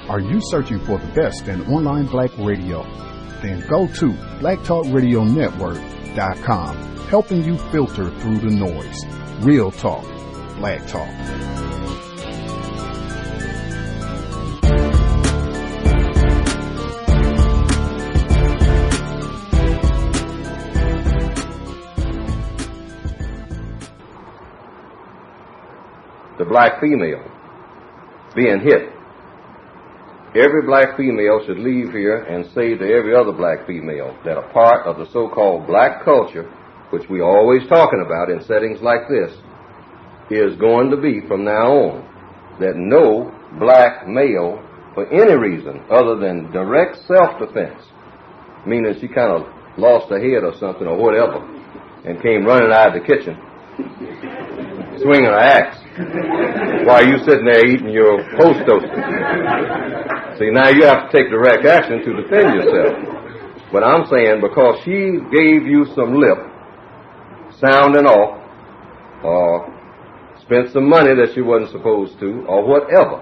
Are you searching for the best in online black radio? Then go to blacktalkradionetwork.com, helping you filter through the noise. Real talk, black talk. The black female being hit. Every black female should leave here and say to every other black female that a part of the so-called black culture, which we're always talking about in settings like this, is going to be from now on that no black male, for any reason other than direct self-defense, meaning she kind of lost her head or something or whatever and came running out of the kitchen swinging an axe while you sitting there eating your post toast. See, now you have to take direct action to defend yourself. But I'm saying because she gave you some lip, sounding off, or spent some money that she wasn't supposed to, or whatever,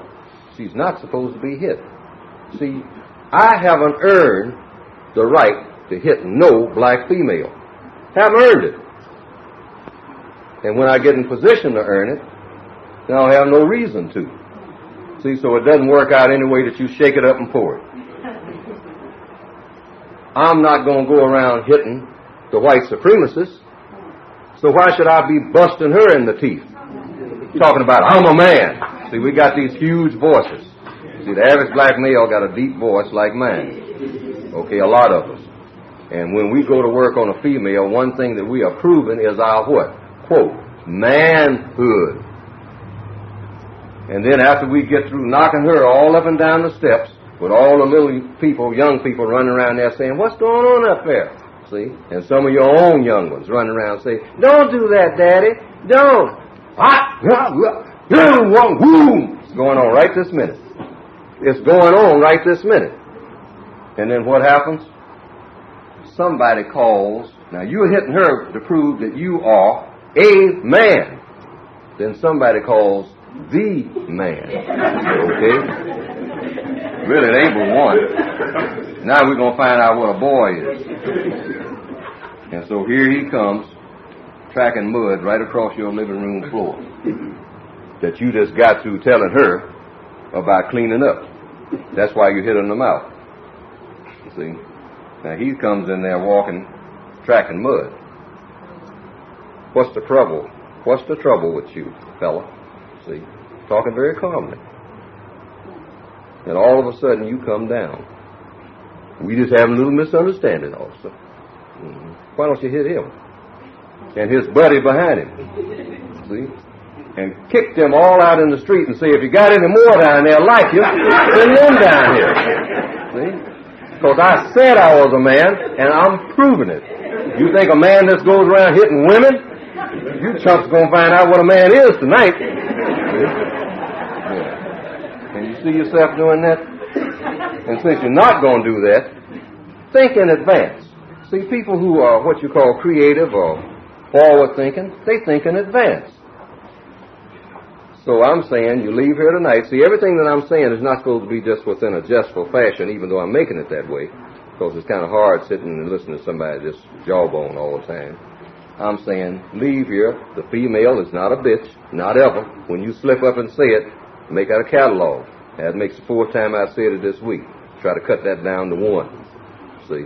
she's not supposed to be hit. See, I haven't earned the right to hit no black female. Haven't earned it. And when I get in position to earn it, then I'll have no reason to. See, so it doesn't work out any way that you shake it up and pour it. I'm not going to go around hitting the white supremacists, so why should I be busting her in the teeth? Talking about, I'm a man. See, we got these huge voices. See, the average black male got a deep voice like mine. Okay, a lot of us. And when we go to work on a female, one thing that we are proving is our what? Quote, manhood. And then after we get through knocking her all up and down the steps with all the little people, young people running around there saying, what's going on up there? See? And some of your own young ones running around saying, don't do that, Daddy. Don't. It's going on right this minute. It's going on right this minute. And then what happens? Somebody calls. Now you're hitting her to prove that you are a man. Then somebody calls the man. Okay? Really, it ain't but one. Now we're going to find out what a boy is. And so here he comes, tracking mud right across your living room floor that you just got through telling her about cleaning up. That's why you hit her in the mouth. See? Now he comes in there walking, tracking mud. What's the trouble? What's the trouble with you, fella? See? Talking very calmly. And all of a sudden you come down. We just have a little misunderstanding also. Why don't you hit him? And his buddy behind him. See? And kick them all out in the street and say, if you got any more down there like you, send them down here. See? Because I said I was a man, and I'm proving it. You think a man just goes around hitting women? You chumps going to find out what a man is tonight. Yeah. Can you see yourself doing that? And since you're not going to do that, think in advance. See, people who are what you call creative or forward-thinking, they think in advance. So I'm saying you leave here tonight. See, everything that I'm saying is not supposed to be just within a jestful fashion, even though I'm making it that way, because it's kind of hard sitting and listening to somebody just jawbone all the time. I'm saying leave here. The female is not a bitch, not ever. When you slip up and say it, make out a catalog. That makes the fourth time I said it this week. Try to cut that down to one. See?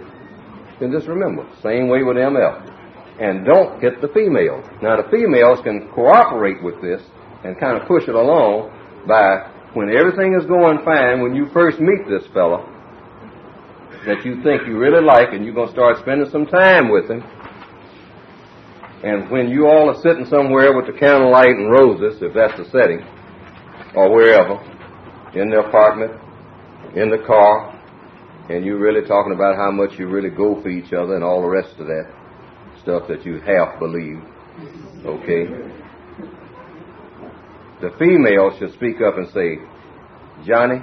And just remember, same way with ML. And don't hit the female. Now, the females can cooperate with this and kind of push it along by, when everything is going fine, when you first meet this fella that you think you really like and you're going to start spending some time with him, and when you all are sitting somewhere with the candlelight and roses, if that's the setting, or wherever, in the apartment, in the car, and you're really talking about how much you really go for each other and all the rest of that stuff that you half believe, okay? The female should speak up and say, Johnny,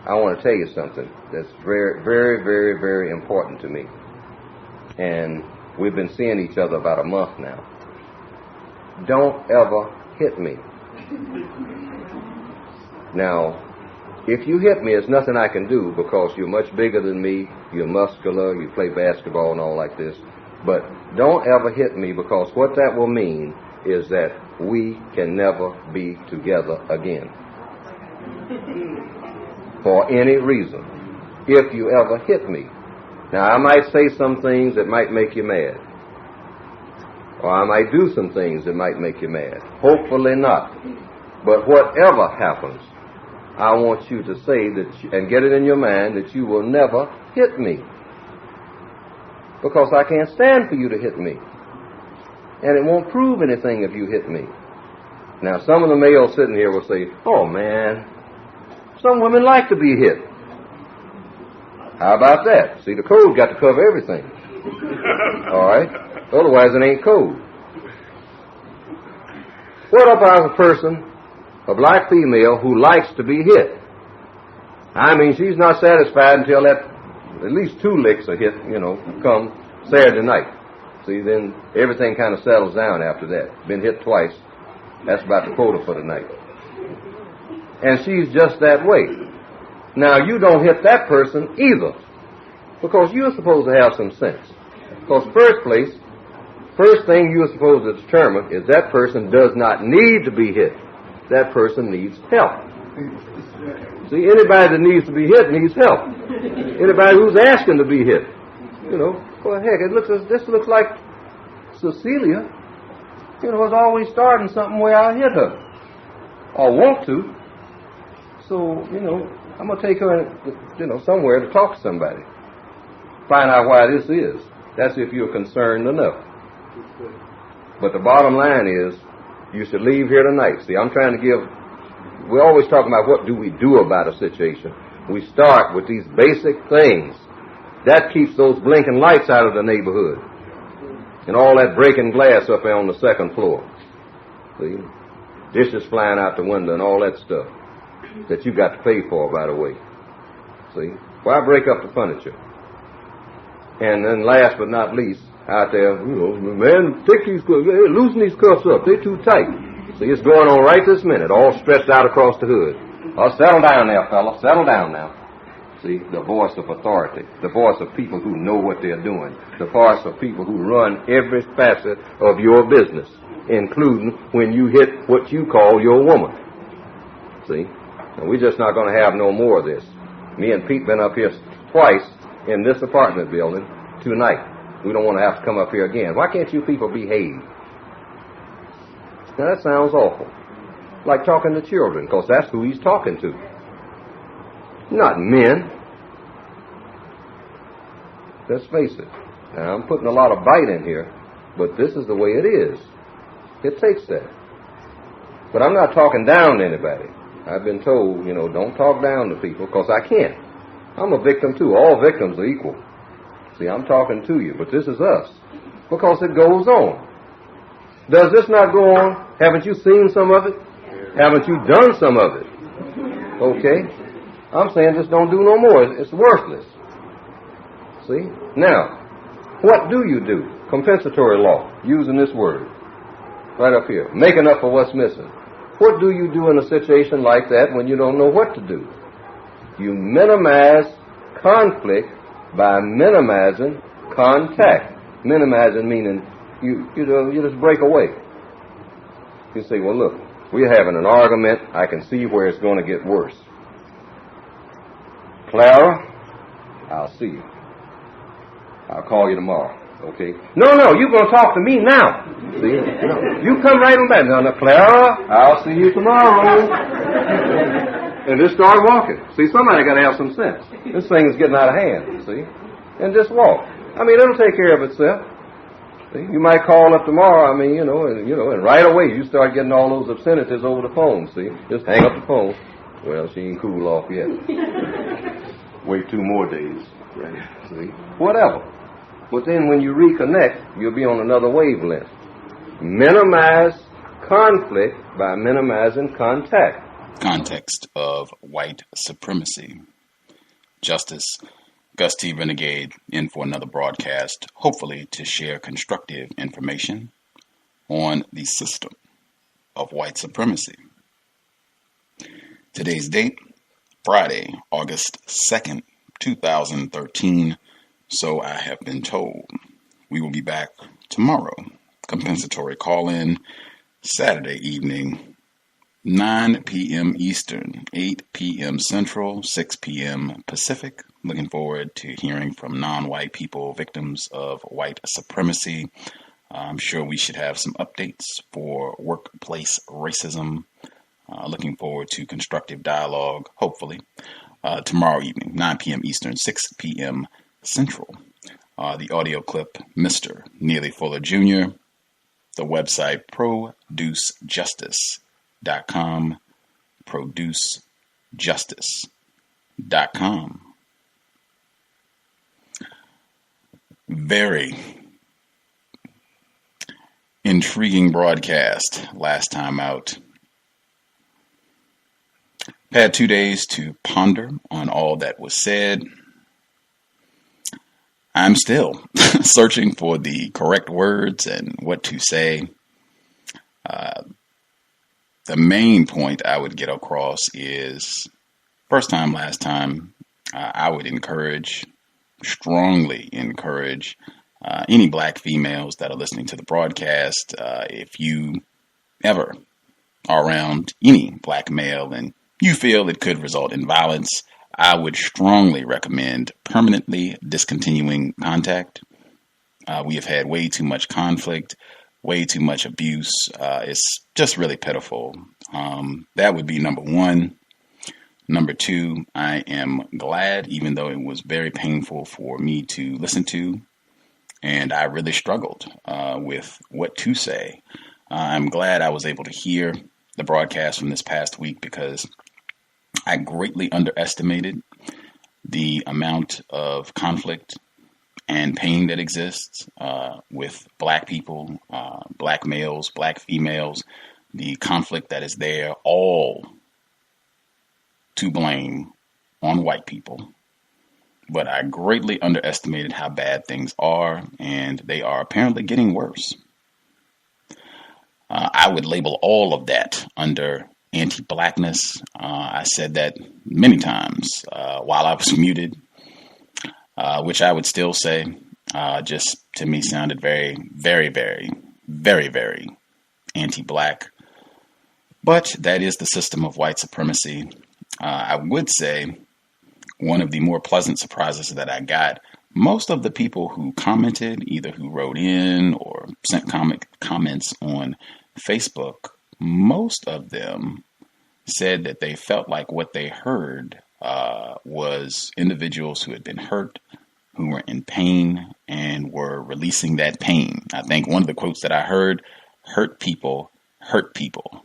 I want to tell you something that's very, very, very, very important to me. And we've been seeing each other about a month now. Don't ever hit me. Now, if you hit me, there's nothing I can do because you're much bigger than me, you're muscular, you play basketball and all like this. But don't ever hit me, because what that will mean is that we can never be together again. For any reason. If you ever hit me. Now, I might say some things that might make you mad. Or I might do some things that might make you mad. Hopefully not. But whatever happens, I want you to say that, and get it in your mind, that you will never hit me. Because I can't stand for you to hit me. And it won't prove anything if you hit me. Now, some of the males sitting here will say, oh man, some women like to be hit. How about that? See, the code got to cover everything. All right? Otherwise, it ain't code. What about a person, a black female, who likes to be hit? I mean, she's not satisfied until that at least 2 licks a hit, come Saturday night. See, then everything kind of settles down after that. Been hit twice. That's about the quota for the night. And she's just that way. Now, you don't hit that person either, because you're supposed to have some sense. Because first thing you're supposed to determine is that person does not need to be hit. That person needs help. See, anybody that needs to be hit needs help. Anybody who's asking to be hit. Well, heck, this looks like Cecilia. Is always starting something where I hit her. Or want to. So, I'm going to take her, somewhere to talk to somebody. Find out why this is. That's if you're concerned enough. But the bottom line is, you should leave here tonight. See, I'm trying to we're always talking about what do we do about a situation. We start with these basic things. That keeps those blinking lights out of the neighborhood. And all that breaking glass up there on the second floor. See? Dishes flying out the window and all that stuff that you got to pay for, by the way. See? Why break up the furniture? And then last but not least, out there, man, loosen these cuffs up. They're too tight. See, it's going on right this minute, all stretched out across the hood. Oh, settle down there, fella. Settle down now. See, the voice of authority, the voice of people who know what they're doing, the voice of people who run every facet of your business, including when you hit what you call your woman. See? And we're just not going to have no more of this. Me and Pete been up here twice in this apartment building tonight. We don't want to have to come up here again. Why can't you people behave? Now, that sounds awful. Like talking to children, because that's who he's talking to. Not men. Let's face it. Now, I'm putting a lot of bite in here, but this is the way it is. It takes that. But I'm not talking down to anybody. I've been told, don't talk down to people, because I can't. I'm a victim too. All victims are equal. See, I'm talking to you, but this is us, because it goes on. Does this not go on? Haven't you seen some of it? Haven't you done some of it? Okay? I'm saying just don't do no more. It's worthless. See? Now, what do you do? Compensatory law, using this word. Right up here. Making up for what's missing. What do you do in a situation like that when you don't know what to do? You minimize conflict by minimizing contact. Minimizing meaning you just break away. You say, well, look, we're having an argument. I can see where it's going to get worse. Clara, I'll see you. I'll call you tomorrow. Okay? No, you're going to talk to me now. See? You come right on back. No, Clara, I'll see you tomorrow. And just start walking. See, somebody got to have some sense. This thing is getting out of hand, see? And just walk. I mean, it'll take care of itself. See? You might call up tomorrow, and right away you start getting all those obscenities over the phone, see? Just hang up the phone. Well, she ain't cool off yet. Wait 2 more days. Right? See? Whatever. But then when you reconnect, you'll be on another wavelength. Minimize conflict by minimizing contact. Context of White Supremacy. Justice Gus T Renegade in for another broadcast, hopefully to share constructive information on the system of White Supremacy. Today's date, Friday, August 2nd, 2013, so I have been told. We will be back tomorrow. Compensatory call-in, Saturday evening, 9 p.m. Eastern, 8 p.m. Central, 6 p.m. Pacific. Looking forward to hearing from non-white people, victims of white supremacy. I'm sure we should have some updates for workplace racism. Looking forward to constructive dialogue, hopefully. Tomorrow evening, 9 p.m. Eastern, 6 p.m. Central. The audio clip, Mr. Neely Fuller Jr., the website producejustice.com, producejustice.com. Very intriguing broadcast last time out. Had 2 days to ponder on all that was said. I'm still searching for the correct words and what to say. The main point I would get across is, first time, last time, I would strongly encourage any black females that are listening to the broadcast, if you ever are around any black male and you feel it could result in violence, I would strongly recommend permanently discontinuing contact. We have had way too much conflict, way too much abuse. It's just really pitiful. That would be number one. Number two, I am glad, even though it was very painful for me to listen to, and I really struggled with what to say. I'm glad I was able to hear the broadcast from this past week because I greatly underestimated the amount of conflict and pain that exists with black people, black males, black females, the conflict that is there, all to blame on white people. But I greatly underestimated how bad things are, and they are apparently getting worse. I would label all of that under anti-blackness. I said that many times while I was muted, which I would still say just to me sounded very, very, very, very, very anti-black. But that is the system of white supremacy. I would say one of the more pleasant surprises that I got, most of the people who commented, either who wrote in or sent comments on Facebook, most of them said that they felt like what they heard was individuals who had been hurt, who were in pain, and were releasing that pain. I think one of the quotes that I heard, hurt people hurt people.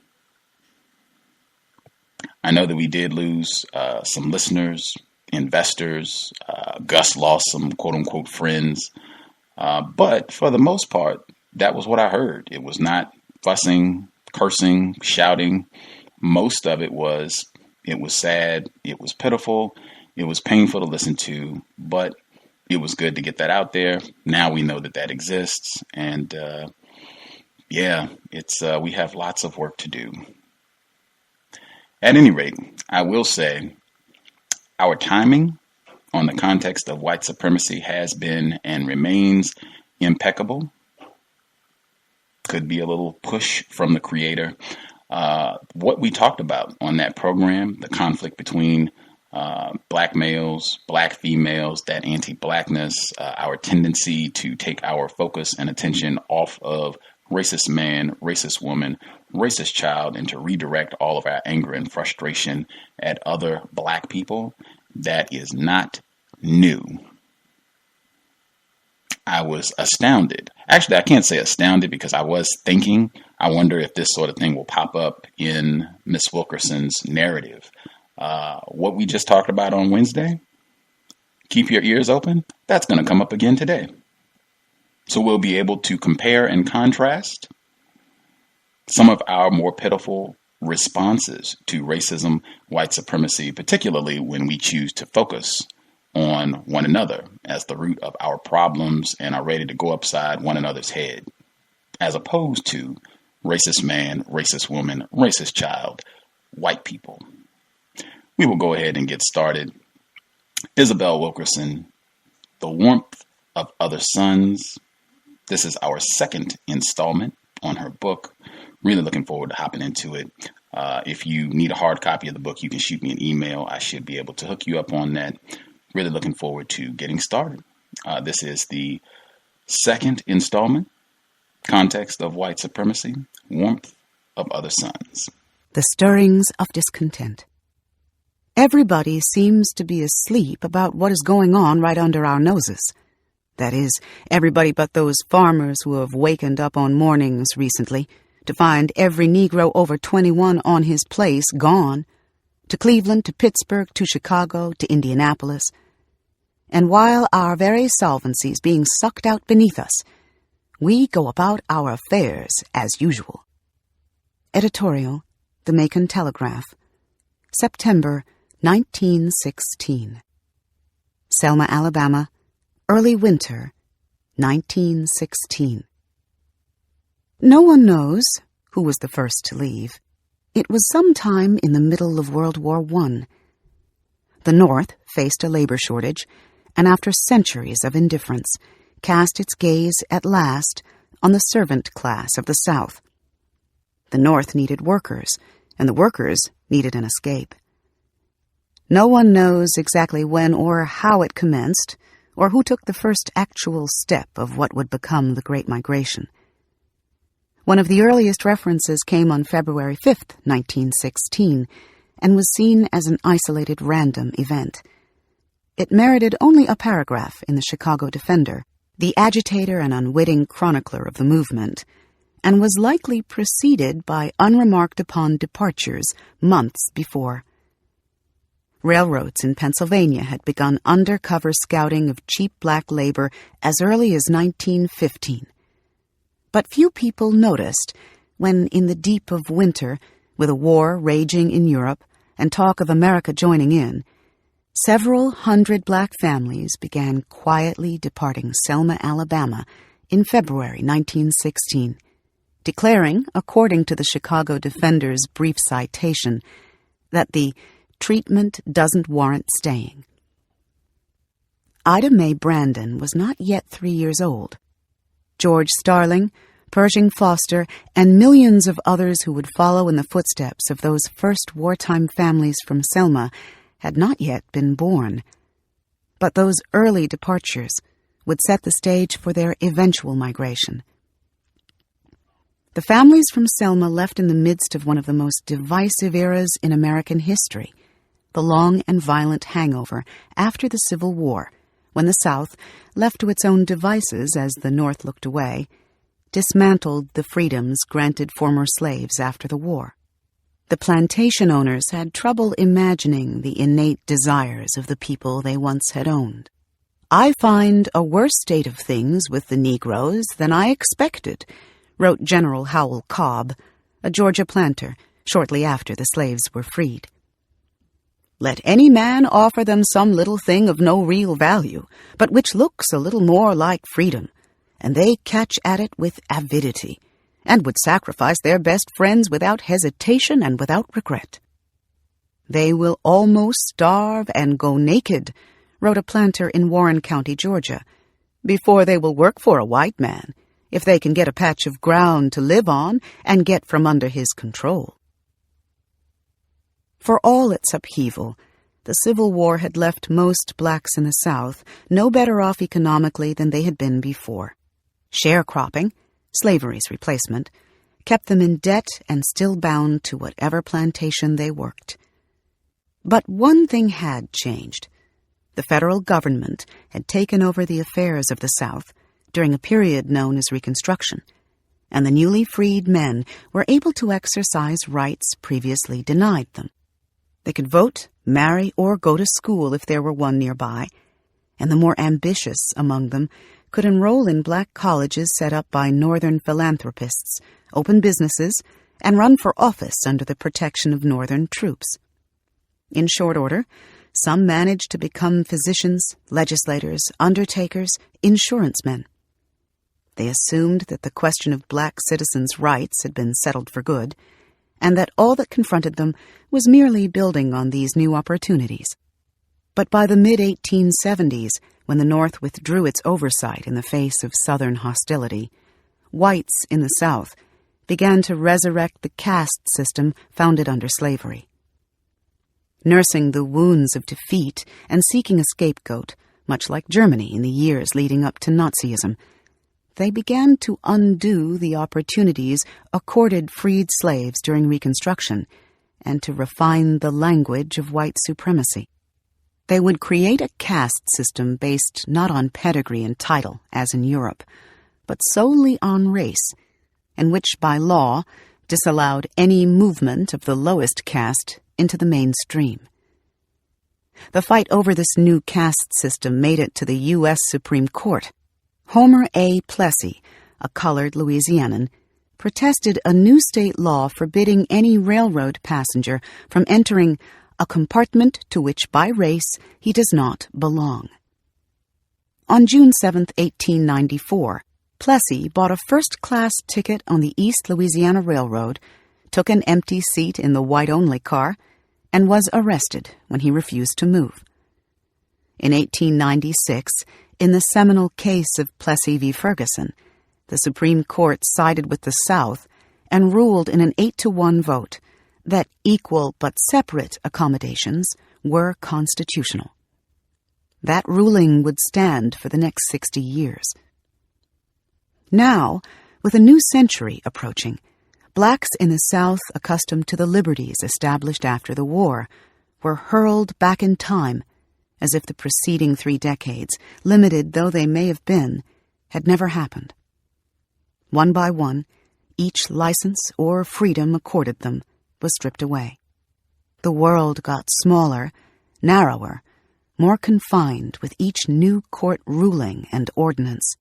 I know that we did lose some listeners, investors. Gus lost some quote-unquote friends. But for the most part, that was what I heard. It was not fussing, cursing, shouting. Most of it was sad, it was pitiful, it was painful to listen to, but it was good to get that out there. Now we know that exists, and we have lots of work to do. At any rate, I will say our timing on the context of white supremacy has been and remains impeccable. Could be a little push from the creator. What we talked about on that program, the conflict between black males, black females, that anti-blackness, our tendency to take our focus and attention off of racist man, racist woman, racist child, and to redirect all of our anger and frustration at other black people, that is not new. I was astounded. Actually, I can't say astounded because I was thinking, I wonder if this sort of thing will pop up in Miss Wilkerson's narrative. What we just talked about on Wednesday, keep your ears open, that's going to come up again today. So we'll be able to compare and contrast some of our more pitiful responses to racism, white supremacy, particularly when we choose to focus on one another as the root of our problems and are ready to go upside one another's head, as opposed to racist man, racist woman, racist child, white people. We will go ahead and get started. Isabel Wilkerson, The Warmth of Other Suns. This is our second installment on her book. Really looking forward to hopping into it. If you need a hard copy of the book, you can shoot me an email. I should be able to hook you up on that. Really looking forward to getting started. This is the second installment, Context of White Supremacy, Warmth of Other Suns. The stirrings of discontent. Everybody seems to be asleep about what is going on right under our noses. That is, everybody but those farmers who have wakened up on mornings recently to find every Negro over 21 on his place gone, to Cleveland, to Pittsburgh, to Chicago, to Indianapolis. And while our very solvency is being sucked out beneath us, we go about our affairs as usual. Editorial, The Macon Telegraph, September 1916. Selma, Alabama, early winter, 1916. No one knows who was the first to leave. It was sometime in the middle of World War I. The North faced a labor shortage, and after centuries of indifference, cast its gaze at last on the servant class of the South. The North needed workers, and the workers needed an escape. No one knows exactly when or how it commenced, or who took the first actual step of what would become the Great Migration. One of the earliest references came on February 5th, 1916, and was seen as an isolated random event. It merited only a paragraph in the Chicago Defender, the agitator and unwitting chronicler of the movement, and was likely preceded by unremarked-upon departures months before. Railroads in Pennsylvania had begun undercover scouting of cheap black labor as early as 1915. But few people noticed when, in the deep of winter, with a war raging in Europe and talk of America joining in, several hundred black families began quietly departing Selma, Alabama, in February 1916, declaring, according to the Chicago Defender's brief citation, that the treatment doesn't warrant staying. Ida Mae Brandon was not yet 3 years old. George Starling, Pershing Foster, and millions of others who would follow in the footsteps of those first wartime families from Selma had not yet been born. But those early departures would set the stage for their eventual migration. The families from Selma left in the midst of one of the most divisive eras in American history, the long and violent hangover after the Civil War, when the South, left to its own devices as the North looked away, dismantled the freedoms granted former slaves after the war. The plantation owners had trouble imagining the innate desires of the people they once had owned. "I find a worse state of things with the Negroes than I expected," wrote General Howell Cobb, a Georgia planter, shortly after the slaves were freed. "Let any man offer them some little thing of no real value, but which looks a little more like freedom, and they catch at it with avidity, and would sacrifice their best friends without hesitation and without regret. They will almost starve and go naked," wrote a planter in Warren County, Georgia, "before they will work for a white man, if they can get a patch of ground to live on and get from under his control." For all its upheaval, the Civil War had left most blacks in the South no better off economically than they had been before. Sharecropping, slavery's replacement, kept them in debt and still bound to whatever plantation they worked. But one thing had changed. The federal government had taken over the affairs of the South during a period known as Reconstruction, and the newly freed men were able to exercise rights previously denied them. They could vote, marry, or go to school if there were one nearby, and the more ambitious among them could enroll in black colleges set up by Northern philanthropists, open businesses, and run for office under the protection of Northern troops. In short order, some managed to become physicians, legislators, undertakers, insurance men. They assumed that the question of black citizens' rights had been settled for good, and that all that confronted them was merely building on these new opportunities. But by the mid-1870s, when the North withdrew its oversight in the face of Southern hostility, whites in the South began to resurrect the caste system founded under slavery. Nursing the wounds of defeat and seeking a scapegoat, much like Germany in the years leading up to Nazism, they began to undo the opportunities accorded freed slaves during Reconstruction and to refine the language of white supremacy. They would create a caste system based not on pedigree and title, as in Europe, but solely on race, and which, by law, disallowed any movement of the lowest caste into the mainstream. The fight over this new caste system made it to the U.S. Supreme Court. Homer A. Plessy, a colored Louisianan, protested a new state law forbidding any railroad passenger from entering a compartment to which by race he does not belong. On June 7, 1894, Plessy bought a first-class ticket on the East Louisiana Railroad, took an empty seat in the white-only car, and was arrested when he refused to move. In 1896, in the seminal case of Plessy v. Ferguson, the Supreme Court sided with the South and ruled in an 8-1 vote that equal but separate accommodations were constitutional. That ruling would stand for the next 60 years. Now, with a new century approaching, blacks in the South, accustomed to the liberties established after the war, were hurled back in time as if the preceding 3 decades, limited though they may have been, had never happened. One by one, each license or freedom accorded them was stripped away. The world got smaller, narrower, more confined with each new court ruling and ordinance.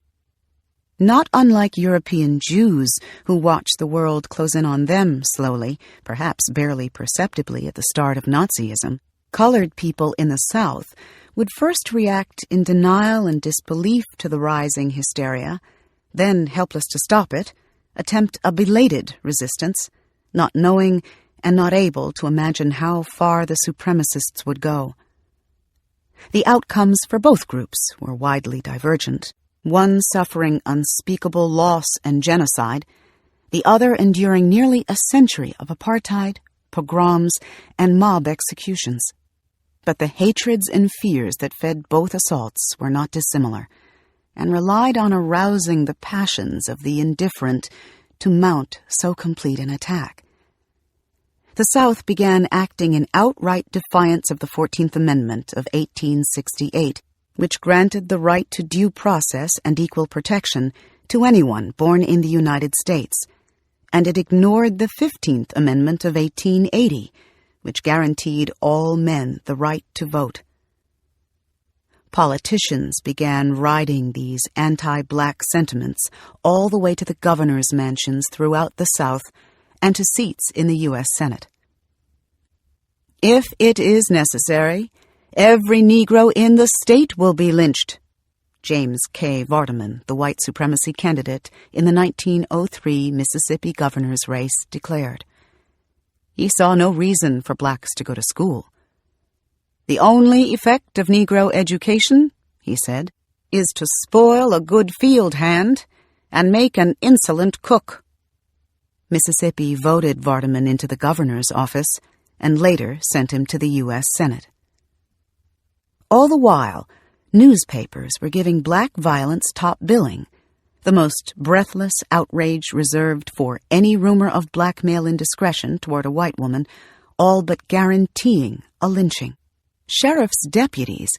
Not unlike European Jews who watched the world close in on them slowly, perhaps barely perceptibly at the start of Nazism, colored people in the South would first react in denial and disbelief to the rising hysteria, then, helpless to stop it, attempt a belated resistance, not knowing and not able to imagine how far the supremacists would go. The outcomes for both groups were widely divergent, one suffering unspeakable loss and genocide, the other enduring nearly a century of apartheid, pogroms, and mob executions. But the hatreds and fears that fed both assaults were not dissimilar, and relied on arousing the passions of the indifferent to mount so complete an attack. The South began acting in outright defiance of the 14th Amendment of 1868, which granted the right to due process and equal protection to anyone born in the United States, and it ignored the 15th Amendment of 1880, which guaranteed all men the right to vote. Politicians began riding these anti-black sentiments all the way to the governor's mansions throughout the South and to seats in the U.S. Senate. If it is necessary, every Negro in the state will be lynched, James K. Vardaman, the white supremacy candidate in the 1903 Mississippi governor's race, declared. He saw no reason for blacks to go to school. The only effect of Negro education, he said, is to spoil a good field hand and make an insolent cook. Mississippi voted Vardaman into the governor's office and later sent him to the U.S. Senate. All the while, newspapers were giving black violence top billing, the most breathless outrage reserved for any rumor of black male indiscretion toward a white woman, all but guaranteeing a lynching. Sheriff's deputies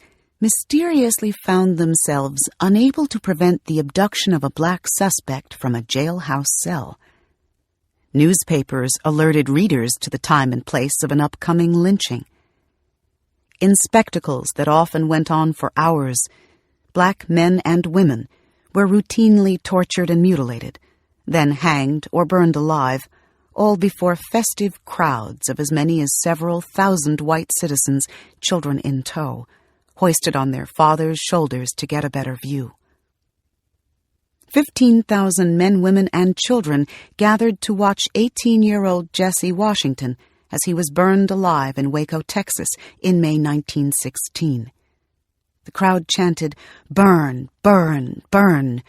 mysteriously found themselves unable to prevent the abduction of a black suspect from a jailhouse cell. Newspapers alerted readers to the time and place of an upcoming lynching. In spectacles that often went on for hours, black men and women were routinely tortured and mutilated, then hanged or burned alive, all before festive crowds of as many as several thousand white citizens, children in tow, hoisted on their fathers' shoulders to get a better view. 15,000 men, women, and children gathered to watch 18-year-old Jesse Washington as he was burned alive in Waco, Texas in May 1916. The crowd chanted, "Burn, burn, burn,"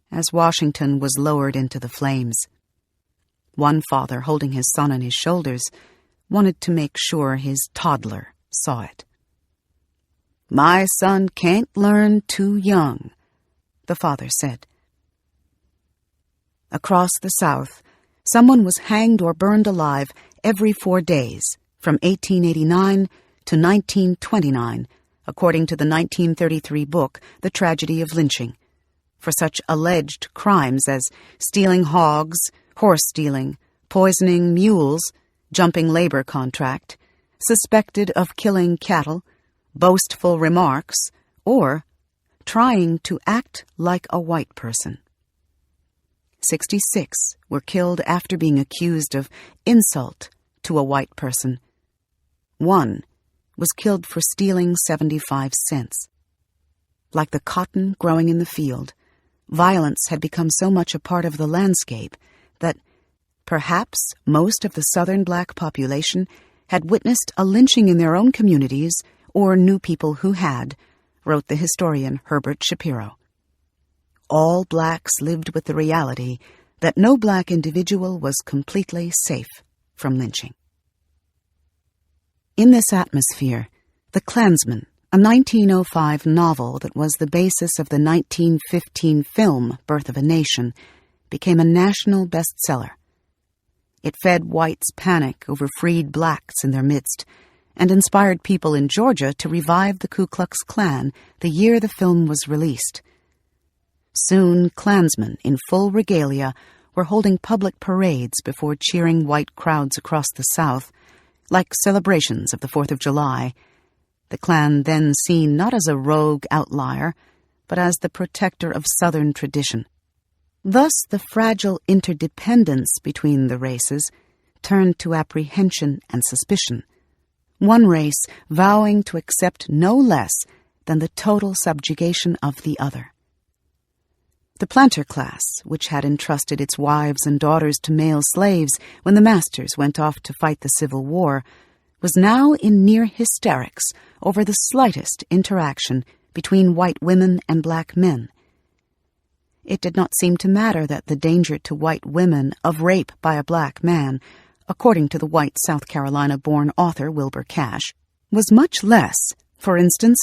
as Washington was lowered into the flames. One father, holding his son on his shoulders, wanted to make sure his toddler saw it. "My son can't learn too young," the father said. Across the South, someone was hanged or burned alive every 4 days, from 1889 to 1929, according to the 1933 book, The Tragedy of Lynching, for such alleged crimes as stealing hogs, horse stealing, poisoning mules, jumping labor contract, suspected of killing cattle, boastful remarks, or trying to act like a white person. 66 were killed after being accused of insult to a white person. One was killed for stealing 75 cents. Like the cotton growing in the field, violence had become so much a part of the landscape that perhaps most of the Southern black population had witnessed a lynching in their own communities or knew people who had, wrote the historian Herbert Shapiro. All blacks lived with the reality that no black individual was completely safe from lynching. In this atmosphere, The Klansman, a 1905 novel that was the basis of the 1915 film Birth of a Nation, became a national bestseller. It fed whites' panic over freed blacks in their midst and inspired people in Georgia to revive the Ku Klux Klan the year the film was released. Soon, Klansmen in full regalia were holding public parades before cheering white crowds across the South, like celebrations of the 4th of July, the Klan then seen not as a rogue outlier, but as the protector of Southern tradition. Thus, the fragile interdependence between the races turned to apprehension and suspicion, one race vowing to accept no less than the total subjugation of the other. The planter class, which had entrusted its wives and daughters to male slaves when the masters went off to fight the Civil War, was now in near hysterics over the slightest interaction between white women and black men. It did not seem to matter that the danger to white women of rape by a black man, according to the white South Carolina-born author Wilbur Cash, was much less, for instance,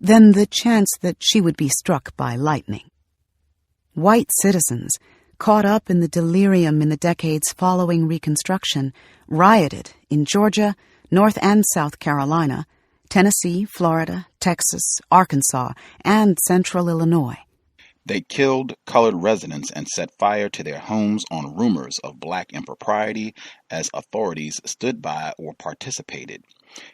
than the chance that she would be struck by lightning. White citizens, caught up in the delirium in the decades following Reconstruction, rioted in Georgia, North and South Carolina, Tennessee, Florida, Texas, Arkansas, and Central Illinois. They killed colored residents and set fire to their homes on rumors of black impropriety as authorities stood by or participated.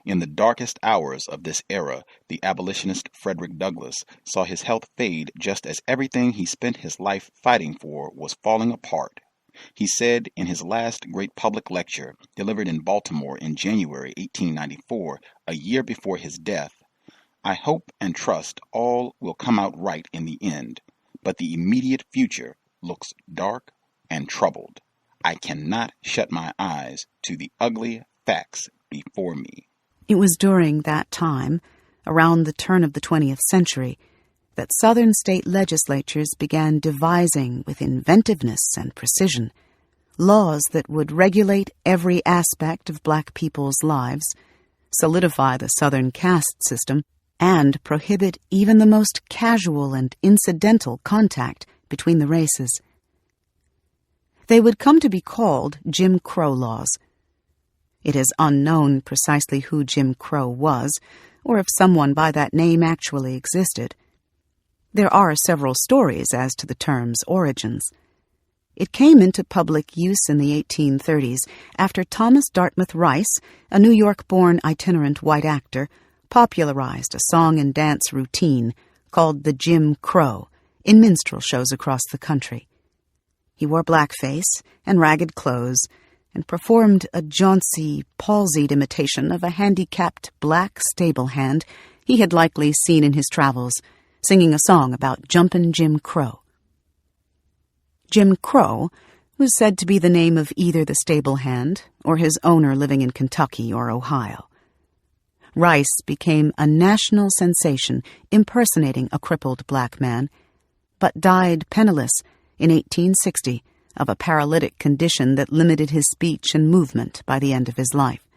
In the darkest hours of this era, the abolitionist Frederick Douglass saw his health fade just as everything he spent his life fighting for was falling apart. He said in his last great public lecture, delivered in Baltimore in January 1894, a year before his death, "I hope and trust all will come out right in the end, but the immediate future looks dark and troubled. I cannot shut my eyes to the ugly facts before me." It was during that time, around the turn of the 20th century, that Southern state legislatures began devising with inventiveness and precision laws that would regulate every aspect of black people's lives, solidify the Southern caste system, and prohibit even the most casual and incidental contact between the races. They would come to be called Jim Crow laws. It is unknown precisely who Jim Crow was, or if someone by that name actually existed. There are several stories as to the term's origins. It came into public use in the 1830s after Thomas Dartmouth Rice, a New York-born itinerant white actor, popularized a song and dance routine called the Jim Crow in minstrel shows across the country. He wore blackface and ragged clothes and performed a jaunty, palsied imitation of a handicapped black stable hand he had likely seen in his travels, singing a song about jumpin' Jim Crow. Jim Crow was said to be the name of either the stable hand or his owner living in Kentucky or Ohio. Rice became a national sensation impersonating a crippled black man, but died penniless in 1860 of a paralytic condition that limited his speech and movement by the end of his life.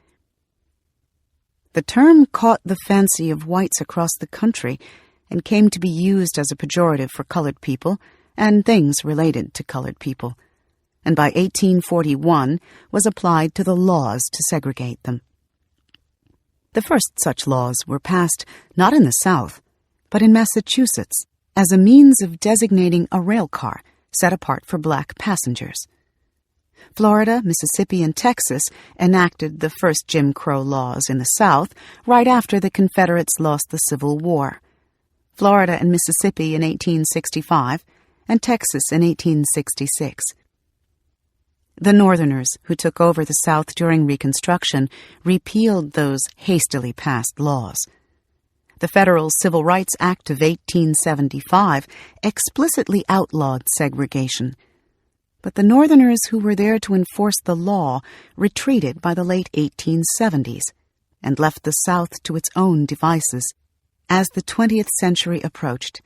The term caught the fancy of whites across the country and came to be used as a pejorative for colored people and things related to colored people, and by 1841 was applied to the laws to segregate them. The first such laws were passed not in the South, but in Massachusetts, as a means of designating a rail car set apart for black passengers. Florida, Mississippi, and Texas enacted the first Jim Crow laws in the South right after the Confederates lost the Civil War. Florida and Mississippi in 1865, and Texas in 1866. The Northerners who took over the South during Reconstruction repealed those hastily passed laws. The Federal Civil Rights Act of 1875 explicitly outlawed segregation, but the Northerners who were there to enforce the law retreated by the late 1870s and left the South to its own devices. As the 20th century approached,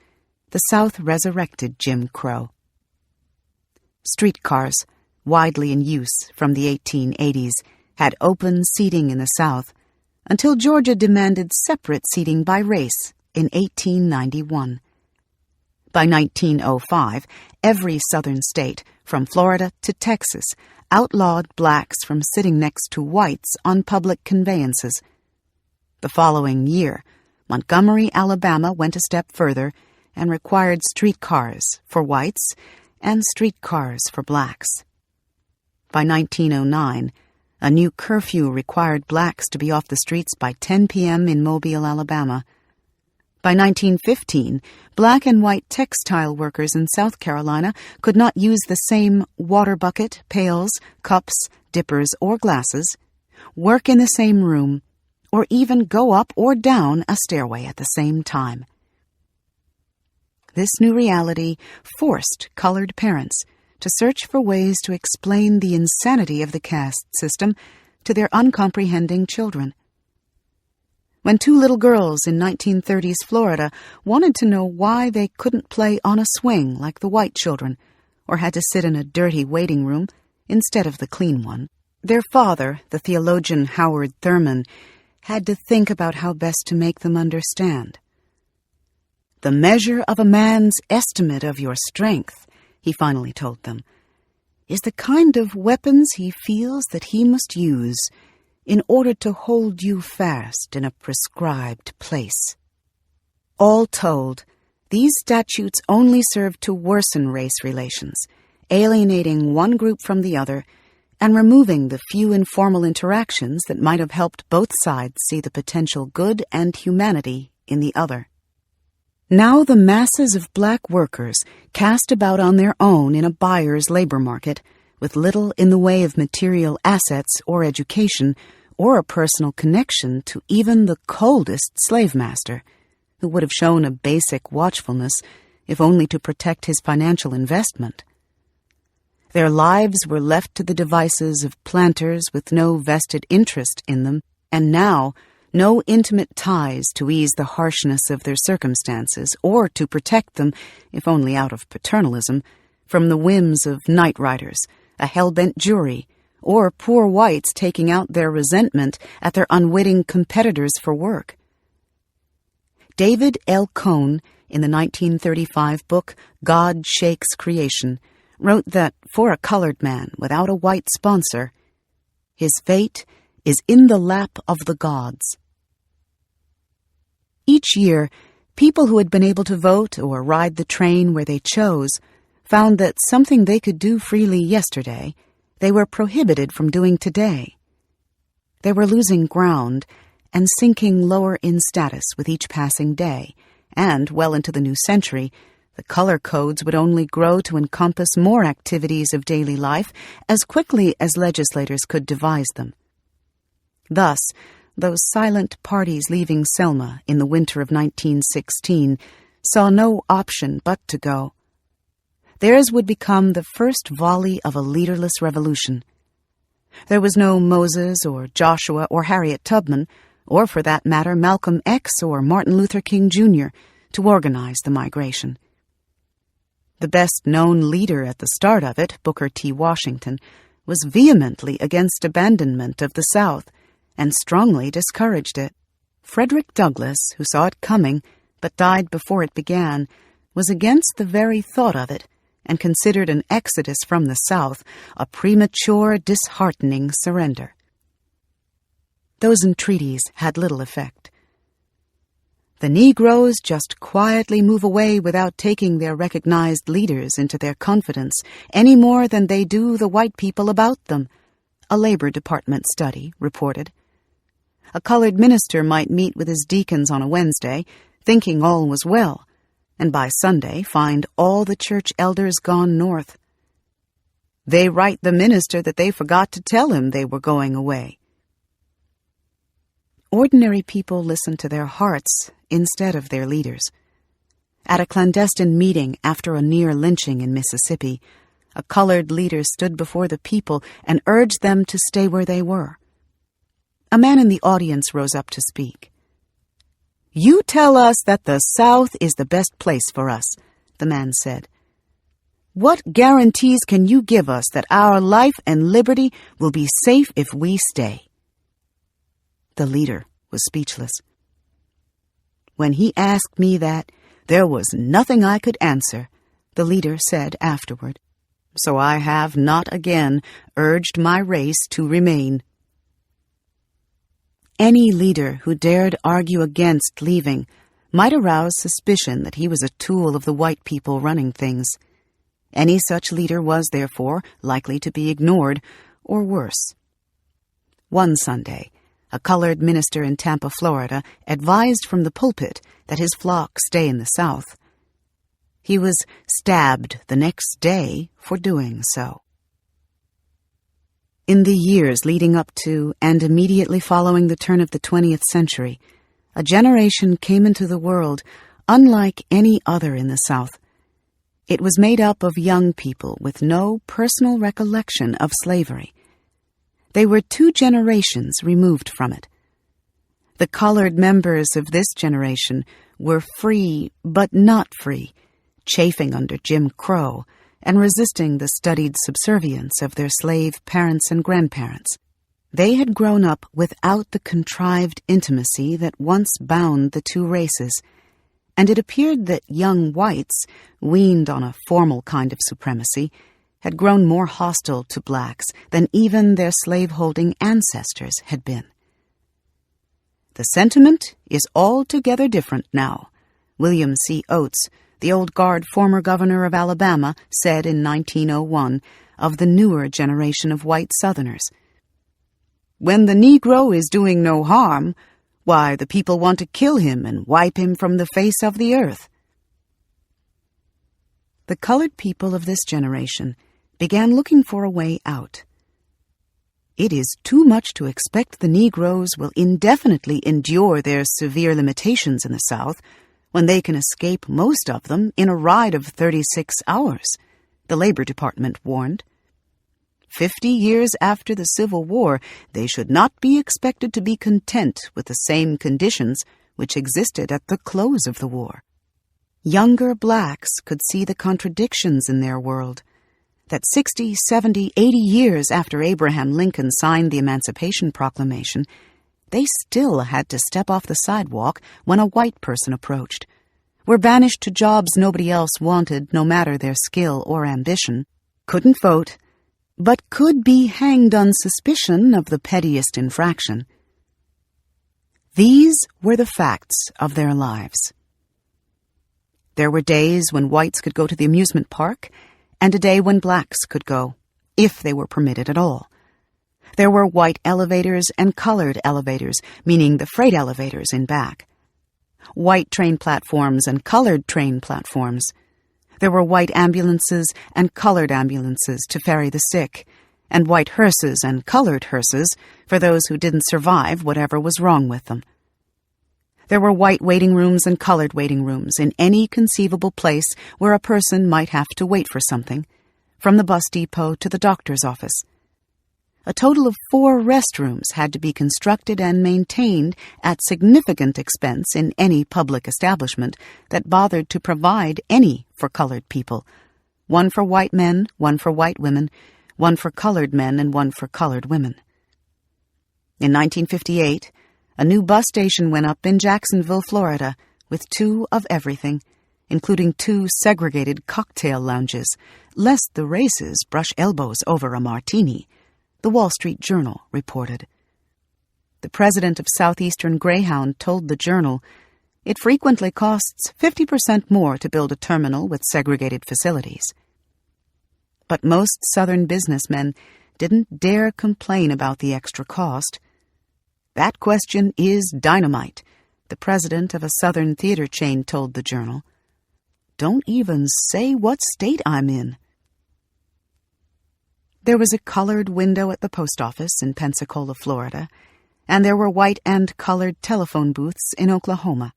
the South resurrected Jim Crow. Streetcars, widely in use from the 1880s, had open seating in the South until Georgia demanded separate seating by race in 1891. By 1905, every southern state, from Florida to Texas, outlawed blacks from sitting next to whites on public conveyances. The following year, Montgomery, Alabama went a step further and required streetcars for whites and streetcars for blacks. By 1909, a new curfew required blacks to be off the streets by 10 p.m. in Mobile, Alabama. By 1915, black and white textile workers in South Carolina could not use the same water bucket, pails, cups, dippers, or glasses, work in the same room, or even go up or down a stairway at the same time. This new reality forced colored parents to search for ways to explain the insanity of the caste system to their uncomprehending children. When two little girls in 1930s Florida wanted to know why they couldn't play on a swing like the white children, or had to sit in a dirty waiting room instead of the clean one, their father, the theologian Howard Thurman, had to think about how best to make them understand. "The measure of a man's estimate of your strength," he finally told them, "is the kind of weapons he feels that he must use in order to hold you fast in a prescribed place." All told, these statutes only served to worsen race relations, alienating one group from the other and removing the few informal interactions that might have helped both sides see the potential good and humanity in the other. Now the masses of black workers cast about on their own in a buyer's labor market, with little in the way of material assets or education, or a personal connection to even the coldest slave master, who would have shown a basic watchfulness, if only to protect his financial investment. Their lives were left to the devices of planters with no vested interest in them, and now no intimate ties to ease the harshness of their circumstances, or to protect them, if only out of paternalism, from the whims of night riders, a hell-bent jury, or poor whites taking out their resentment at their unwitting competitors for work. David L. Cohn, in the 1935 book God Shakes Creation, wrote that for a colored man without a white sponsor, his fate is in the lap of the gods. Each year, people who had been able to vote or ride the train where they chose found that something they could do freely yesterday, they were prohibited from doing today. They were losing ground and sinking lower in status with each passing day, and well into the new century, the color codes would only grow to encompass more activities of daily life as quickly as legislators could devise them. Thus, those silent parties leaving Selma in the winter of 1916 saw no option but to go. theirs would become the first volley of a leaderless revolution. There was no Moses or Joshua or Harriet Tubman, or for that matter Malcolm X or Martin Luther King Jr., to organize the migration. The best-known leader at the start of it, Booker T. Washington, was vehemently against abandonment of the South and strongly discouraged it. Frederick Douglass, who saw it coming but died before it began, was against the very thought of it and considered an exodus from the South a premature, disheartening surrender. Those entreaties had little effect. The Negroes just quietly move away without taking their recognized leaders into their confidence any more than they do the white people about them, a Labor Department study reported. A colored minister might meet with his deacons on a Wednesday, thinking all was well, and by Sunday find all the church elders gone north. They write the minister that they forgot to tell him they were going away. Ordinary people listen to their hearts instead of their leaders. At a clandestine meeting after a near lynching in Mississippi, a colored leader stood before the people and urged them to stay where they were. A man in the audience rose up to speak. "You tell us that the South is the best place for us," the man said. "What guarantees can you give us that our life and liberty will be safe if we stay?" The leader was speechless. When he asked me that, there was nothing I could answer, the leader said afterward. So I have not again urged my race to remain. Any leader who dared argue against leaving might arouse suspicion that he was a tool of the white people running things. Any such leader was, therefore, likely to be ignored, or worse. One Sunday, a colored minister in Tampa, Florida, advised from the pulpit that his flock stay in the South. He was stabbed the next day for doing so. In the years leading up to and immediately following the turn of the 20th century, a generation came into the world unlike any other in the South. It was made up of young people with no personal recollection of slavery. They were 2 generations removed from it. The colored members of this generation were free but not free, chafing under Jim Crow and resisting the studied subservience of their slave parents and grandparents. They had grown up without the contrived intimacy that once bound the 2 races, and it appeared that young whites, weaned on a formal kind of supremacy, had grown more hostile to blacks than even their slaveholding ancestors had been. The sentiment is altogether different now, William C. Oates, the old guard former governor of Alabama, said in 1901 of the newer generation of white Southerners. "When the Negro is doing no harm, why, the people want to kill him and wipe him from the face of the earth." The colored people of this generation began looking for a way out. It is too much to expect the Negroes will indefinitely endure their severe limitations in the South when they can escape most of them in a ride of 36 hours, the Labor Department warned. 50 years after the Civil War, they should not be expected to be content with the same conditions which existed at the close of the war. Younger blacks could see the contradictions in their world, that 60, 70, 80 years after Abraham Lincoln signed the Emancipation Proclamation, they still had to step off the sidewalk when a white person approached, were banished to jobs nobody else wanted, no matter their skill or ambition, couldn't vote, but could be hanged on suspicion of the pettiest infraction. These were the facts of their lives. There were days when whites could go to the amusement park, and a day when blacks could go, if they were permitted at all. There were white elevators and colored elevators, meaning the freight elevators in back. White train platforms and colored train platforms. There were white ambulances and colored ambulances to ferry the sick, and white hearses and colored hearses for those who didn't survive whatever was wrong with them. There were white waiting rooms and colored waiting rooms in any conceivable place where a person might have to wait for something, from the bus depot to the doctor's office. A total of 4 restrooms had to be constructed and maintained at significant expense in any public establishment that bothered to provide any for colored people. 1 for white men, 1 for white women, 1 for colored men, and 1 for colored women. In 1958, a new bus station went up in Jacksonville, Florida, with 2 of everything, including 2 segregated cocktail lounges, lest the races brush elbows over a martini, the Wall Street Journal reported. The president of Southeastern Greyhound told the Journal, "It frequently costs 50% more to build a terminal with segregated facilities." But most Southern businessmen didn't dare complain about the extra cost. "That question is dynamite," the president of a Southern theater chain told the Journal. "Don't even say what state I'm in." There was a colored window at the post office in Pensacola, Florida, and there were white and colored telephone booths in Oklahoma.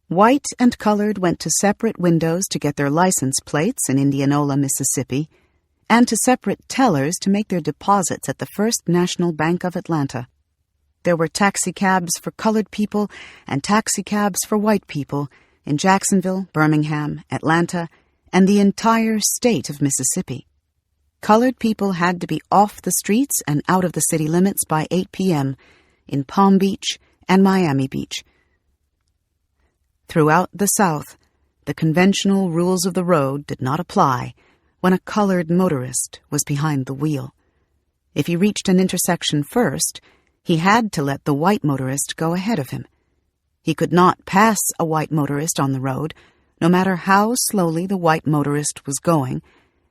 White and colored went to separate windows to get their license plates in Indianola, Mississippi, and to separate tellers to make their deposits at the First National Bank of Atlanta. There were taxicabs for colored people and taxicabs for white people in Jacksonville, Birmingham, Atlanta, and the entire state of Mississippi. Colored people had to be off the streets and out of the city limits by 8 p.m. in Palm Beach and Miami Beach. Throughout the South, the conventional rules of the road did not apply when a colored motorist was behind the wheel. If he reached an intersection first, he had to let the white motorist go ahead of him. He could not pass a white motorist on the road, no matter how slowly the white motorist was going,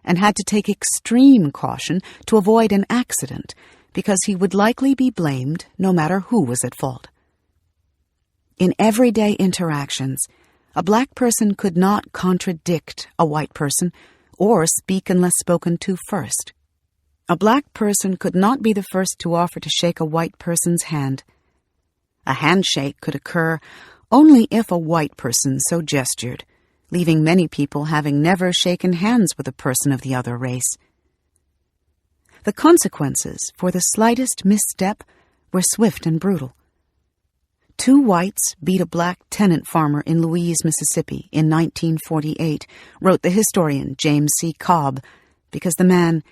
and had to take extreme caution to avoid an accident because he would likely be blamed no matter who was at fault. In everyday interactions, a black person could not contradict a white person or speak unless spoken to first. A black person could not be the first to offer to shake a white person's hand. A handshake could occur only if a white person so gestured, leaving many people having never shaken hands with a person of the other race. The consequences for the slightest misstep were swift and brutal. 2 whites beat a black tenant farmer in Louise, Mississippi in 1948, wrote the historian James C. Cobb, because the man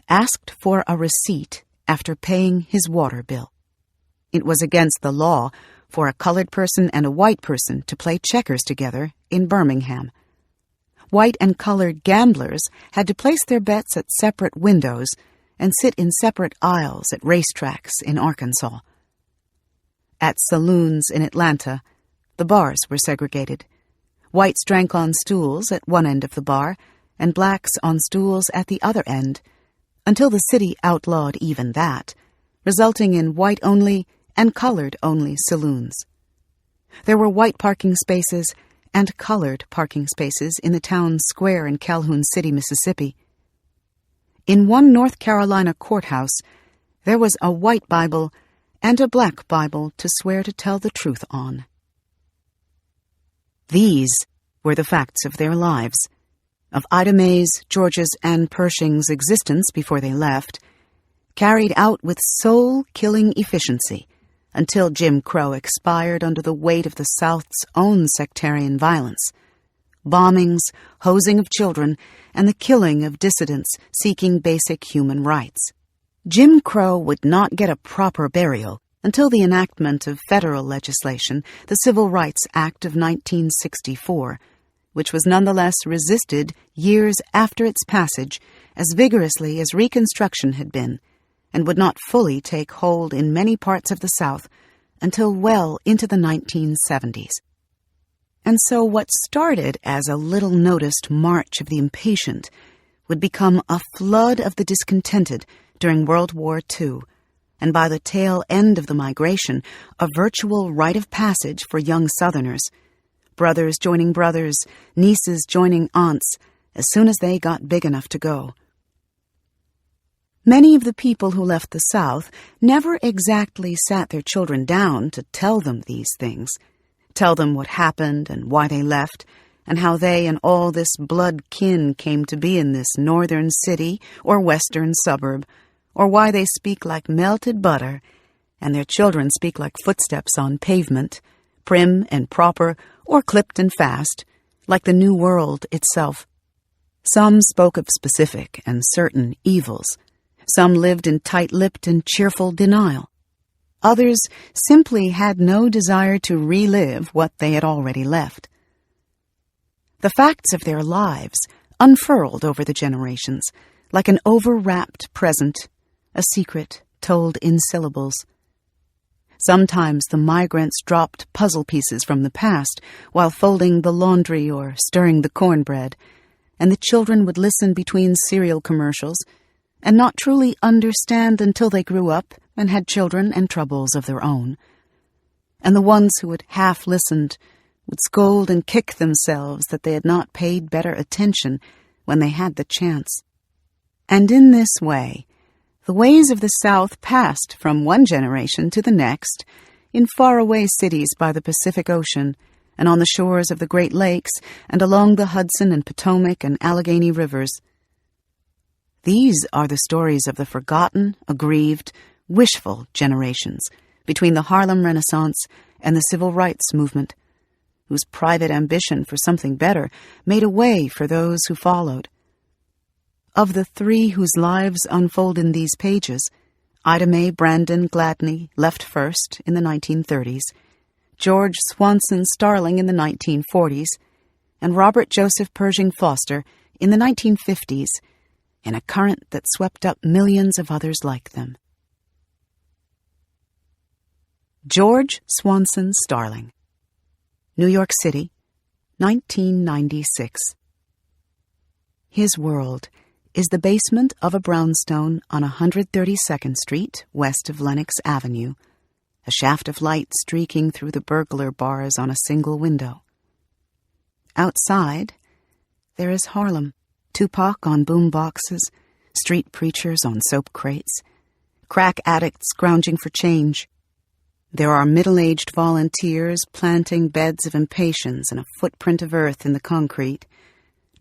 asked for a receipt after paying his water bill. It was against the law for a colored person and a white person to play checkers together in Birmingham. White and colored gamblers had to place their bets at separate windows and sit in separate aisles at racetracks in Arkansas. At saloons in Atlanta, the bars were segregated. Whites drank on stools at one end of the bar and blacks on stools at the other end, until the city outlawed even that, resulting in white-only and colored-only saloons. There were white parking spaces and colored parking spaces in the town square in Calhoun City, Mississippi. In one North Carolina courthouse, there was a white Bible and a black Bible to swear to tell the truth on. These were the facts of their lives, of Ida Mae's, George's, and Pershing's existence before they left, carried out with soul-killing efficiency until Jim Crow expired under the weight of the South's own sectarian violence, bombings, hosing of children, and the killing of dissidents seeking basic human rights. Jim Crow would not get a proper burial until the enactment of federal legislation, the Civil Rights Act of 1964, which was nonetheless resisted years after its passage as vigorously as Reconstruction had been, and would not fully take hold in many parts of the South until well into the 1970s. And so what started as a little-noticed march of the impatient would become a flood of the discontented during World War II, and by the tail end of the migration, a virtual rite of passage for young Southerners, brothers joining brothers, nieces joining aunts, as soon as they got big enough to go. Many of the people who left the South never exactly sat their children down to tell them these things, tell them what happened and why they left, and how they and all this blood kin came to be in this northern city or western suburb, or why they speak like melted butter, and their children speak like footsteps on pavement, prim and proper or clipped and fast, like the New World itself. Some spoke of specific and certain evils. Some lived in tight-lipped and cheerful denial. Others simply had no desire to relive what they had already left. The facts of their lives unfurled over the generations, like an overwrapped present, a secret told in syllables. Sometimes the migrants dropped puzzle pieces from the past while folding the laundry or stirring the cornbread, and the children would listen between cereal commercials and not truly understand until they grew up and had children and troubles of their own. And the ones who had half listened would scold and kick themselves that they had not paid better attention when they had the chance. And in this way, the ways of the South passed from one generation to the next in faraway cities by the Pacific Ocean and on the shores of the Great Lakes and along the Hudson and Potomac and Allegheny rivers. These are the stories of the forgotten, aggrieved, wishful generations between the Harlem Renaissance and the Civil Rights Movement, whose private ambition for something better made a way for those who followed. Of the three whose lives unfold in these pages, Ida Mae Brandon Gladney left first in the 1930s, George Swanson Starling in the 1940s, and Robert Joseph Pershing Foster in the 1950s, in a current that swept up millions of others like them. George Swanson Starling, New York City, 1996. His world is the basement of a brownstone on 132nd Street, west of Lenox Avenue, a shaft of light streaking through the burglar bars on a single window. Outside, there is Harlem, Tupac on boom boxes, street preachers on soap crates, crack addicts scrounging for change. There are middle-aged volunteers planting beds of impatience and a footprint of earth in the concrete,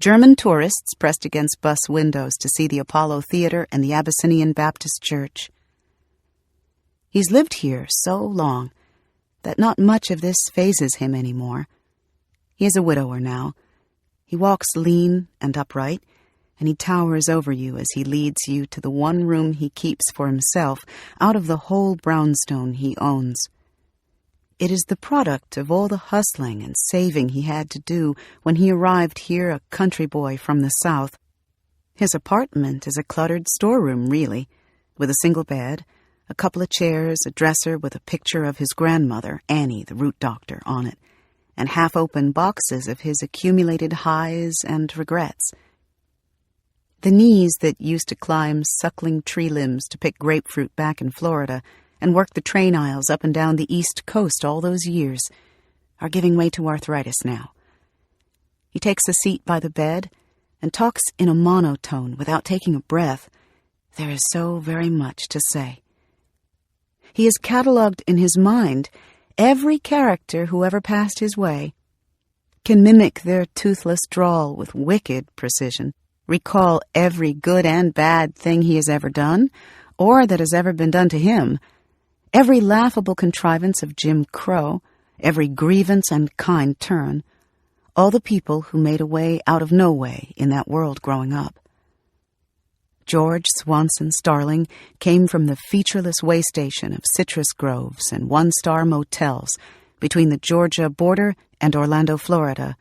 German tourists pressed against bus windows to see the Apollo Theater and the Abyssinian Baptist Church. He's lived here so long that not much of this phases him anymore. He is a widower now. He walks lean and upright, and he towers over you as he leads you to the one room he keeps for himself out of the whole brownstone he owns. It is the product of all the hustling and saving he had to do when he arrived here a country boy from the South. His apartment is a cluttered storeroom, really, with a single bed, a couple of chairs, a dresser with a picture of his grandmother, Annie, the root doctor, on it, and half-open boxes of his accumulated highs and regrets. The knees that used to climb suckling tree limbs to pick grapefruit back in Florida and work the train aisles up and down the East Coast all those years are giving way to arthritis now. He takes a seat by the bed and talks in a monotone without taking a breath. There is so very much to say. He has catalogued in his mind every character who ever passed his way, can mimic their toothless drawl with wicked precision, recall every good and bad thing he has ever done, or that has ever been done to him, every laughable contrivance of Jim Crow, every grievance and kind turn, all the people who made a way out of no way in that world growing up. George Swanson Starling came from the featureless way station of citrus groves and one-star motels between the Georgia border and Orlando, Florida,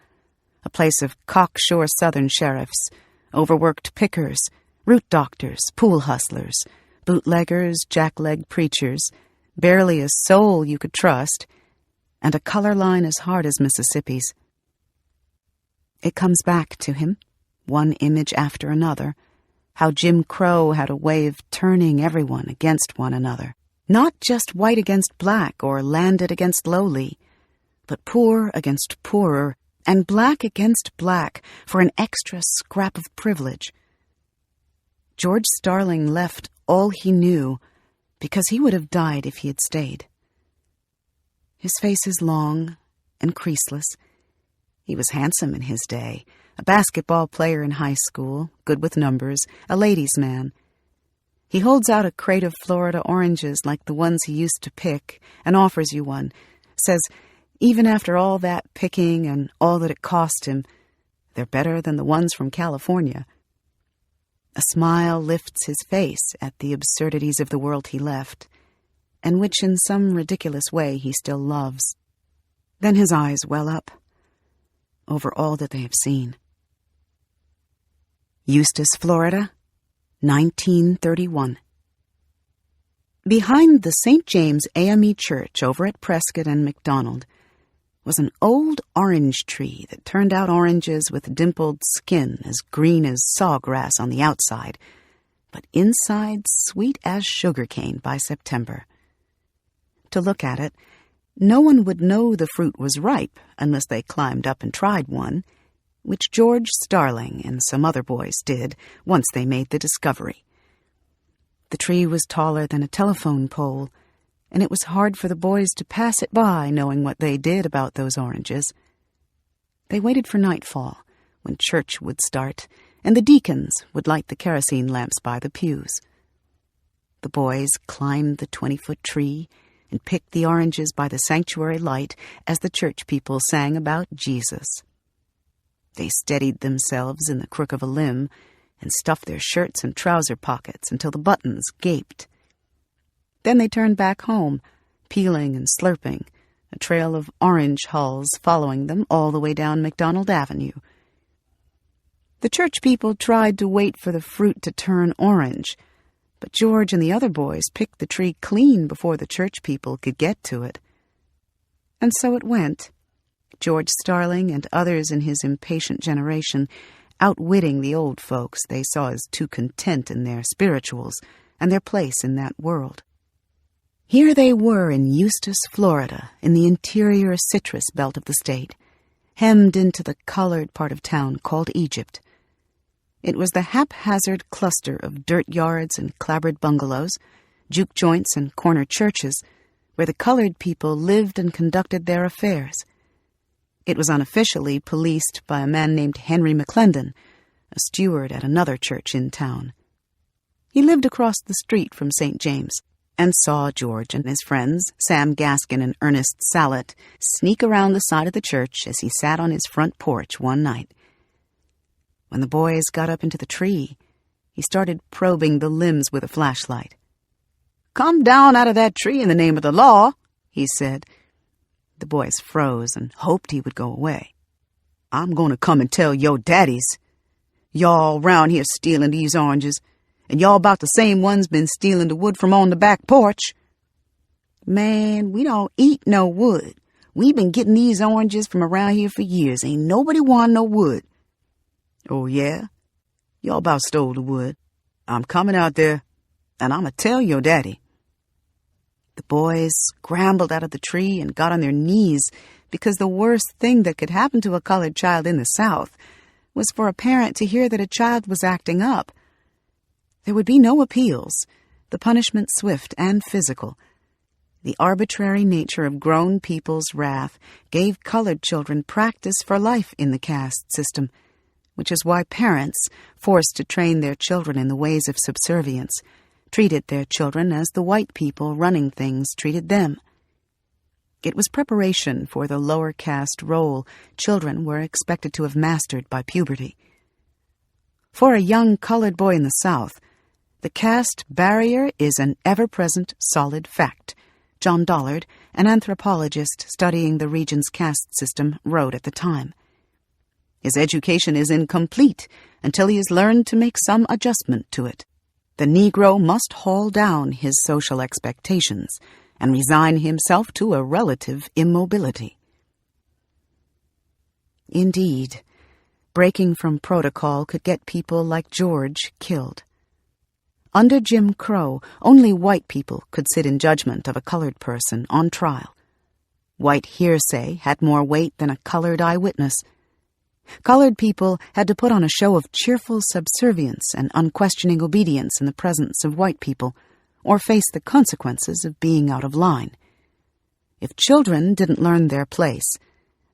a place of cocksure Southern sheriffs, overworked pickers, root doctors, pool hustlers, bootleggers, jackleg preachers, barely a soul you could trust, and a color line as hard as Mississippi's. It comes back to him, one image after another, how Jim Crow had a way of turning everyone against one another, not just white against black or landed against lowly, but poor against poorer and black against black for an extra scrap of privilege. George Starling left all he knew because he would have died if he had stayed. His face is long and creaseless. He was handsome in his day, a basketball player in high school, good with numbers, a ladies' man. He holds out a crate of Florida oranges like the ones he used to pick and offers you one, says, even after all that picking and all that it cost him, they're better than the ones from California. A smile lifts his face at the absurdities of the world he left, and which in some ridiculous way he still loves. Then his eyes well up over all that they have seen. Eustis, Florida, 1931. Behind the St. James AME Church over at Prescott and McDonald was an old orange tree that turned out oranges with dimpled skin as green as sawgrass on the outside, but inside sweet as sugarcane by September. To look at it, no one would know the fruit was ripe unless they climbed up and tried one, which George Starling and some other boys did once they made the discovery. The tree was taller than a telephone pole, and it was hard for the boys to pass it by knowing what they did about those oranges. They waited for nightfall, when church would start, and the deacons would light the kerosene lamps by the pews. The boys climbed the 20-foot tree and picked the oranges by the sanctuary light as the church people sang about Jesus. They steadied themselves in the crook of a limb and stuffed their shirts and trouser pockets until the buttons gaped. Then they turned back home, peeling and slurping, a trail of orange hulls following them all the way down McDonald Avenue. The church people tried to wait for the fruit to turn orange, but George and the other boys picked the tree clean before the church people could get to it. And so it went, George Starling and others in his impatient generation outwitting the old folks they saw as too content in their spirituals and their place in that world. Here they were in Eustis, Florida, in the interior citrus belt of the state, hemmed into the colored part of town called Egypt. It was the haphazard cluster of dirt yards and clapboard bungalows, juke joints and corner churches, where the colored people lived and conducted their affairs. It was unofficially policed by a man named Henry McClendon, a steward at another church in town. He lived across the street from St. James, and saw George and his friends, Sam Gaskin and Ernest Sallet, sneak around the side of the church as he sat on his front porch one night. When the boys got up into the tree, he started probing the limbs with a flashlight. "Come down out of that tree in the name of the law," he said. The boys froze and hoped he would go away. "I'm going to come and tell your daddies. Y'all round here stealing these oranges, and y'all about the same ones been stealing the wood from on the back porch." "Man, we don't eat no wood. We been getting these oranges from around here for years. Ain't nobody want no wood." "Oh, yeah? Y'all about stole the wood. I'm coming out there, and I'ma tell your daddy." The boys scrambled out of the tree and got on their knees because the worst thing that could happen to a colored child in the South was for a parent to hear that a child was acting up. There would be no appeals, the punishment swift and physical. The arbitrary nature of grown people's wrath gave colored children practice for life in the caste system, which is why parents, forced to train their children in the ways of subservience, treated their children as the white people running things treated them. It was preparation for the lower caste role children were expected to have mastered by puberty. For a young colored boy in the South, the caste barrier is an ever-present solid fact, John Dollard, an anthropologist studying the region's caste system, wrote at the time. His education is incomplete until he has learned to make some adjustment to it. The Negro must haul down his social expectations and resign himself to a relative immobility. Indeed, breaking from protocol could get people like George killed. Under Jim Crow, only white people could sit in judgment of a colored person on trial. White hearsay had more weight than a colored eyewitness. Colored people had to put on a show of cheerful subservience and unquestioning obedience in the presence of white people, or face the consequences of being out of line. If children didn't learn their place,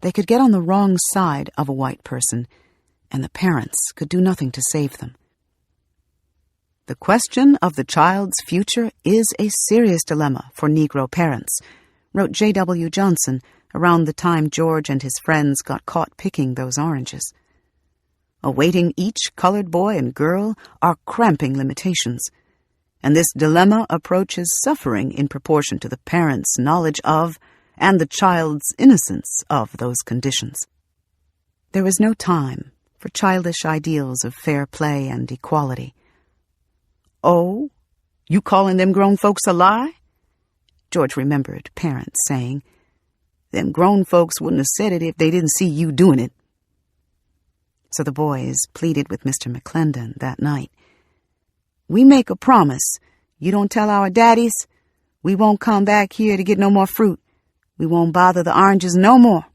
They could get on the wrong side of a white person, and the parents could do nothing to save them. The question of the child's future is a serious dilemma for Negro parents, wrote J.W. Johnson around the time George and his friends got caught picking those oranges. Awaiting each colored boy and girl are cramping limitations, and this dilemma approaches suffering in proportion to the parents' knowledge of and the child's innocence of those conditions. There was no time for childish ideals of fair play and equality. "Oh, you calling them grown folks a lie?" George remembered parents saying. "Them grown folks wouldn't have said it if they didn't see you doing it." So the boys pleaded with Mr. McClendon that night. "We make a promise. You don't tell our daddies. We won't come back here to get no more fruit. We won't bother the oranges no more."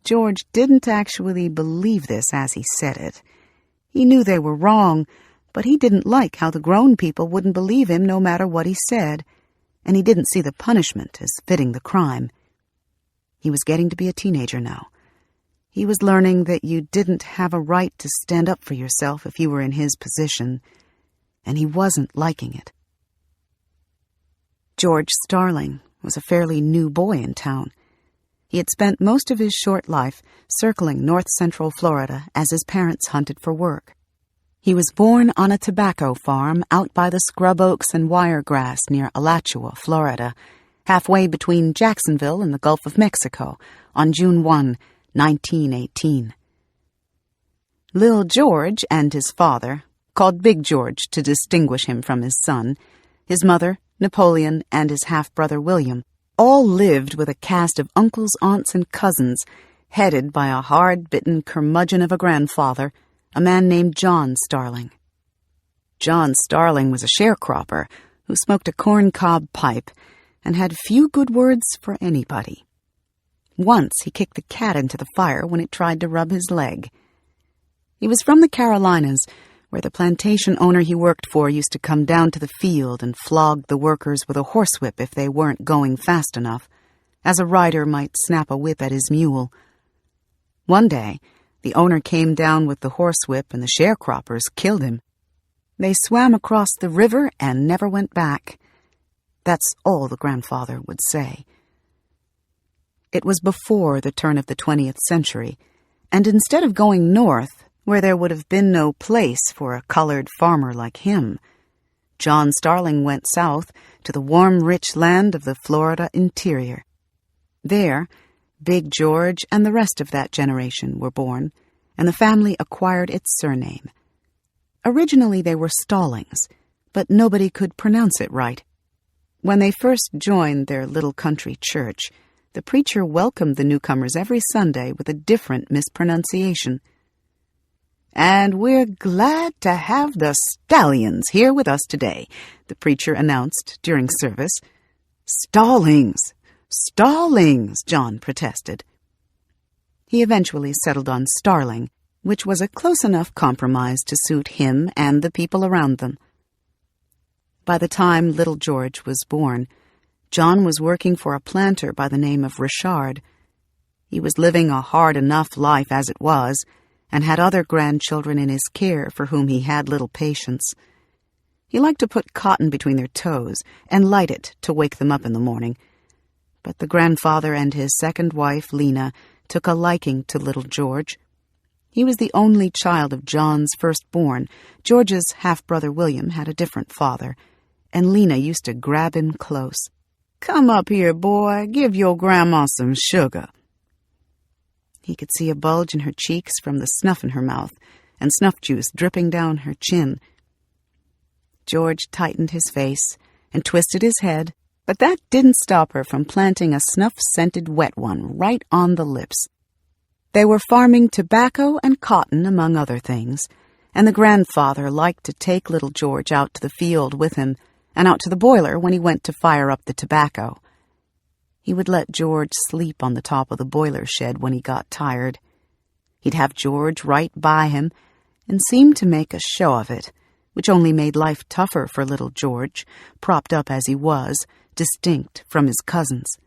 George didn't actually believe this as he said it. He knew they were wrong, but he didn't like how the grown people wouldn't believe him no matter what he said, and he didn't see the punishment as fitting the crime. He was getting to be a teenager now. He was learning that you didn't have a right to stand up for yourself if you were in his position, and he wasn't liking it. George Starling was a fairly new boy in town. He had spent most of his short life circling north-central Florida as his parents hunted for work. He was born on a tobacco farm out by the scrub oaks and wiregrass near Alachua, Florida, halfway between Jacksonville and the Gulf of Mexico, on June 1, 1918. Lil George and his father, called Big George to distinguish him from his son, his mother, Napoleon, and his half-brother William, all lived with a cast of uncles, aunts, and cousins, headed by a hard-bitten curmudgeon of a grandfather, a man named John Starling. John Starling was a sharecropper who smoked a corncob pipe and had few good words for anybody. Once he kicked the cat into the fire when it tried to rub his leg. He was from the Carolinas, where the plantation owner he worked for used to come down to the field and flog the workers with a horsewhip if they weren't going fast enough, as a rider might snap a whip at his mule. One day, the owner came down with the horsewhip and the sharecroppers killed him. They swam across the river and never went back. That's all the grandfather would say. It was before the turn of the 20th century, and instead of going north, where there would have been no place for a colored farmer like him, John Starling went south to the warm, rich land of the Florida interior. There, Big George and the rest of that generation were born, and the family acquired its surname. Originally they were Stallings, but nobody could pronounce it right. When they first joined their little country church, the preacher welcomed the newcomers every Sunday with a different mispronunciation. "And we're glad to have the Stallions here with us today," the preacher announced during service. "Stallings! Stallings!" John protested. He eventually settled on Starling, which was a close enough compromise to suit him and the people around them. By the time little George was born, John was working for a planter by the name of Richard. He was living a hard enough life as it was, and had other grandchildren in his care for whom he had little patience. He liked to put cotton between their toes and light it to wake them up in the morning. But the grandfather and his second wife, Lena, took a liking to little George. He was the only child of John's firstborn. George's half-brother William had a different father, and Lena used to grab him close. "Come up here, boy. Give your grandma some sugar." He could see a bulge in her cheeks from the snuff in her mouth, and snuff juice dripping down her chin. George tightened his face and twisted his head, but that didn't stop her from planting a snuff-scented wet one right on the lips. They were farming tobacco and cotton, among other things, and the grandfather liked to take little George out to the field with him and out to the boiler when he went to fire up the tobacco. He would let George sleep on the top of the boiler shed when he got tired. He'd have George right by him and seem to make a show of it, which only made life tougher for little George, propped up as he was, distinct from his cousins.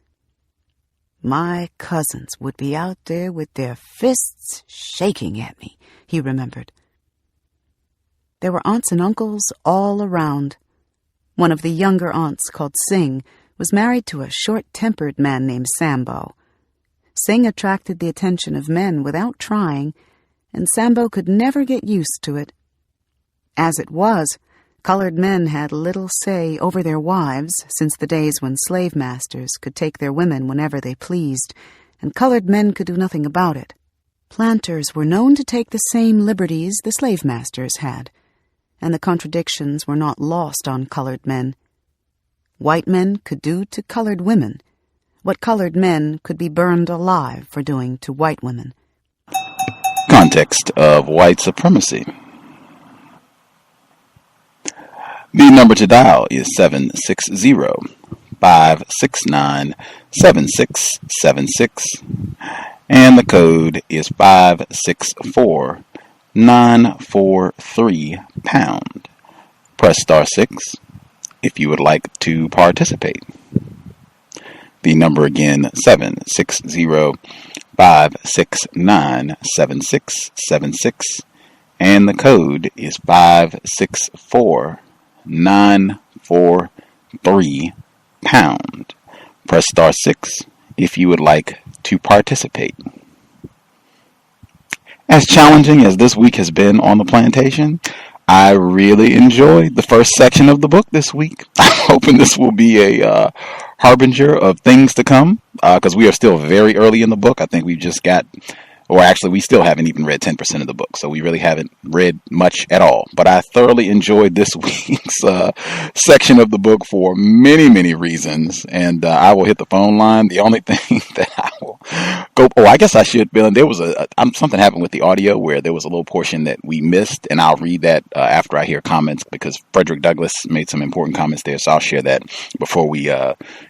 My cousins would be out there with their fists shaking at me, he remembered. There were aunts and uncles all around. One of the younger aunts, called Singh, was married to a short-tempered man named Sambo. Singh attracted the attention of men without trying, and Sambo could never get used to it. As it was, colored men had little say over their wives since the days when slave masters could take their women whenever they pleased, and colored men could do nothing about it. Planters were known to take the same liberties the slave masters had, and the contradictions were not lost on colored men. White men could do to colored women what colored men could be burned alive for doing to white women. Context of White Supremacy. The number to dial is 760-569-7676, and the code is 564-943#. Press star 6 if you would like to participate. The number again, 760-569-7676, and the code is 564-943#. Press star 6 if you would like to participate. As challenging as this week has been on the plantation, I really enjoyed the first section of the book this week. I'm hoping this will be a harbinger of things to come, because we are still very early in the book. I think we've just got, or actually we still haven't even read 10% of the book, so we really haven't read much at all. But I thoroughly enjoyed this week's section of the book for many, many reasons, and I will hit the phone line. The only thing that I will go, I guess I should, Bill, there was something happened with the audio where there was a little portion that we missed, and I'll read that after I hear comments, because Frederick Douglass made some important comments there, so I'll share that before we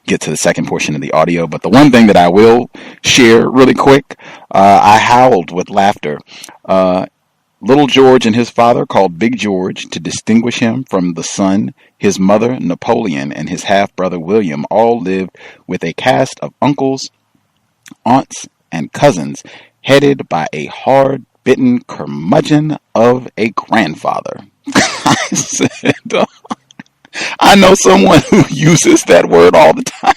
get to the second portion of the audio. But the one thing that I will share really quick, I howled with laughter. Little George and his father, called Big George to distinguish him from the son, his mother, Napoleon, and his half-brother, William, all lived with a cast of uncles, aunts, and cousins, headed by a hard-bitten curmudgeon of a grandfather. I said, I know someone who uses that word all the time.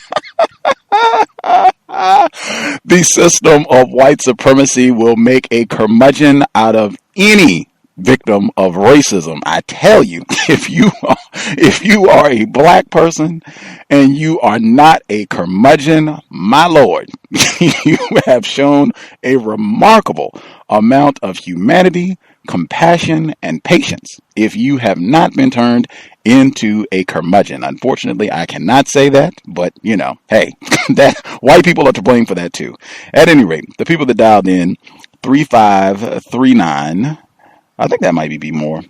The system of white supremacy will make a curmudgeon out of any victim of racism. I tell you, if you are a black person and you are not a curmudgeon, my lord, you have shown a remarkable amount of humanity, compassion, and patience if you have not been turned into a curmudgeon. Unfortunately, I cannot say that, but hey, that white people are to blame for that too. At any rate, the people that dialed in, 3539, I think that might be more,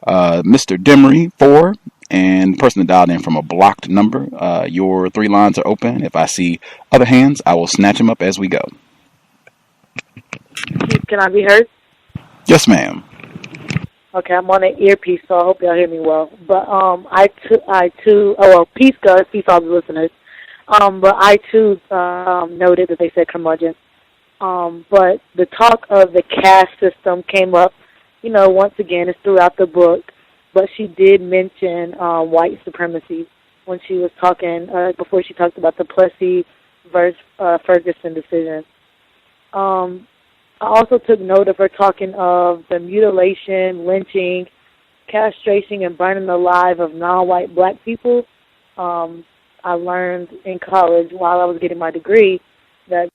Mr. Demery, 4, and the person that dialed in from a blocked number, your 3 lines are open. If I see other hands, I will snatch them up as we go. Can I be heard? Yes, ma'am. Okay, I'm on an earpiece, so I hope y'all hear me well. But peace, Gus, peace, all the listeners. But I too noted that they said curmudgeon. But the talk of the caste system came up, once again, it's throughout the book. But she did mention white supremacy when she was talking, before she talked about the Plessy versus Ferguson decision. I also took note of her talking of the mutilation, lynching, castration, and burning alive of non-white black people. I learned in college while I was getting my degree that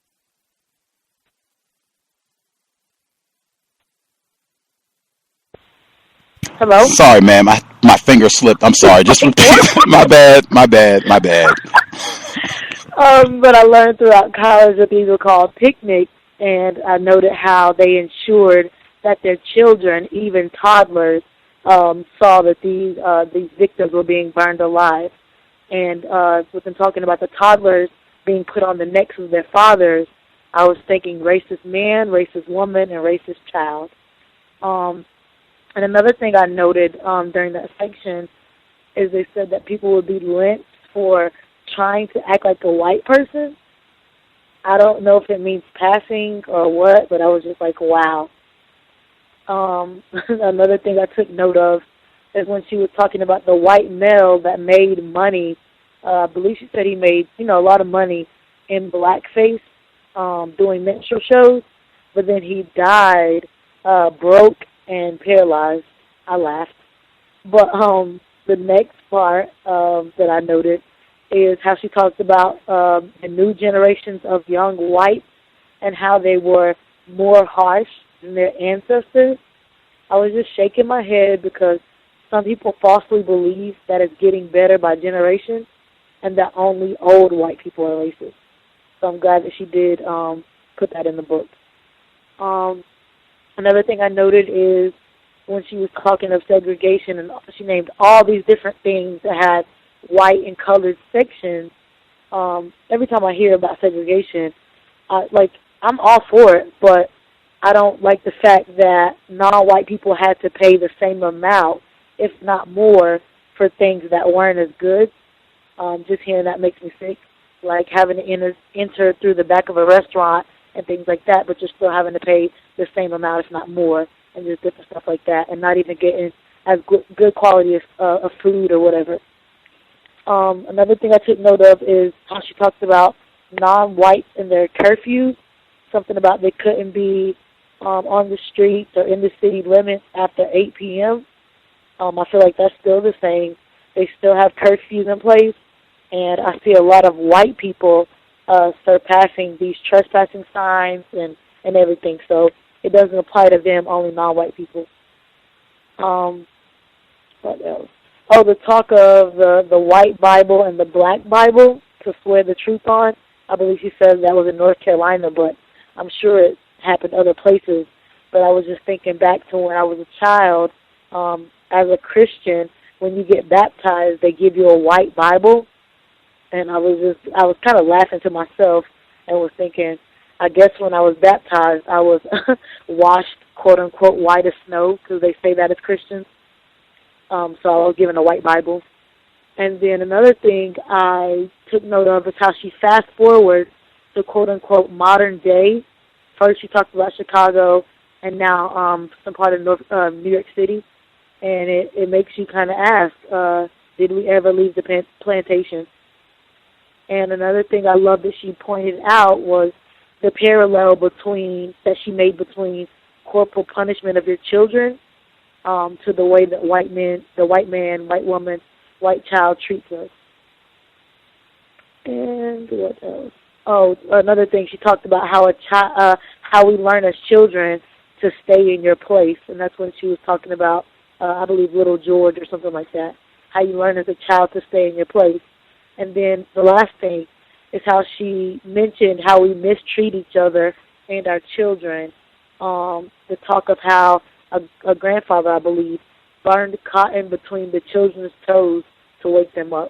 Hello? Sorry, ma'am. My finger slipped. I'm sorry. Just repeat. My bad. But I learned throughout college that these were called picnics, and I noted how they ensured that their children, even toddlers, saw that these victims were being burned alive. And with them talking about the toddlers being put on the necks of their fathers, I was thinking racist man, racist woman, and racist child. And another thing I noted during that section is they said that people would be lynched for trying to act like a white person. I don't know if it means passing or what, but I was just like, wow. Another thing I took note of is when she was talking about the white male that made money. I believe she said he made, a lot of money in blackface doing minstrel shows, but then he died broke and paralyzed. I laughed. But the next part that I noted is how she talks about the new generations of young whites and how they were more harsh than their ancestors. I was just shaking my head because some people falsely believe that it's getting better by generation and that only old white people are racist. So I'm glad that she did put that in the book. Another thing I noted is when she was talking of segregation, and she named all these different things that had white and colored sections. Every time I hear about segregation, I'm all for it, but I don't like the fact that non-white people had to pay the same amount, if not more, for things that weren't as good. Just hearing that makes me sick, like having to enter through the back of a restaurant and things like that, but you're still having to pay the same amount, if not more, and just different stuff like that, and not even getting as good quality of food or whatever. Another thing I took note of is how she talks about non-whites and their curfews, something about they couldn't be on the streets or in the city limits after 8 p.m. I feel like that's still the same. They still have curfews in place, and I see a lot of white people surpassing these trespassing signs and everything. So it doesn't apply to them, only non-white people. What else? Oh, the talk of the white Bible and the black Bible to swear the truth on. I believe she said that was in North Carolina, but I'm sure it happened other places. But I was just thinking back to when I was a child. As a Christian, when you get baptized, they give you a white Bible. And I was kind of laughing to myself and was thinking, I guess when I was baptized, I was washed, quote-unquote, white as snow, because they say that as Christians. So I was given a white Bible. And then another thing I took note of is how she fast-forwards to, quote-unquote, modern day. First she talked about Chicago and now some part of New York City. And it makes you kind of ask, did we ever leave the plantation? And another thing I love that she pointed out was the parallel that she made between corporal punishment of your children to the way that white man, white woman, white child treats us. And what else? Oh, another thing she talked about how we learn as children to stay in your place, and that's when she was talking about I believe Little George or something like that. How you learn as a child to stay in your place. And then the last thing is how she mentioned how we mistreat each other and our children. The talk of how a grandfather, I believe, burned cotton between the children's toes to wake them up.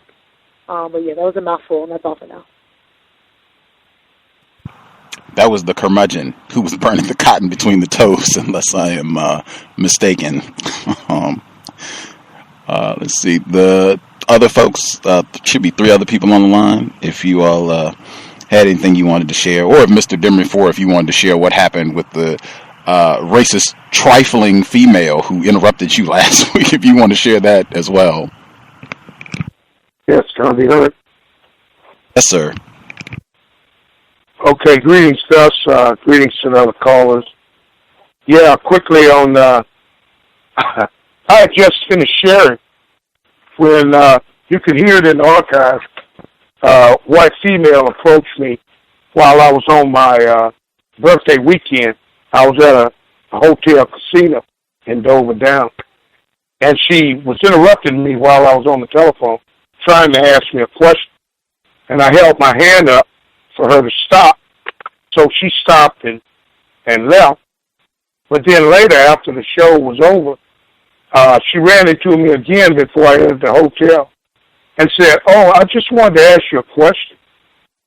But yeah, that was a mouthful, and that's all for now. That was the curmudgeon who was burning the cotton between the toes, unless I am mistaken. Let's see. The other folks, should be 3 other people on the line. If you all had anything you wanted to share, or if Mr. Demery, if you wanted to share what happened with the racist, trifling female who interrupted you last week, if you want to share that as well. Yes, can I be heard? Yes, sir. Okay, greetings, Gus. Greetings to the other callers. Yeah, quickly on, I had just finished sharing when you could hear it in the archive. White female approached me while I was on my birthday weekend. I was at a hotel casino in Dover Down, and she was interrupting me while I was on the telephone, trying to ask me a question. And I held my hand up for her to stop. So she stopped and left. But then later, after the show was over, she ran into me again before I entered the hotel and said, "Oh, I just wanted to ask you a question.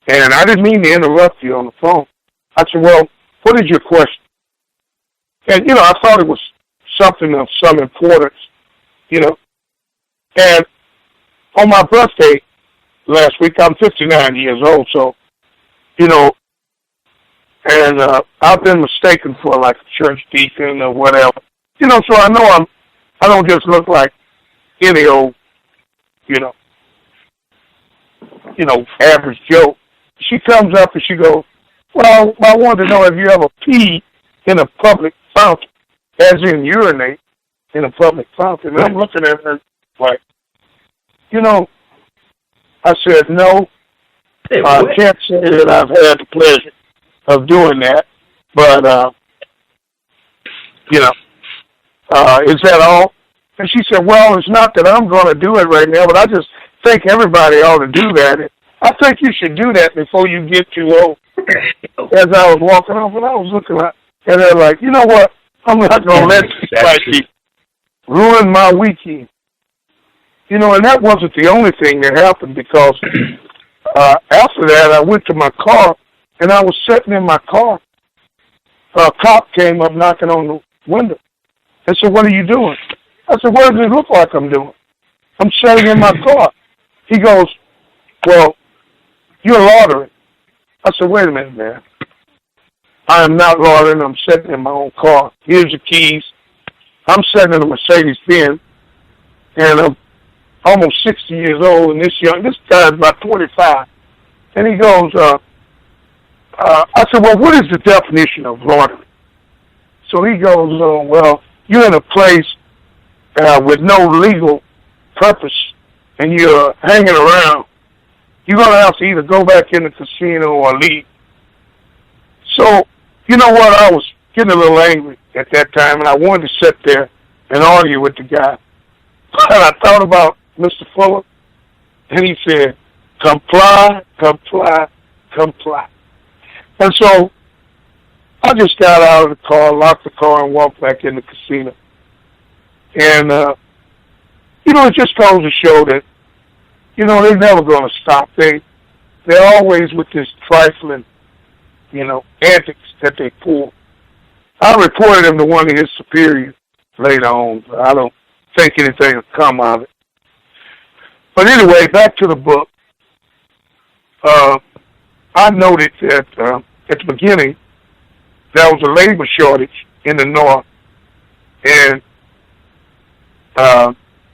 And I didn't mean to interrupt you on the phone." I said, "Well, what is your question?" And, I thought it was something of some importance, And on my birthday last week, I'm 59 years old, so, And I've been mistaken for like a church deacon or whatever. You know, so I know I don't just look like any old, you know, average Joe. She comes up and she goes, well, I wanted to know if you ever peed in a public fountain, as in urinate in a public fountain. And I'm looking at her like, you know, I said, no, I can't say that I've had the pleasure of doing that, but, you know, is that all? And she said, well, it's not that I'm going to do it right now, but I just think everybody ought to do that. I think you should do that before you get too old. As I was walking off, and I was looking at, and they're like, you know what? I'm not going to let this ruin my weekend. You know, and that wasn't the only thing that happened, because after that, I went to my car, and I was sitting in my car. A cop came up knocking on the window. I said, what are you doing? I said, what does it look like I'm doing? I'm sitting in my car. He goes, well, you're loitering. I said, wait a minute, man. I am not loitering. I'm sitting in my own car. Here's the keys. I'm sitting in a Mercedes-Benz, and I'm almost 60 years old, and this guy's about 25. And he goes, I said, well, what is the definition of loitering? So he goes, well, you're in a place with no legal purpose, and you're hanging around. You're going to have to either go back in the casino or leave. So, you know what? I was getting a little angry at that time, and I wanted to sit there and argue with the guy. And I thought about Mr. Fuller, and he said, comply, comply, comply. And so I just got out of the car, locked the car, and walked back in the casino. And, you know, it just goes to show that, you know, they're never going to stop. They're always with this trifling, you know, antics that they pull. I reported him to one of his superiors later on, but I don't think anything will come of it. But anyway, back to the book. I noted that at the beginning, there was a labor shortage in the North, and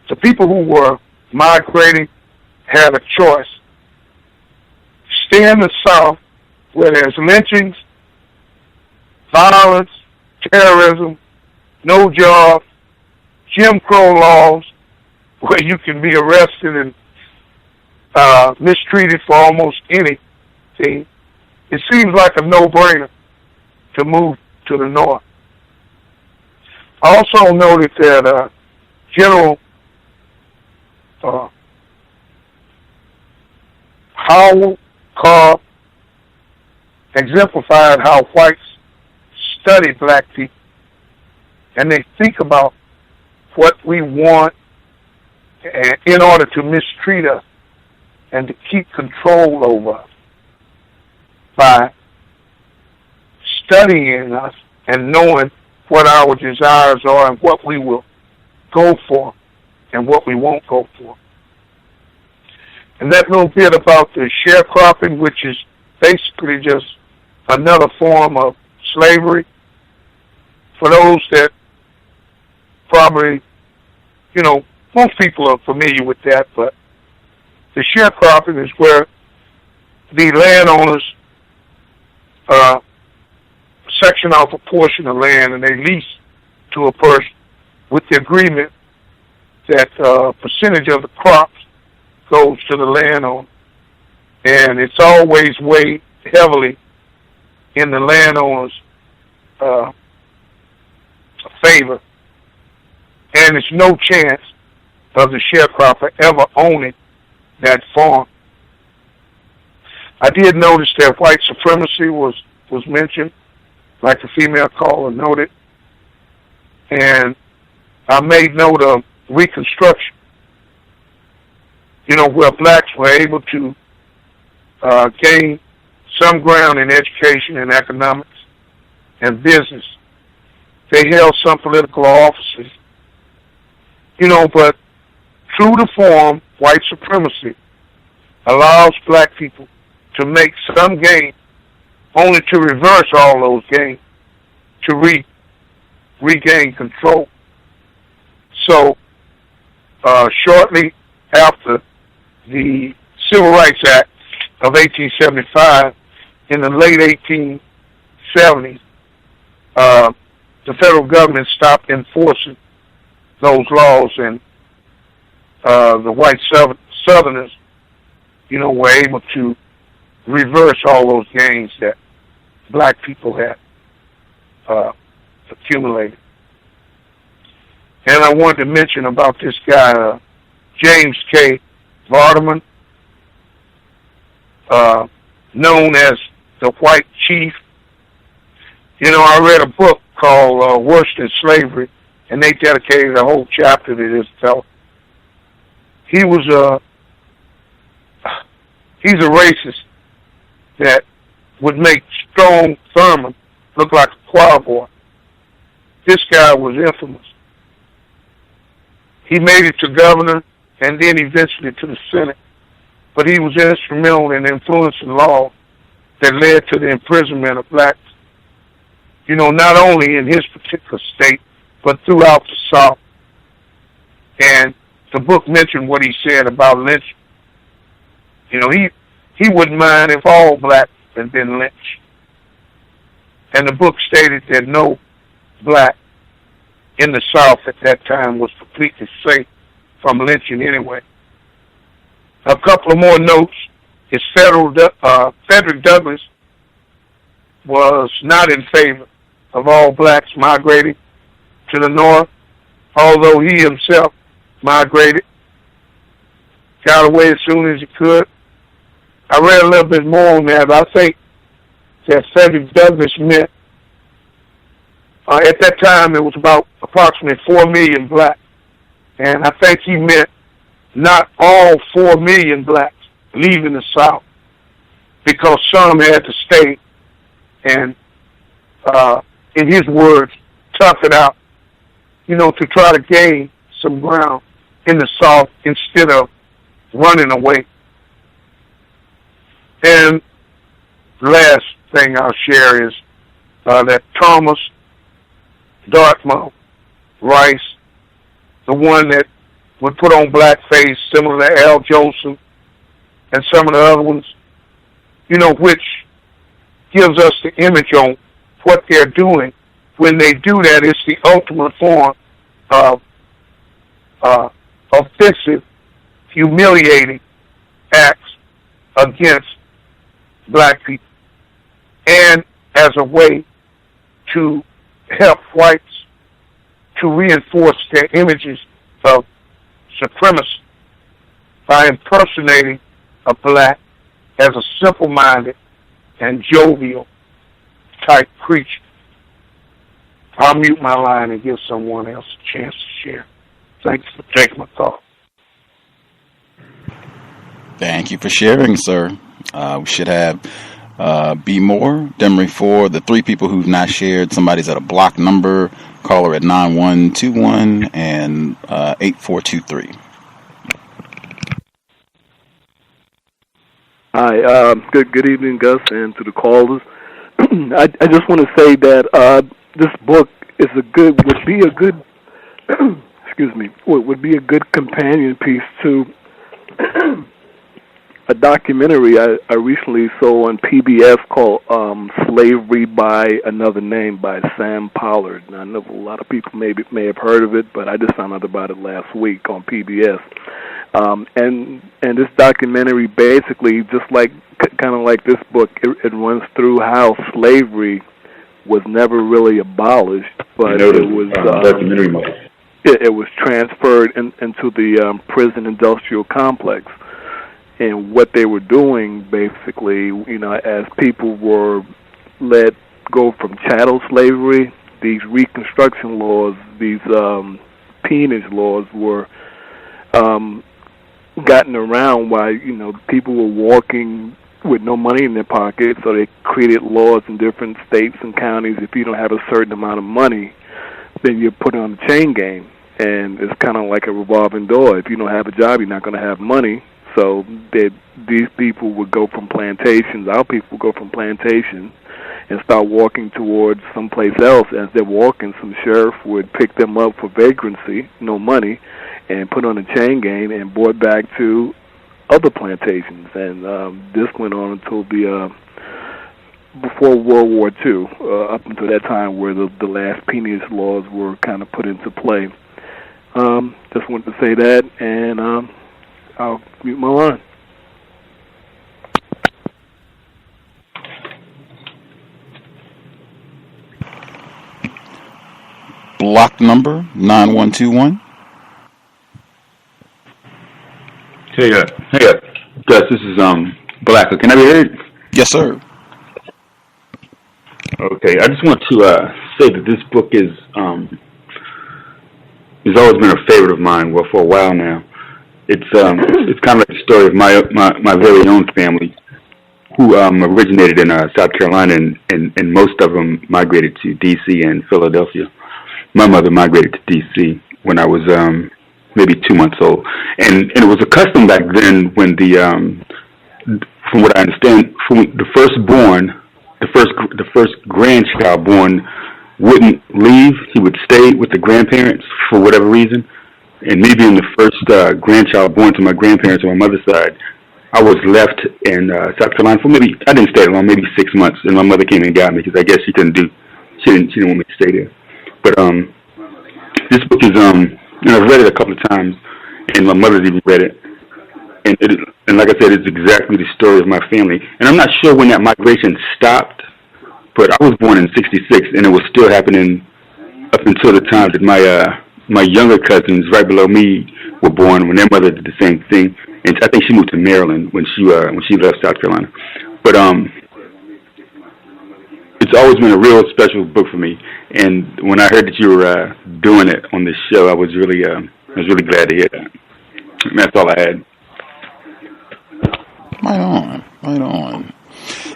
the people who were migrating had a choice. Stay in the South, where there's lynchings, violence, terrorism, no jobs, Jim Crow laws, where you can be arrested and mistreated for almost anything. It seems like a no-brainer to move to the North. I also noted that General Howell Cobb exemplified how whites study black people, and they think about what we want in order to mistreat us and to keep control over us by studying us and knowing what our desires are and what we will go for and what we won't go for. And that little bit about the sharecropping, which is basically just another form of slavery. For those that probably, you know, most people are familiar with that, but the sharecropping is where the landowners section off a portion of land and they lease to a person with the agreement that a percentage of the crops goes to the landowner. And it's always weighed heavily in the landowner's favor. And there's no chance of the sharecropper ever owning that farm. I did notice that white supremacy was mentioned, like the female caller noted. And I made note of Reconstruction, you know, where blacks were able to gain some ground in education and economics and business. They held some political offices, you know, but true to form, white supremacy allows black people to make some gain only to reverse all those gains, to regain control. So, shortly after the Civil Rights Act of 1875, in the late 1870s, the federal government stopped enforcing those laws, and the white Southerners, were able to reverse all those gains that black people had accumulated. And I wanted to mention about this guy, James K. Vardaman, known as the White Chief. I read a book called Worse Than Slavery, and they dedicated a whole chapter to this fellow. He's a racist that would make strong Thurman look like a choir boy. This guy was infamous. He made it to governor and then eventually to the Senate, but he was instrumental in influencing laws that led to the imprisonment of blacks, not only in his particular state, but throughout the South. And the book mentioned what he said about lynching. He wouldn't mind if all blacks had been lynched. And the book stated that no black in the South at that time was completely safe from lynching anyway. A couple of more notes is Frederick Douglass was not in favor of all blacks migrating to the North, although he himself migrated, got away as soon as he could. I read a little bit more on that, but I think that Frederick Douglass meant, at that time it was about approximately 4 million blacks, and I think he meant not all 4 million blacks leaving the South, because some had to stay and, in his words, tough it out, to try to gain some ground in the South instead of running away. And the last thing I'll share is that Thomas Dartmouth Rice, the one that would put on blackface similar to Al Jolson and some of the other ones, which gives us the image on what they're doing. When they do that, it's the ultimate form of offensive, humiliating acts against black people, and as a way to help whites to reinforce their images of supremacy by impersonating a black as a simple-minded and jovial type creature. I'll mute my line and give someone else a chance to share. Thanks for taking my call. Thank you for sharing, sir. We should have be more. Demery, for the 3 people who've not shared, somebody's at a block number. Caller at 9121 and 8423. Hi, good evening, Gus, and to the callers. I just want to say that this book would be a good would be a good companion piece to a documentary I recently saw on PBS called Slavery by Another Name by Sam Pollard. And I know a lot of people may have heard of it, but I just found out about it last week on PBS. And this documentary basically, just like kind of like this book, it runs through how slavery was never really abolished, but it was documentary mode. It was transferred into the prison industrial complex. And what they were doing, basically, as people were let go from chattel slavery, these Reconstruction laws, these peonage laws were gotten around while, people were walking with no money in their pocket, so they created laws in different states and counties. If you don't have a certain amount of money, then you're put on the chain gang. And it's kind of like a revolving door. If you don't have a job, you're not going to have money. So these people would go from plantations, our people would go from plantations, and start walking towards someplace else. As they're walking, some sheriff would pick them up for vagrancy, no money, and put on a chain gang and brought back to other plantations. And this went on until before World War II, up until that time where the last peonage laws were kind of put into play. Just wanted to say that, and I'll mute my line. Block number 9121. Hey, Gus, this is Blacker. Can I be heard? Yes, sir. Okay, I just want to say that this book has always been a favorite of mine. Well, for a while now, it's kind of like the story of my very own family, who originated in South Carolina, and most of them migrated to D.C. and Philadelphia. My mother migrated to D.C. when I was maybe 2 months old, and it was a custom back then when from what I understand, the first grandchild born wouldn't leave. He would stay with the grandparents for whatever reason. And me being the first grandchild born to my grandparents on my mother's side, I was left in South Carolina for I didn't stay long, maybe 6 months, and my mother came and got me because I guess she didn't want me to stay there. But this book is I've read it a couple of times, and my mother's even read it. And like I said, it's exactly the story of my family. And I'm not sure when that migration stopped, but I was born in '66, and it was still happening up until the time that my younger cousins right below me were born, when their mother did the same thing. And I think she moved to Maryland when she left South Carolina. But it's always been a real special book for me. And when I heard that you were doing it on this show, I was really glad to hear that. And that's all I had. Right on.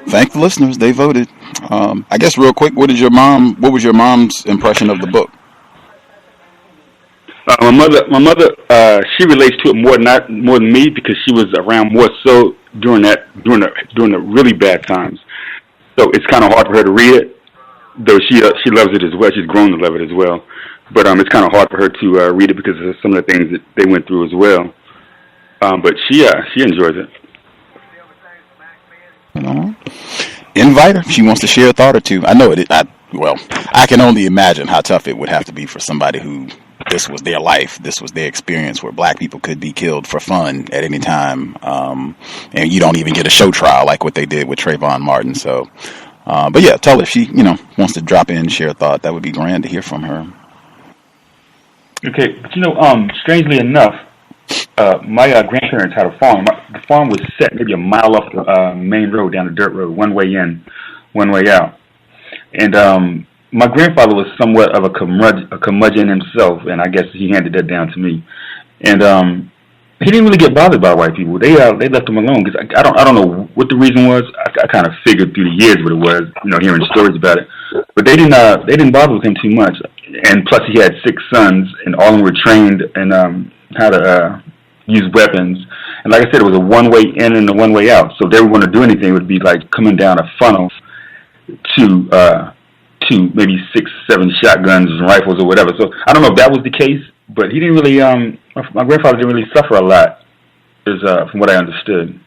Thank the listeners. They voted. I guess real quick, what was your mom's impression of the book? My mother, she relates to it more than me, because she was around more so during the really bad times. So it's kind of hard for her to read it, though she loves it as well. She's grown to love it as well. But it's kind of hard for her to read it because of some of the things that they went through as well. But she enjoys it. Invite her. She wants to share a thought or two. I know it. I can only imagine how tough it would have to be for somebody who this was their life, this was their experience, where black people could be killed for fun at any time, and you don't even get a show trial like what they did with Trayvon Martin. So, but yeah, tell her if she wants to drop in and share a thought. That would be grand to hear from her. Okay, but strangely enough, my grandparents had a farm. The farm was set maybe a mile off the main road, down the dirt road, one way in, one way out. And my grandfather was somewhat of a curmudgeon himself, and I guess he handed that down to me. And he didn't really get bothered by white people. They left him alone, because I don't know what the reason was. I kind of figured through the years what it was, hearing stories about it. But they didn't bother with him too much. And plus, he had 6 sons, and all of them were trained in how to use weapons. And like I said, it was a one-way in and a one-way out. So if they were going to do anything, it would be like coming down a funnel to maybe 6, 7 shotguns and rifles or whatever. So I don't know if that was the case, but he didn't really. My grandfather didn't really suffer a lot, from what I understood.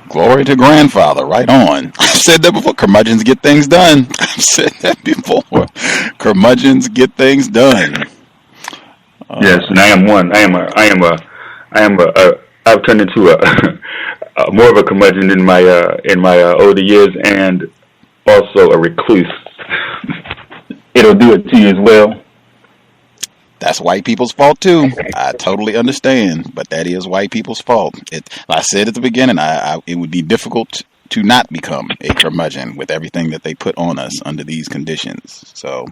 Glory to grandfather, right on. I've said that before. Curmudgeons get things done. I've said that before. Curmudgeons get things done. Yes, and I am one. I've turned into a more of a curmudgeon in my older years, and also a recluse. It'll do it to you as well. That's white people's fault too. I totally understand, but that is white people's fault. I said at the beginning, it would be difficult to not become a curmudgeon with everything that they put on us under these conditions. So,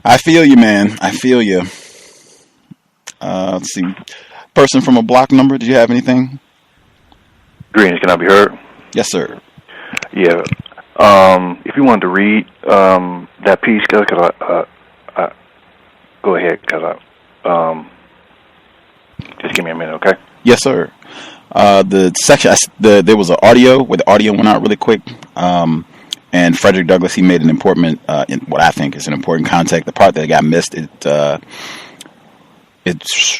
I feel you, man. I feel you. Let's see. Person from a block number, did you have anything? Greetings, can I be heard? Yes, sir. Yeah. If you wanted to read that piece, because go ahead, because just give me a minute, okay? Yes, sir. The section, there was an audio where the audio went out really quick. And Frederick Douglass, he made an important, what I think is an important context. The part that got missed, it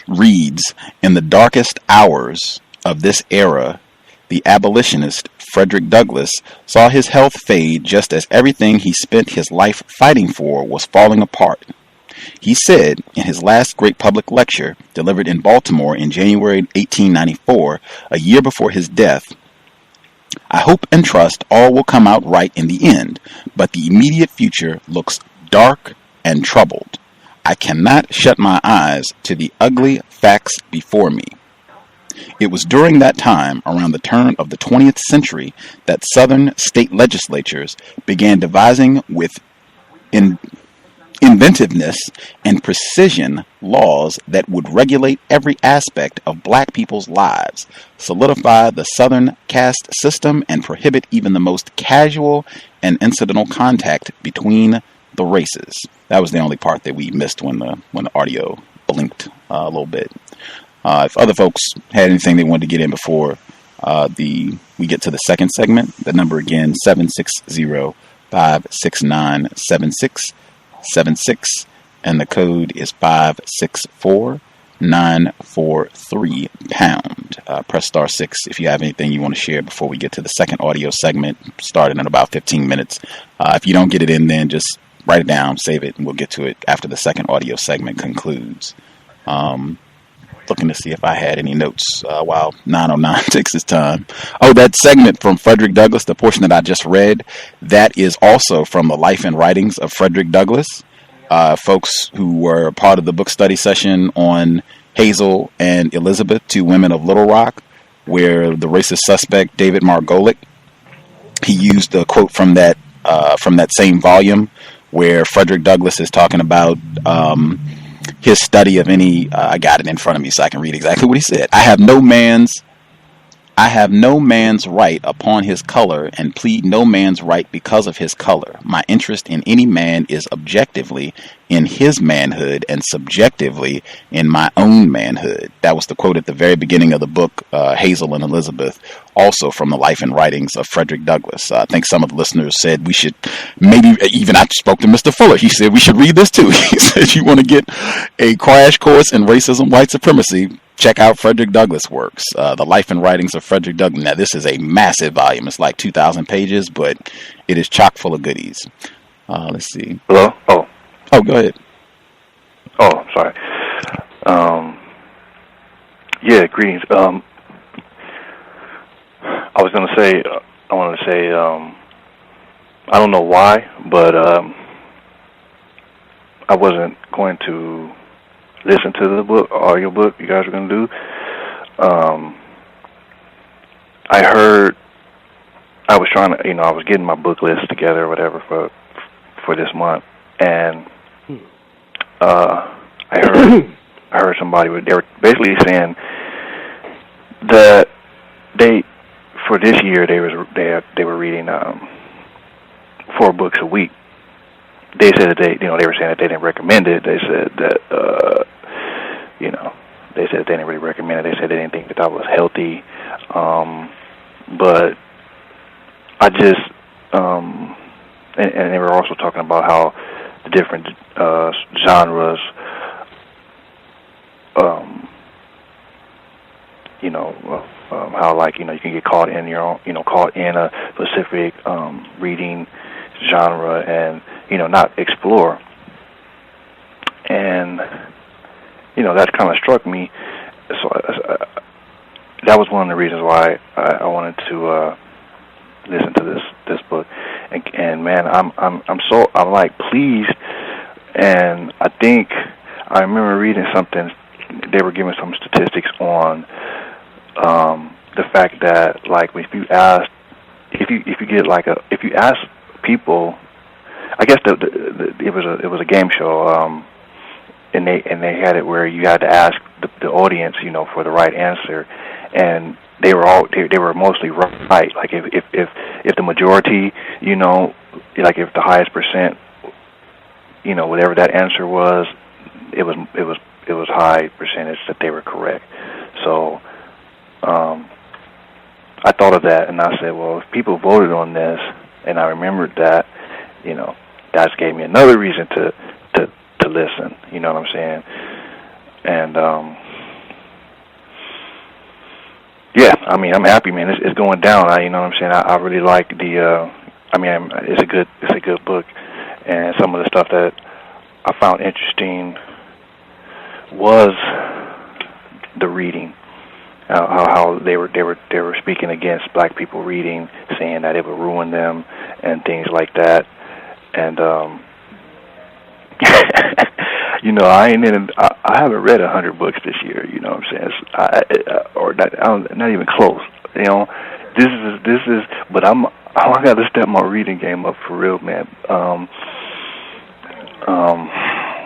reads, "In the darkest hours of this era, the abolitionist Frederick Douglass saw his health fade just as everything he spent his life fighting for was falling apart. He said in his last great public lecture, delivered in Baltimore in January 1894, a year before his death, 'I hope and trust all will come out right in the end, but the immediate future looks dark and troubled. I cannot shut my eyes to the ugly facts before me.' It was during that time, around the turn of the 20th century, that Southern state legislatures began devising with inventiveness and precision laws that would regulate every aspect of black people's lives, solidify the Southern caste system, and prohibit even the most casual and incidental contact between the races." That was the only part that we missed when the audio blinked a little bit. If other folks had anything they wanted to get in before we get to the second segment, the number again, 760-569-7676, and the code is 564-943#. Press star 6 if you have anything you want to share before we get to the second audio segment, starting in about 15 minutes. If you don't get it in, then just write it down, save it, and we'll get to it after the second audio segment concludes. Looking to see if I had any notes while 909 takes its time. Oh, that segment from Frederick Douglass, the portion that I just read, that is also from the life and writings of Frederick Douglass. Folks who were part of the book study session on Hazel and Elizabeth, two women of Little Rock, where the racist suspect David Margolick, he used a quote from that same volume where Frederick Douglass is talking about his study of any, I got it in front of me so I can read exactly what he said. I have no man's right upon his color, and plead no man's right because of his color. My interest in any man is objectively in his manhood and subjectively in my own manhood." That was the quote at the very beginning of the book, Hazel and Elizabeth, also from the life and writings of Frederick Douglass. I think some of the listeners said we should, maybe even I spoke to Mr. Fuller. He said we should read this too. He said, "You want to get a crash course in racism, white supremacy, check out Frederick Douglass' works, the life and writings of Frederick Douglass." Now, this is a massive volume. It's like 2,000 pages, but it is chock full of goodies. Let's see. Hello? Oh, go ahead. Oh, sorry. Yeah, greetings. I wanted to say, I don't know why, but I wasn't going to listen to the audio book you guys were going to do. I was trying to, I was getting my book list together or whatever for this month, and I heard somebody, they were basically saying that for this year they were reading 4 books a week. They said that they were saying that they didn't recommend it. They said that they said they didn't really recommend it. They said they didn't think that was healthy. But I just and they were also talking about how the different genres, how you can get caught in your own, caught in a specific reading genre and not explore. And that kind of struck me. So that was one of the reasons why I wanted to listen to this book. And man, I'm pleased. And I think I remember reading something. They were giving some statistics on the fact that if you ask people, I guess it was a game show, and they had it where you had to ask the audience, for the right answer, and they were mostly right. Like if the majority, if the highest percent, whatever that answer was, it was high percentage that they were correct. So I thought of that, and I said, well, if people voted on this, and I remembered that, you know, that gave me another reason to listen. You know what I'm saying? And yeah, I mean, I'm happy, man. It's going down. You know what I'm saying? I really like the. I mean, it's a good book, and some of the stuff that I found interesting was the reading. How they were speaking against black people reading, saying that it would ruin them and things like that. And you know, I haven't read 100 books this year. You know what I'm saying? Not even close. You know, this is. But I got to step my reading game up for real, man.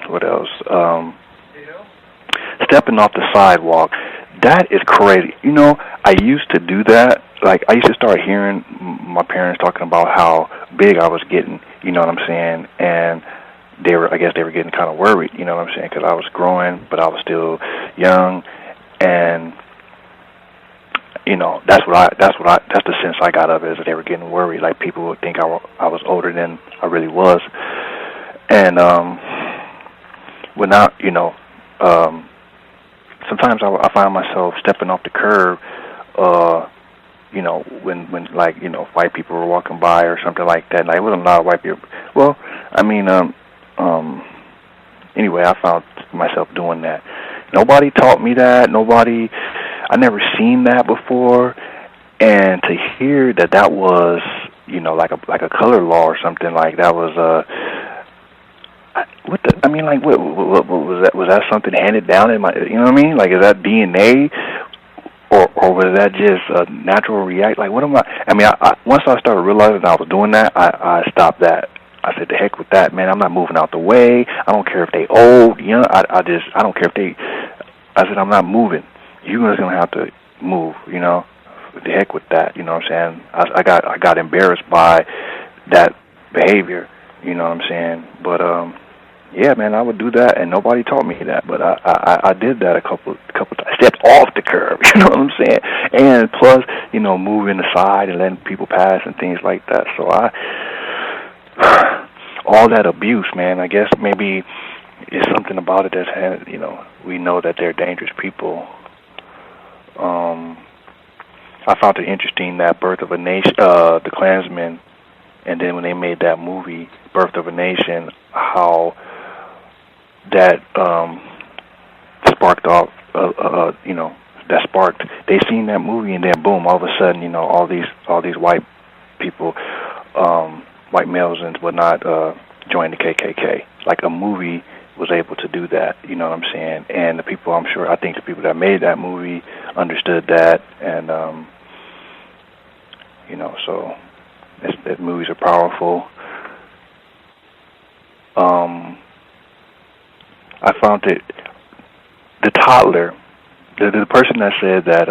What else? Stepping off the sidewalk. That is crazy. You know, I used to do that. Like, I used to start hearing my parents talking about how big I was getting, you know what I'm saying? And I guess they were getting kind of worried, you know what I'm saying? Because I was growing, but I was still young. And, you know, that's the sense I got of it, is that they were getting worried. Like, people would think I was older than I really was. And, without, you know, sometimes I find myself stepping off the curb, you know, when like, you know, white people were walking by or something like that. And I wasn't a lot of white people. Well, I mean, anyway, I found myself doing that. Nobody taught me that. I never seen that before. And to hear that was, you know, like a color law or something, like that was what was that? Was that something handed down in my? You know what I mean? Like, is that DNA, or was that just a natural react? Like, what am I? I mean, once I started realizing I was doing that, I stopped that. I said, the heck with that, man. I'm not moving out the way. I don't care if they old, you know. I don't care if they. I said, I'm not moving. You're just gonna have to move, you know. The heck with that, you know what I'm saying? I got embarrassed by that behavior, you know what I'm saying? But yeah, man, I would do that, and nobody taught me that. But I did that a couple times. I stepped off the curb, you know what I'm saying? And plus, you know, moving aside and letting people pass and things like that. So all that abuse, man, I guess maybe it's something about it that's, you know, we know that they're dangerous people. I found it interesting that Birth of a Nation, the Klansmen, and then when they made that movie, Birth of a Nation, how that sparked off, you know, they seen that movie, and then boom, all of a sudden, you know, all these white people, white males and whatnot, joined the KKK. Like, a movie was able to do that, you know what I'm saying? And the people, I think the people that made that movie understood that, and you know, so that movies are powerful. I found that the toddler, the person that said that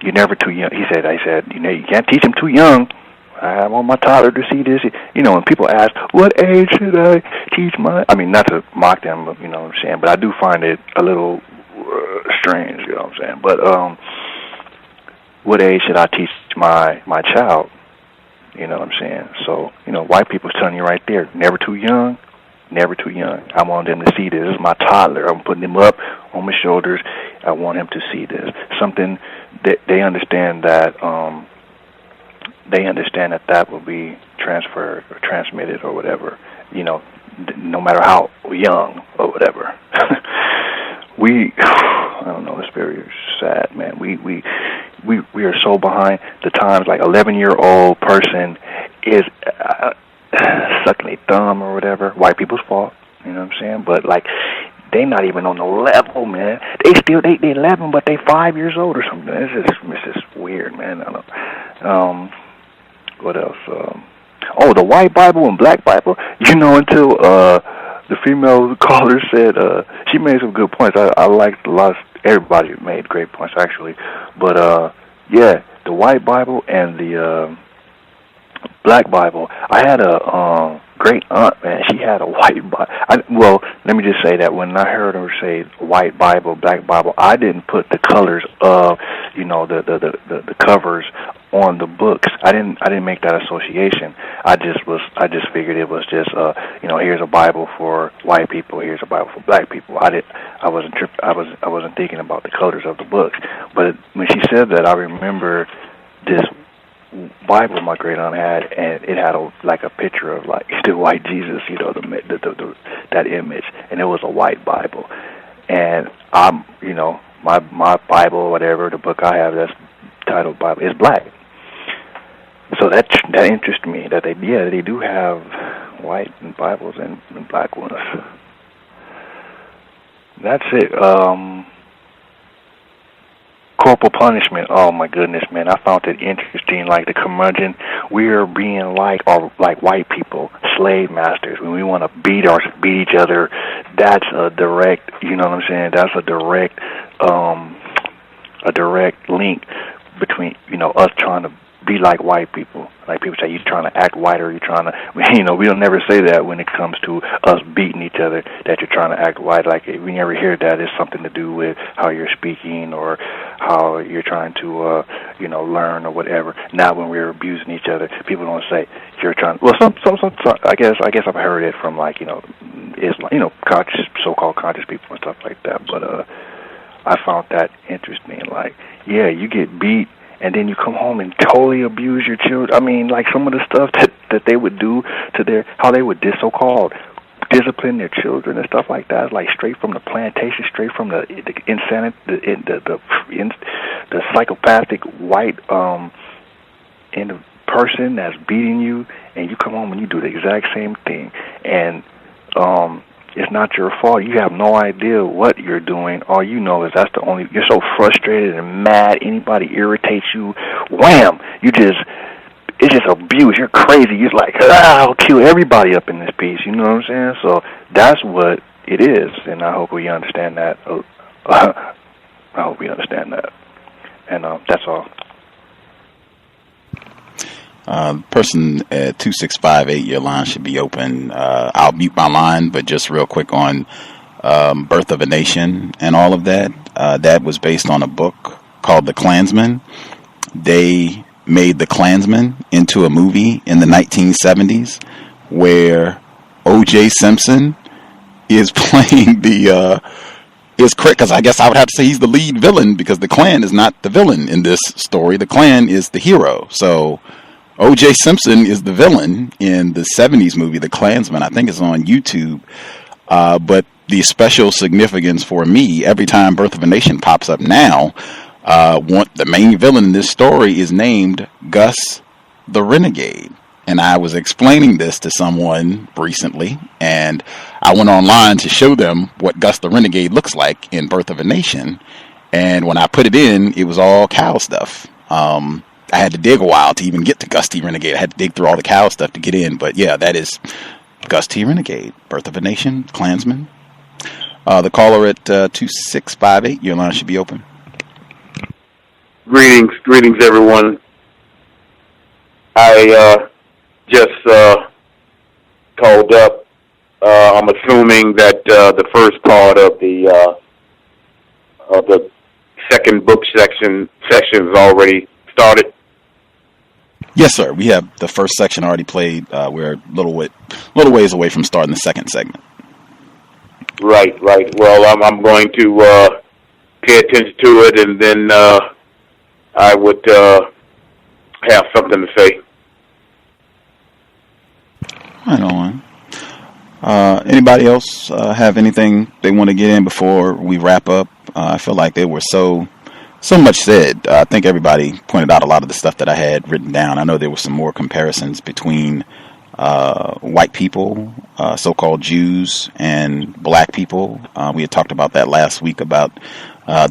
you're never too young. I said, you know, you can't teach them too young. I want my toddler to see this. You know, when people ask, what age should I teach I mean, not to mock them, you know what I'm saying, but I do find it a little strange, you know what I'm saying. But what age should I teach my child? You know what I'm saying? So, you know, white people's telling you right there, never too young, never too young. I want them to see this. This is my toddler. I'm putting him up on my shoulders. I want him to see this. Something that they understand that that will be transferred or transmitted or whatever, you know, no matter how young or whatever. I don't know, it's very sad, man. We are so behind the times. Like, 11-year-old person is sucking a thumb or whatever. White people's fault, you know what I'm saying? But, like, they not even on the level, man. They 11, but they 5 years old or something. It's just weird, man. I don't know. What else? The white Bible and black Bible. You know, until the female caller said, she made some good points. I liked a lot of, everybody made great points, actually. But, yeah, the white Bible and the black Bible. I had a great aunt, man, she had a white Bible. Well, let me just say that when I heard her say white Bible, black Bible, I didn't put the colors of, the covers on the books. I didn't make that association. I just figured it was just here's a Bible for white people, here's a Bible for black people. I wasn't thinking about the colors of the books. But when she said that, I remember this Bible my great aunt had, and it had a picture of like the white Jesus, that image, and it was a white Bible. And my Bible, whatever the book I have that's titled Bible, is black. So that interests me that they do have white Bibles and black ones. That's it. Corporal punishment. Oh my goodness, man! I found it interesting. Like the curmudgeon, we are being like white people, slave masters. When we want to beat each other, that's a direct. You know what I'm saying? That's a direct link between us trying to be like white people. Like people say, you're trying to act whiter. You're trying to, we'll never say that when it comes to us beating each other, that you're trying to act white. Like we never hear that. It's something to do with how you're speaking or how you're trying to, learn or whatever. Not when we're abusing each other. People don't say you're trying. Well, some I guess I've heard it from Islam, so-called conscious people and stuff like that. But I found that interesting. Like, yeah, you get beat, and then you come home and totally abuse your children. I mean, like some of the stuff that they would do to how they would so-called discipline their children and stuff like that, like straight from the plantation, straight from the insanity, the psychopathic white person that's beating you, and you come home and you do the exact same thing, and it's not your fault. You have no idea what you're doing. All you know is you're so frustrated and mad. Anybody irritates you, wham! It's just abuse. You're crazy. You're like, I'll kill everybody up in this piece. You know what I'm saying? So that's what it is, and I hope we understand that. I hope we understand that. And that's all. Person at 2658, your line should be open. I'll mute my line, but just real quick on Birth of a Nation and all of that. That was based on a book called The Klansman. They made The Klansman into a movie in the 1970s where O.J. Simpson is playing is correct, because I guess I would have to say he's the lead villain, because the Klan is not the villain in this story. The Klan is the hero. So O.J. Simpson is the villain in the 70s movie, The Klansman. I think it's on YouTube. But the special significance for me, every time Birth of a Nation pops up now, the main villain in this story is named Gus the Renegade. And I was explaining this to someone recently, and I went online to show them what Gus the Renegade looks like in Birth of a Nation. And when I put it in, it was all cow stuff. I had to dig a while to even get to Gus T Renegade. I had to dig through all the cow stuff to get in. But yeah, that is Gus T Renegade, Birth of a Nation, Klansman. The caller at 2658, your line should be open. Greetings, everyone. I just called up. I'm assuming that the first part of the second book section is already started. Yes, sir. We have the first section already played. We're a little ways away from starting the second segment. Right. Well, I'm going to pay attention to it, and then I would have something to say. Right on. Anybody else have anything they want to get in before we wrap up? I feel like there were so much said. I think everybody pointed out a lot of the stuff that I had written down. I know there were some more comparisons between white people, so-called Jews, and black people. We had talked about that last week, about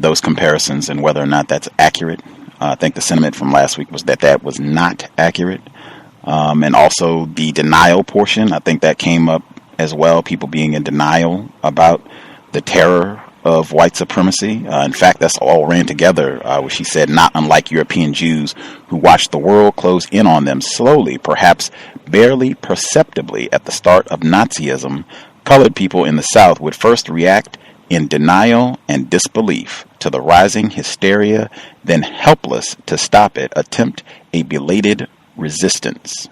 those comparisons and whether or not that's accurate. I think the sentiment from last week was that was not accurate. And also the denial portion, I think that came up as well, people being in denial about the terror of White Supremacy. In fact, that's all ran together, where she said, not unlike European Jews who watched the world close in on them slowly, perhaps barely perceptibly at the start of Nazism, colored people in the South would first react in denial and disbelief to the rising hysteria, then helpless to stop it, attempt a belated resistance.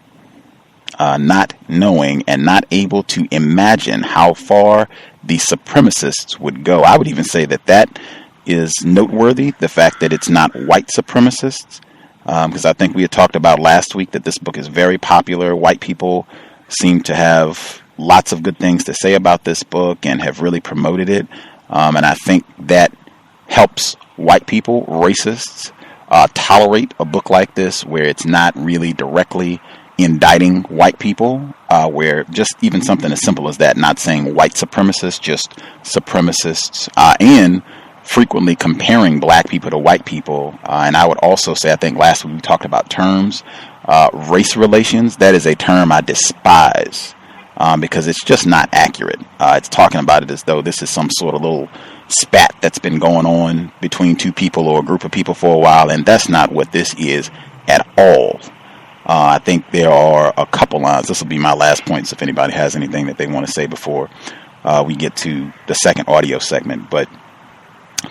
Not knowing and not able to imagine how far the supremacists would go. I would even say that is noteworthy, the fact that it's not white supremacists, because I think we had talked about last week that this book is very popular. White people seem to have lots of good things to say about this book and have really promoted it, and I think that helps white people, racists, tolerate a book like this where it's not really directly indicting white people, where just even something as simple as that, not saying white supremacists, just supremacists, and frequently comparing black people to white people. And I would also say, I think last week we talked about terms, race relations. That is a term I despise, because it's just not accurate. It's talking about it as though this is some sort of little spat that's been going on between two people or a group of people for a while, and that's not what this is at all. I think there are a couple lines. This will be my last point, so if anybody has anything that they want to say before we get to the second audio segment. But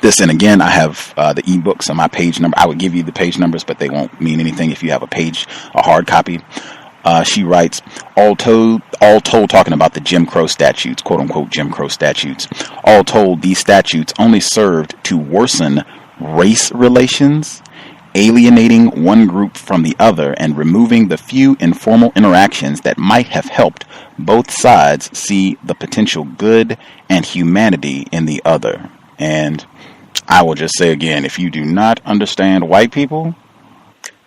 this, and again, I have the ebooks on my page number. I would give you the page numbers, but they won't mean anything if you have a hard copy. She writes, all told, talking about the Jim Crow statutes, quote unquote Jim Crow statutes. All told, these statutes only served to worsen race relations, alienating one group from the other and removing the few informal interactions that might have helped both sides see the potential good and humanity in the other. And I will just say again, if you do not understand white people,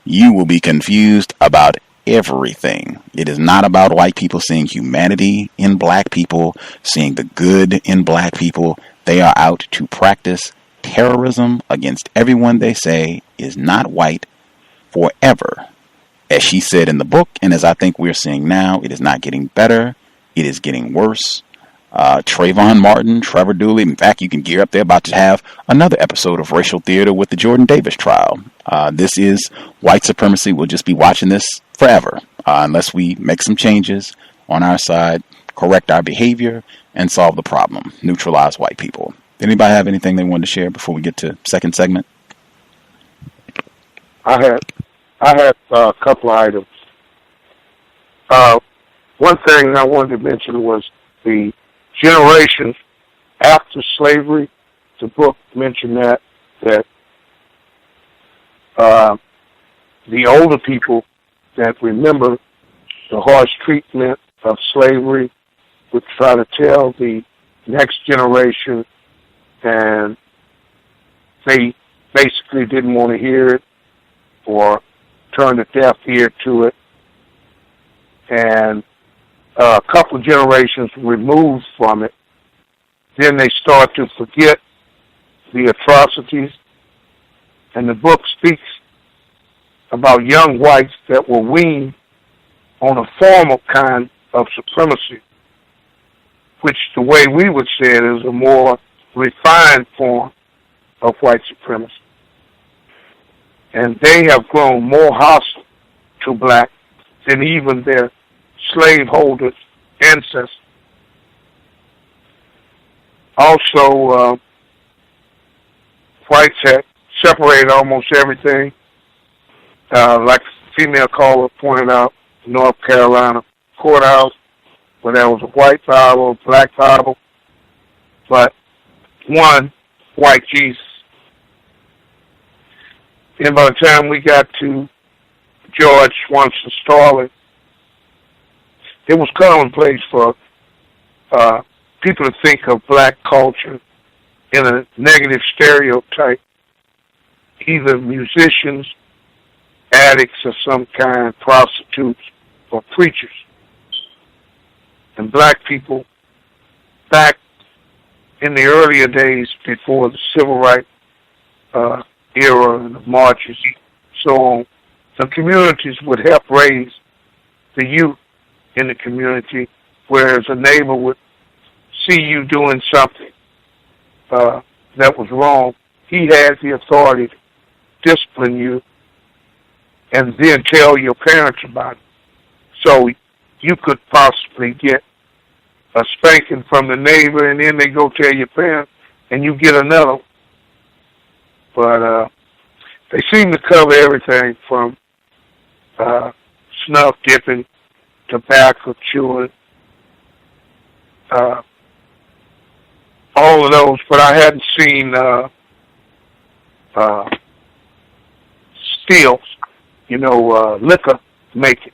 you will be confused about everything. It is not about white people seeing humanity in black people, seeing the good in black people. They are out to practice terrorism against everyone they say is not white forever. As she said in the book, and as I think we're seeing now, it is not getting better. It is getting worse. Trayvon Martin, Trevor Dooley. In fact, you can gear up. They're about to have another episode of Racial Theater with the Jordan Davis trial. This is white supremacy. We'll just be watching this forever unless we make some changes on our side, correct our behavior, and solve the problem. Neutralize white people. Anybody have anything they wanted to share before we get to second segment? I had a couple of items. One thing I wanted to mention was the generations after slavery. The book mentioned that the older people that remember the harsh treatment of slavery would try to tell the next generation, and they basically didn't want to hear it or turn a deaf ear to it. And a couple generations removed from it, then they start to forget the atrocities. And the book speaks about young whites that were weaned on a formal kind of supremacy, which the way we would say it is a more refined form of white supremacy. And they have grown more hostile to black than even their slaveholders' ancestors. Also, whites had separated almost everything. Like the female caller pointed out, North Carolina courthouse, where there was a white Bible, a black Bible, but one white Jesus. And by the time we got to George Swanson Starling, it was commonplace for people to think of black culture in a negative stereotype, either musicians, addicts of some kind, prostitutes, or preachers. And black people, back in the earlier days before the civil rights era and the marches, so on, the communities would help raise the youth in the community, whereas a neighbor would see you doing something that was wrong, he has the authority to discipline you and then tell your parents about it. So you could possibly get a spanking from the neighbor, and then they go tell your parents, and you get another. But they seem to cover everything from snuff dipping, tobacco chewing, all of those. But I hadn't seen stills, liquor making,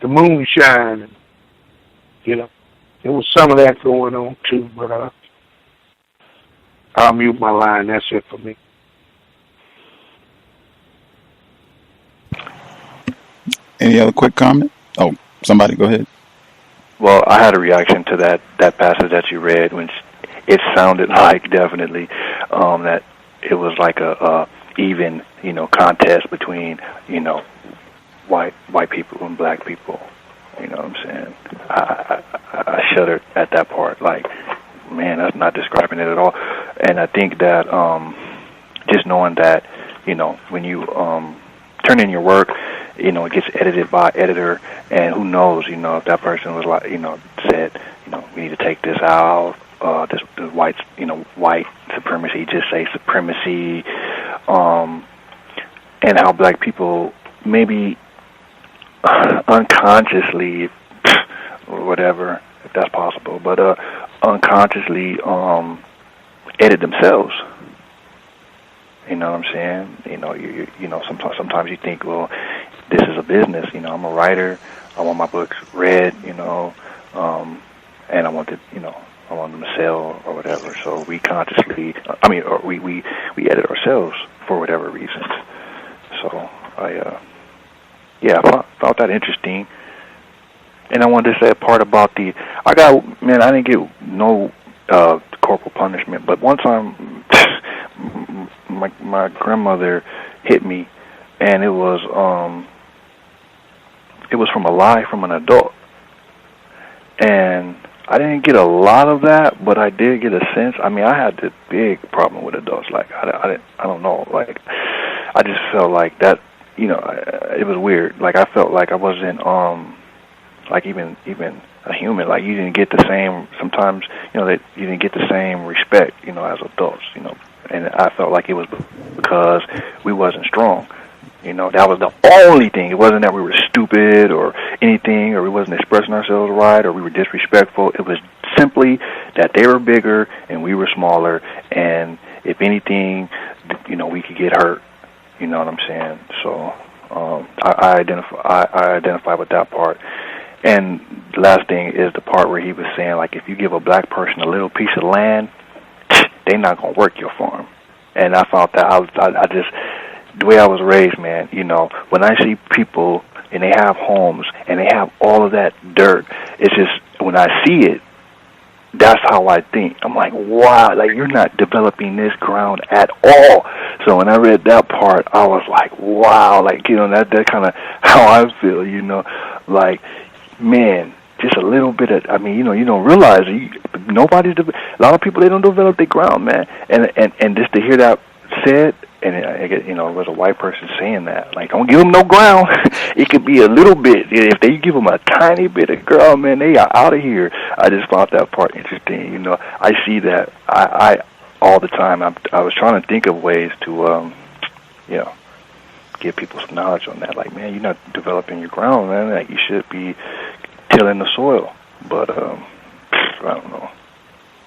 the moonshine, and, there was some of that going on too. But I'll mute my line. That's it for me. Any other quick comment? Oh, somebody go ahead. Well, I had a reaction to that passage that you read, when it sounded like definitely that it was like a even contest between white people and black people. You know what I'm saying? I shuddered at that part. Like, man, that's not describing it at all. And I think that just knowing that when you turn in your work, it gets edited by editor, and who knows, if that person was like, said, we need to take this out, this white supremacy, just say supremacy, and how black people maybe unconsciously, or whatever, if that's possible, but unconsciously edit themselves. You know what I'm saying? Sometimes you think, well, this is a business. I'm a writer. I want my books read. And I want them to sell or whatever. So we consciously, or we edit ourselves for whatever reasons. So I found that interesting. And I wanted to say a part about I didn't get no corporal punishment, but one time my grandmother hit me, and it was from a lie from an adult. And I didn't get a lot of that, but I did get a sense. I had this big problem with adults. Like, I don't know. Like, I just felt like that, it was weird. Like, I felt like I wasn't, like, even a human. Like, you didn't get the same, sometimes, that you didn't get the same respect, as adults, And I felt like it was because we wasn't strong. That was the only thing. It wasn't that we were stupid or anything, or we wasn't expressing ourselves right, or we were disrespectful. It was simply that they were bigger and we were smaller, and if anything, we could get hurt. You know what I'm saying? So I identify with that part. And the last thing is the part where he was saying, like, if you give a black person a little piece of land, they're not gonna work your farm. And I found that I just, the way I was raised, man, when I see people and they have homes and they have all of that dirt, it's just, when I see it, that's how I think. I'm like, wow, like, you're not developing this ground at all. So when I read that part, I was like, wow, like, that kind of how I feel, like, man, just a little bit of, you don't realize a lot of people, they don't develop their ground, man. And just to hear that said, and I get, it was a white person saying that, like, don't give them no ground. It could be a little bit. If they give them a tiny bit of ground, man, they are out of here. I just found that part interesting. I see that. I all the time. I was trying to think of ways to, give people some knowledge on that. Like, man, you're not developing your ground, man. Like, you should be tilling the soil. But I don't know.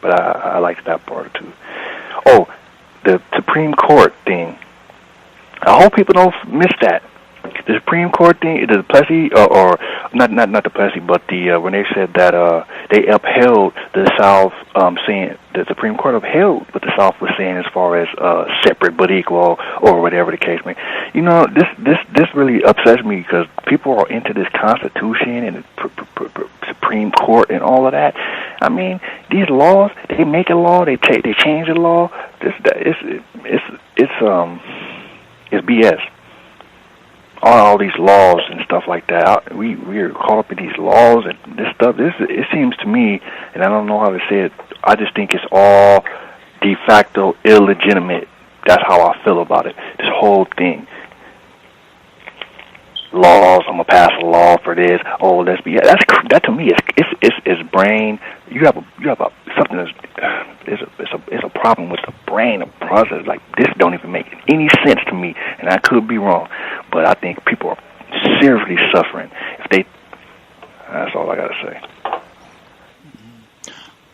But I liked that part too. Oh, the Supreme Court thing. I hope people don't miss that. The Supreme Court thing, the Plessy, or not the Plessy, but when they said that they upheld the South, saying the Supreme Court upheld what the South was saying as far as separate but equal, or whatever the case may. This really upsets me, because people are into this Constitution and the Supreme Court and all of that. I mean, these laws, they make a law, they change the law. It's BS. All these laws and stuff like that. We're caught up in these laws and this stuff. It seems to me, and I don't know how to say it, I just think it's all de facto illegitimate. That's how I feel about it. This whole thing. Laws. I'm gonna pass a law for this. Oh, lesbian. That to me is brain. You have something it's a problem with the brain. The process like this don't even make any sense to me, and I could be wrong, but I think people are seriously suffering if they. That's all I gotta say.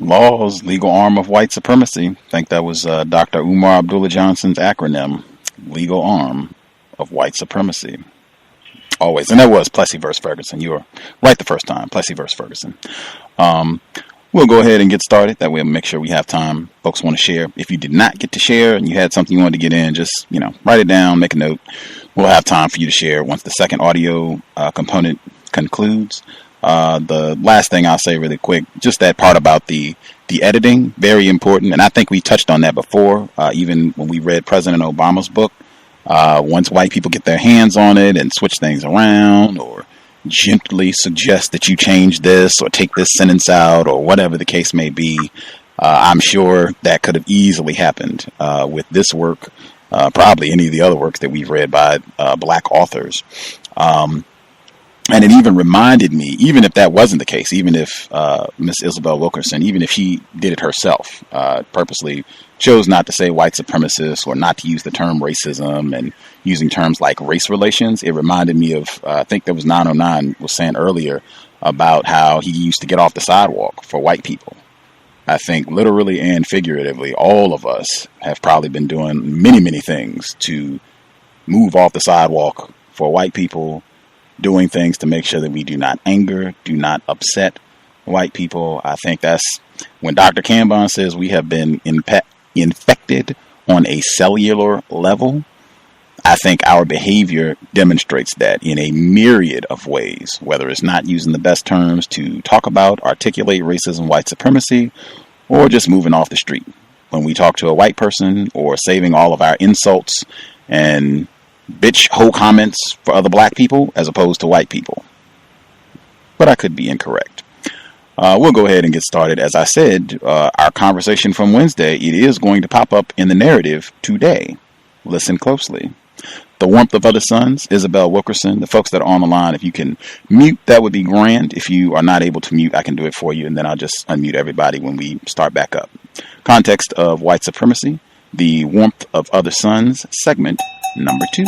Laws, legal arm of white supremacy. I think that was Dr. Umar Abdullah Johnson's acronym, legal arm of white supremacy. Always. And that was Plessy versus Ferguson. You were right the first time. Plessy versus Ferguson. We'll go ahead and get started. That way we'll make sure we have time. Folks want to share. If you did not get to share and you had something you wanted to get in, just, write it down, make a note. We'll have time for you to share once the second audio component concludes. The last thing I'll say really quick, just that part about the editing, very important. And I think we touched on that before, even when we read President Obama's book. Once white people get their hands on it and switch things around or gently suggest that you change this or take this sentence out or whatever the case may be, I'm sure that could have easily happened with this work, probably any of the other works that we've read by black authors. And it even reminded me, even if that wasn't the case, even if Miss Isabel Wilkerson, even if she did it herself, purposely chose not to say white supremacist or not to use the term racism and using terms like race relations, it reminded me of, I think there was 909 was saying earlier about how he used to get off the sidewalk for white people. I think literally and figuratively, all of us have probably been doing many, many things to move off the sidewalk for white people, doing things to make sure that we do not anger, do not upset white people. I think that's when Dr. Cambon says we have been infected on a cellular level. I think our behavior demonstrates that in a myriad of ways, whether it's not using the best terms to talk about, articulate racism, white supremacy, or just moving off the street. When we talk to a white person or saving all of our insults and bitch hoe comments for other black people as opposed to white people. But I could be incorrect. We'll go ahead and get started. As I said, our conversation from Wednesday, it is going to pop up in the narrative today. Listen closely. The Warmth of Other Suns, Isabel Wilkerson, the folks that are on the line, if you can mute, that would be grand. If you are not able to mute, I can do it for you, and then I'll just unmute everybody when we start back up. Context of White Supremacy, The Warmth of Other Suns, segment number 2.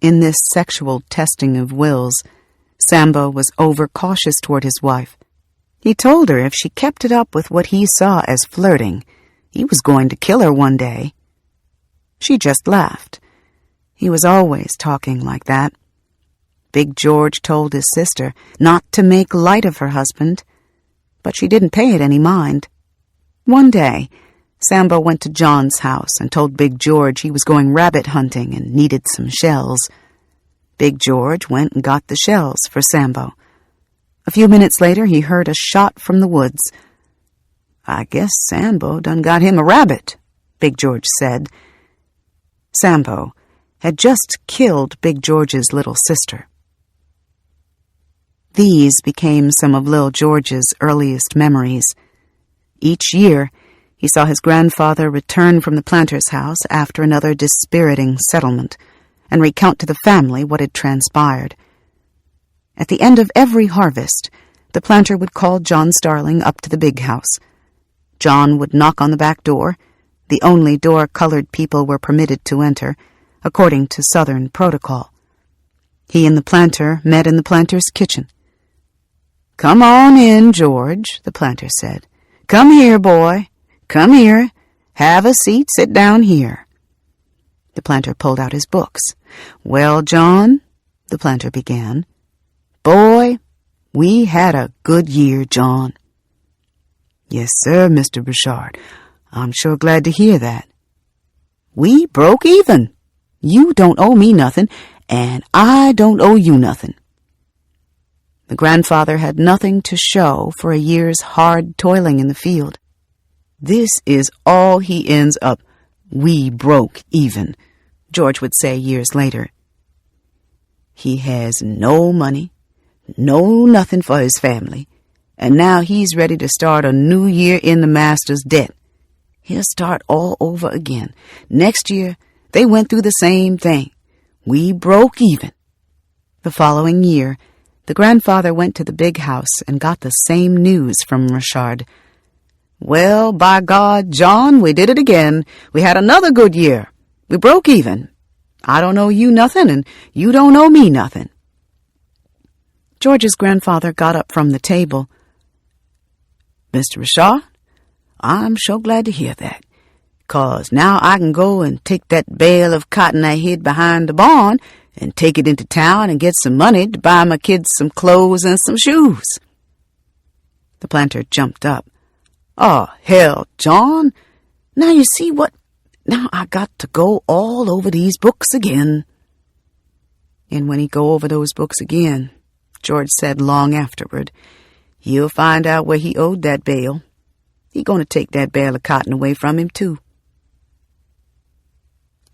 In this sexual testing of wills, Sambo was overcautious toward his wife. He told her if she kept it up with what he saw as flirting, he was going to kill her one day. She just laughed. He was always talking like that. Big George told his sister not to make light of her husband, but she didn't pay it any mind. One day, Sambo went to John's house and told Big George he was going rabbit hunting and needed some shells. Big George went and got the shells for Sambo. A few minutes later, he heard a shot from the woods. "I guess Sambo done got him a rabbit," Big George said. Sambo had just killed Big George's little sister. These became some of Lil George's earliest memories. Each year, he saw his grandfather return from the planter's house after another dispiriting settlement and recount to the family what had transpired. At the end of every harvest, the planter would call John Starling up to the big house. John would knock on the back door, the only door colored people were permitted to enter, according to Southern protocol. He and the planter met in the planter's kitchen. "Come on in, George," the planter said. "Come here, boy. Come here. Have a seat. Sit down here." The planter pulled out his books. "Well, John," the planter began. "Boy, we had a good year, John." "Yes, sir, Mr. Burchard. I'm sure glad to hear that." "We broke even. You don't owe me nothing, and I don't owe you nothing." The grandfather had nothing to show for a year's hard toiling in the field. "This is all he ends up. We broke even," George would say years later. "He has no money, no nothing for his family, and now he's ready to start a new year in the master's debt. He'll start all over again. Next year, they went through the same thing. We broke even. The following year, the grandfather went to the big house and got the same news from Richard. Well, by God, John, we did it again. We had another good year. We broke even. I don't owe you nothing, and you don't owe me nothing. George's grandfather got up from the table. Mr. Richard, I'm sure glad to hear that, 'cause now I can go and take that bale of cotton I hid behind the barn and take it into town and get some money to buy my kids some clothes and some shoes. The planter jumped up. Oh, hell, John, now you see what... Now I got to go all over these books again. And when he go over those books again, George said long afterward, he'll find out where he owed that bale. He gonna take that bale of cotton away from him, too.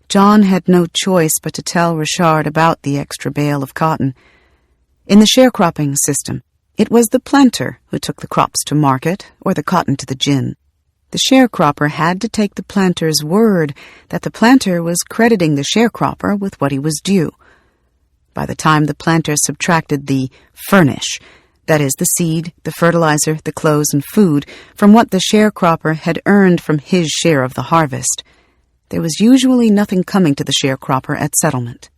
John had no choice but to tell Richard about the extra bale of cotton. In the sharecropping system, it was the planter who took the crops to market or the cotton to the gin. The sharecropper had to take the planter's word that the planter was crediting the sharecropper with what he was due. By the time the planter subtracted the furnish, that is, the seed, the fertilizer, the clothes, and food, from what the sharecropper had earned from his share of the harvest, there was usually nothing coming to the sharecropper at settlement.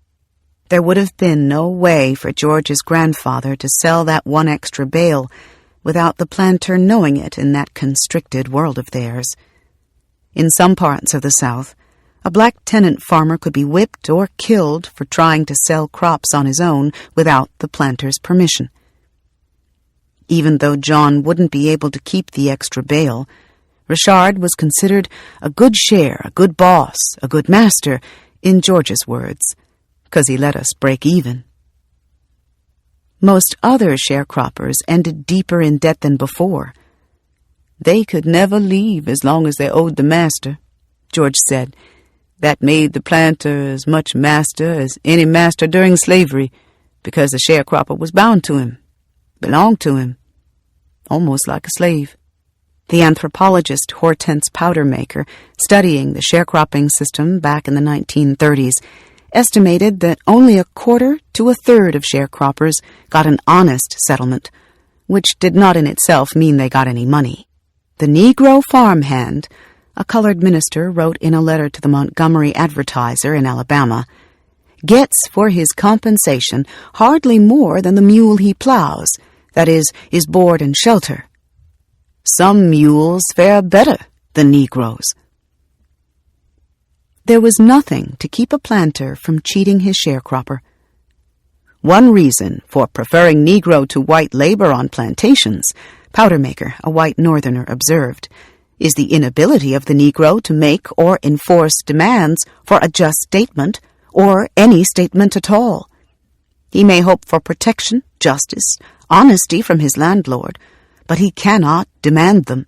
There would have been no way for George's grandfather to sell that one extra bale without the planter knowing it in that constricted world of theirs. In some parts of the South, a black tenant farmer could be whipped or killed for trying to sell crops on his own without the planter's permission. Even though John wouldn't be able to keep the extra bale, Richard was considered a good share, a good boss, a good master, in George's words, 'cause he let us break even. Most other sharecroppers ended deeper in debt than before. They could never leave as long as they owed the master, George said. That made the planter as much master as any master during slavery, because the sharecropper was bound to him, belonged to him, almost like a slave. The anthropologist Hortense Powdermaker, studying the sharecropping system back in the 1930s, estimated that only a quarter to a third of sharecroppers got an honest settlement, which did not in itself mean they got any money. The Negro farmhand, a colored minister wrote in a letter to the Montgomery Advertiser in Alabama, gets for his compensation hardly more than the mule he plows, that is, his board and shelter. Some mules fare better than Negroes. There was nothing to keep a planter from cheating his sharecropper. One reason for preferring Negro to white labor on plantations, Powdermaker, a white northerner, observed, is the inability of the Negro to make or enforce demands for a just statement or any statement at all. He may hope for protection, justice, honesty from his landlord, but he cannot demand them.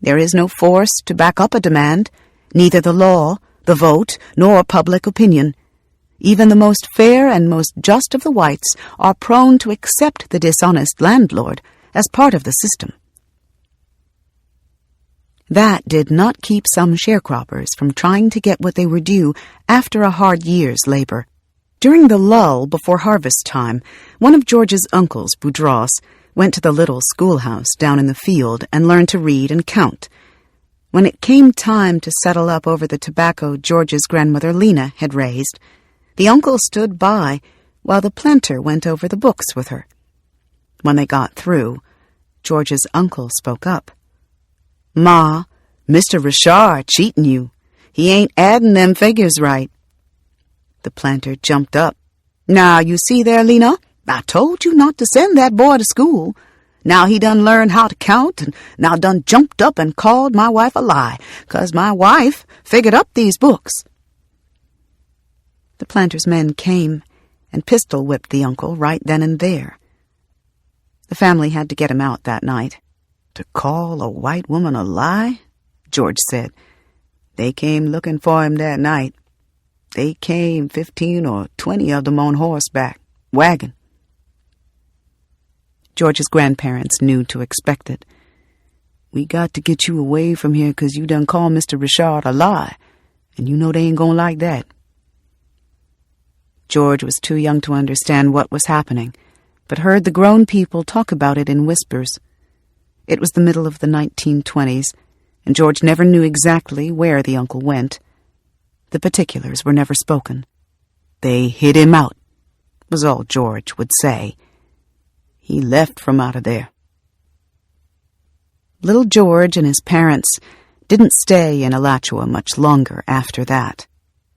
There is no force to back up a demand, neither the law, the vote, nor public opinion. Even the most fair and most just of the whites are prone to accept the dishonest landlord as part of the system. That did not keep some sharecroppers from trying to get what they were due after a hard year's labor. During the lull before harvest time, one of George's uncles, Boudros, went to the little schoolhouse down in the field and learned to read and count. When it came time to settle up over the tobacco George's grandmother Lena had raised, the uncle stood by while the planter went over the books with her. When they got through, George's uncle spoke up. "Ma, Mr. Richard cheating you. He ain't adding them figures right." The planter jumped up. "Now, you see there, Lena, I told you not to send that boy to school. Now he done learned how to count, and now done jumped up and called my wife a lie, 'cause my wife figured up these books." The planter's men came and pistol-whipped the uncle right then and there. The family had to get him out that night. "To call a white woman a lie?" George said. "They came looking for him that night. They came 15 or 20 of them on horseback, wagon." George's grandparents knew to expect it. We got to get you away from here 'cause you done called Mr. Richard a lie, and you know they ain't gonna like that. George was too young to understand what was happening, but heard the grown people talk about it in whispers. It was the middle of the 1920s, and George never knew exactly where the uncle went. The particulars were never spoken. They hid him out, was all George would say. He left from out of there. Little George and his parents didn't stay in Alachua much longer after that.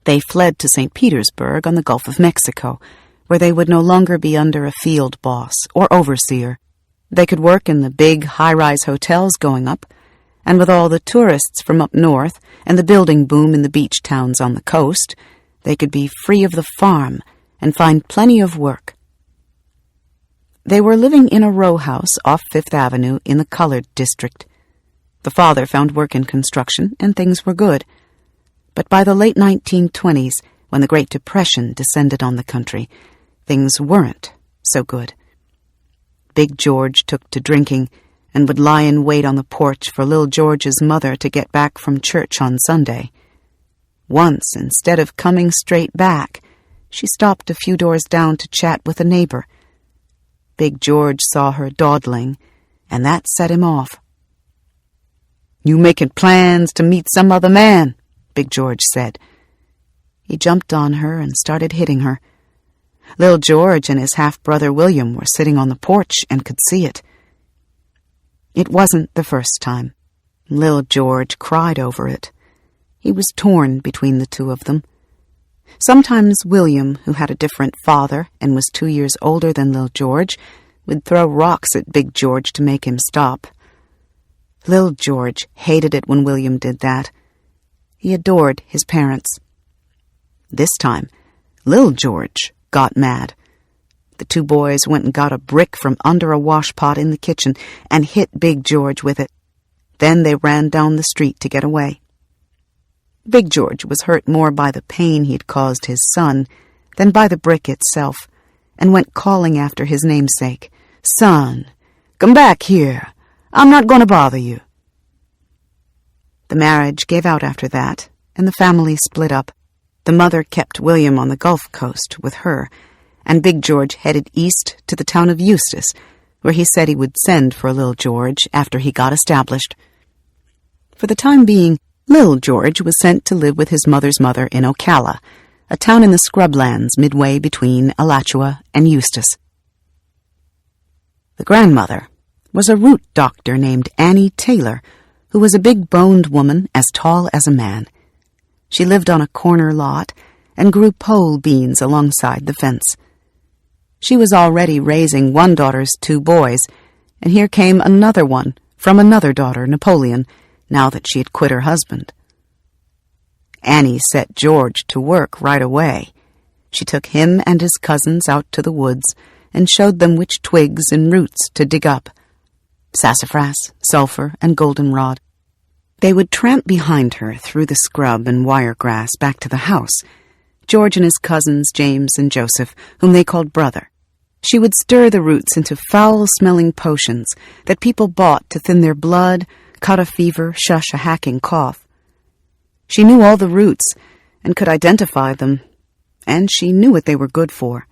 They fled to St. Petersburg on the Gulf of Mexico, where they would no longer be under a field boss or overseer. They could work in the big high-rise hotels going up, and with all the tourists from up north and the building boom in the beach towns on the coast, they could be free of the farm and find plenty of work. They were living in a row house off Fifth Avenue in the colored district. The father found work in construction, and things were good. But by the late 1920s, when the Great Depression descended on the country, things weren't so good. Big George took to drinking and would lie in wait on the porch for Little George's mother to get back from church on Sunday. Once, instead of coming straight back, she stopped a few doors down to chat with a neighbor. Big George saw her dawdling, and that set him off. "You making plans to meet some other man?" Big George said. He jumped on her and started hitting her. Little George and his half-brother William were sitting on the porch and could see it. It wasn't the first time. Little George cried over it. He was torn between the two of them. Sometimes William, who had a different father and was 2 years older than Little George, would throw rocks at Big George to make him stop. Little George hated it when William did that. He adored his parents. This time, Little George got mad. The two boys went and got a brick from under a washpot in the kitchen and hit Big George with it. Then they ran down the street to get away. Big George was hurt more by the pain he'd caused his son than by the brick itself, and went calling after his namesake. "Son, come back here. I'm not going to bother you." The marriage gave out after that, and the family split up. The mother kept William on the Gulf Coast with her, and Big George headed east to the town of Eustis, where he said he would send for Little George after he got established. For the time being, Little George was sent to live with his mother's mother in Ocala, a town in the scrublands midway between Alachua and Eustis. The grandmother was a root doctor named Annie Taylor, who was a big-boned woman as tall as a man. She lived on a corner lot and grew pole beans alongside the fence. She was already raising one daughter's 2 boys, and here came another one from another daughter, Napoleon, now that she had quit her husband. Annie set George to work right away. She took him and his cousins out to the woods and showed them which twigs and roots to dig up: sassafras, sulphur, and goldenrod. They would tramp behind her through the scrub and wiregrass back to the house, George and his cousins James and Joseph, whom they called brother. She would stir the roots into foul-smelling potions that people bought to thin their blood, cut a fever, shush a hacking cough. She knew all the roots and could identify them, and she knew what they were good for.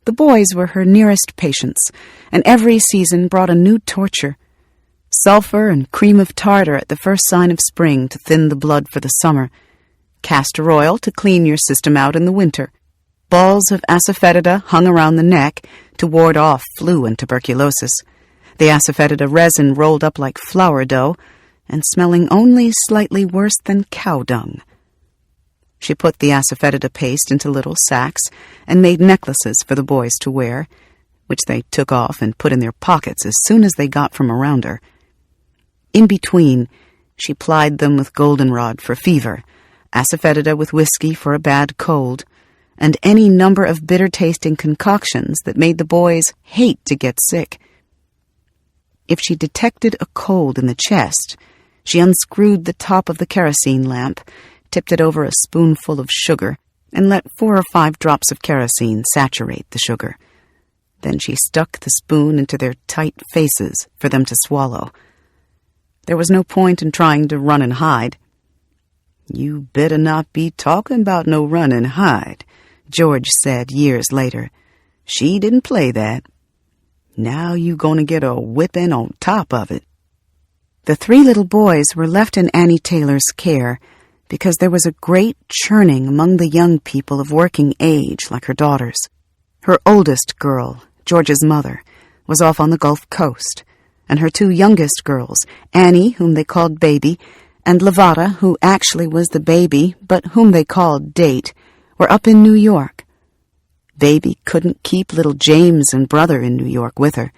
The boys were her nearest patients, and every season brought a new torture: sulphur and cream of tartar at the first sign of spring to thin the blood for the summer, castor oil to clean your system out in the winter, balls of asafoetida hung around the neck to ward off flu and tuberculosis, the asafoetida resin rolled up like flour dough and smelling only slightly worse than cow dung. She put the asafoetida paste into little sacks and made necklaces for the boys to wear, which they took off and put in their pockets as soon as they got from around her. In between, she plied them with goldenrod for fever, asafoetida with whiskey for a bad cold, and any number of bitter-tasting concoctions that made the boys hate to get sick. If she detected a cold in the chest, she unscrewed the top of the kerosene lamp, tipped it over a spoonful of sugar, and let 4 or 5 drops of kerosene saturate the sugar. Then she stuck the spoon into their tight faces for them to swallow, There was no point in trying to run and hide. "You better not be talking about no run and hide," George said years later. "She didn't play that. Now you gonna get a whipping on top of it." The 3 little boys were left in Annie Taylor's care because there was a great churning among the young people of working age like her daughters. Her oldest girl, George's mother, was off on the Gulf Coast, and her 2 youngest girls, Annie, whom they called Baby, and Levada, who actually was the baby, but whom they called Date, were up in New York. Baby couldn't keep little James and brother in New York with her,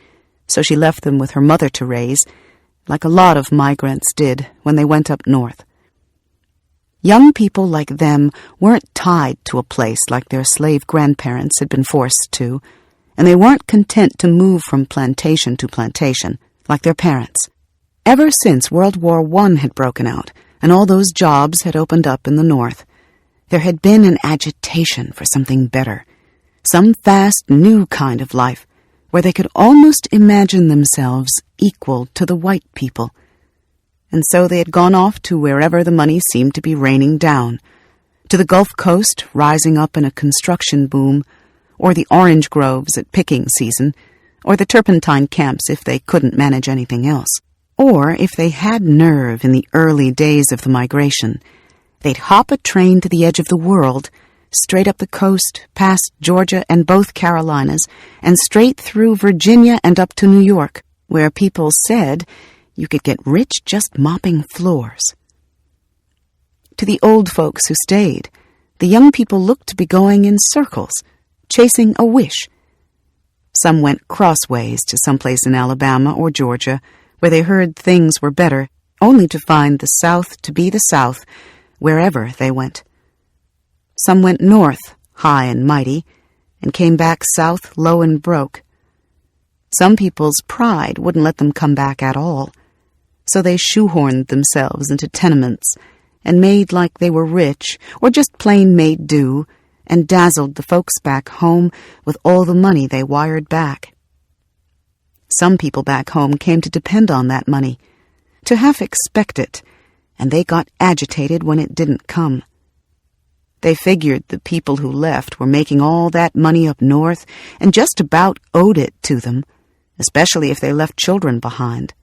so she left them with her mother to raise, like a lot of migrants did when they went up north. Young people like them weren't tied to a place like their slave grandparents had been forced to, and they weren't content to move from plantation to plantation like their parents. Ever since World War I had broken out and all those jobs had opened up in the North, there had been an agitation for something better, some fast, new kind of life where they could almost imagine themselves equal to the white people. And so they had gone off to wherever the money seemed to be raining down, to the Gulf Coast rising up in a construction boom, or the orange groves at picking season, or the turpentine camps if they couldn't manage anything else. Or, if they had nerve in the early days of the migration, they'd hop a train to the edge of the world, straight up the coast, past Georgia and both Carolinas, and straight through Virginia and up to New York, where people said you could get rich just mopping floors. To the old folks who stayed, the young people looked to be going in circles, chasing a wish. Some went crossways to someplace in Alabama or Georgia, where they heard things were better, only to find the South to be the South wherever they went. Some went north, high and mighty, and came back south low and broke. Some people's pride wouldn't let them come back at all, so they shoehorned themselves into tenements and made like they were rich, or just plain made do, and dazzled the folks back home with all the money they wired back. Some people back home came to depend on that money, to half expect it, and they got agitated when it didn't come. They figured the people who left were making all that money up north and just about owed it to them, especially if they left children behind.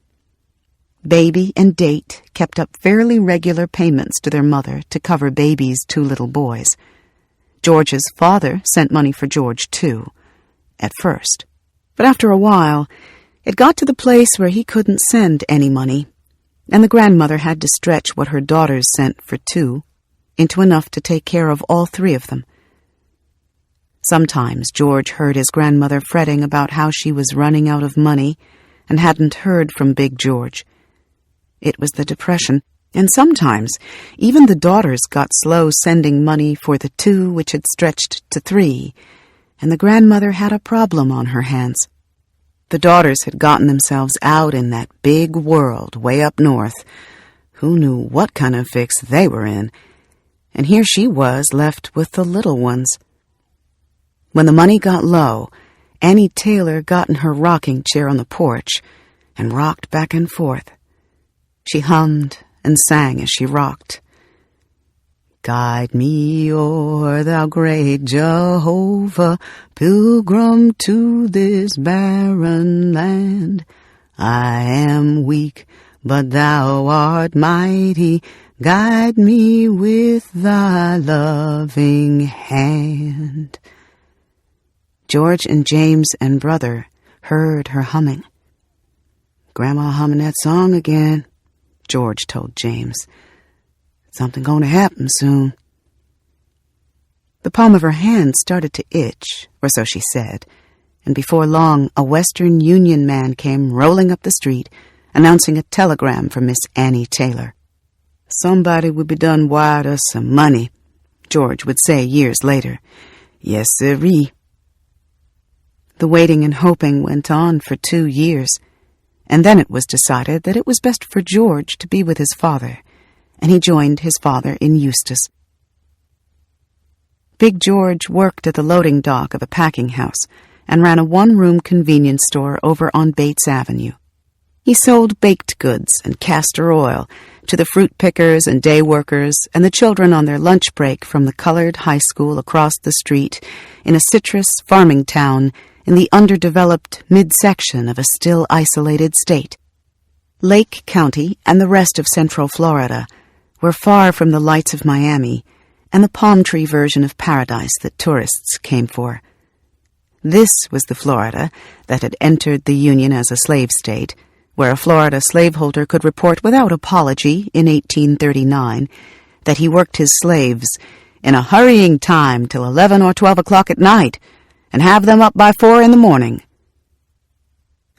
Baby and Date kept up fairly regular payments to their mother to cover Baby's 2 little boys. George's father sent money for George, too, at first. But after a while, it got to the place where he couldn't send any money, and the grandmother had to stretch what her daughters sent for 2 into enough to take care of all 3 of them. Sometimes George heard his grandmother fretting about how she was running out of money and hadn't heard from Big George. It was the Depression, and sometimes even the daughters got slow sending money for the 2 which had stretched to 3, and the grandmother had a problem on her hands. The daughters had gotten themselves out in that big world way up north. Who knew what kind of fix they were in? And here she was left with the little ones. When the money got low, Annie Taylor got in her rocking chair on the porch and rocked back and forth. She hummed and sang as she rocked. Guide me o'er thou great Jehovah, pilgrim to this barren land. I am weak, but thou art mighty. Guide me with thy loving hand. George and James and brother heard her humming. Grandma humming that song again, George told James. Something going to happen soon. The palm of her hand started to itch, or so she said, and before long a Western Union man came rolling up the street, announcing a telegram from Miss Annie Taylor. Somebody would be done wired us some money, George would say years later. Yes, sirree. The waiting and hoping went on for 2 years, and then it was decided that it was best for George to be with his father, and he joined his father in Eustis. Big George worked at the loading dock of a packing house and ran a 1-room convenience store over on Bates Avenue. He sold baked goods and castor oil to the fruit pickers and day workers and the children on their lunch break from the colored high school across the street in a citrus farming town in the underdeveloped midsection of a still isolated state. Lake County and the rest of Central Florida were far from the lights of Miami and the palm tree version of paradise that tourists came for. This was the Florida that had entered the Union as a slave state, where a Florida slaveholder could report without apology in 1839 that he worked his slaves in a hurrying time till 11 or 12 o'clock at night and have them up by 4 in the morning.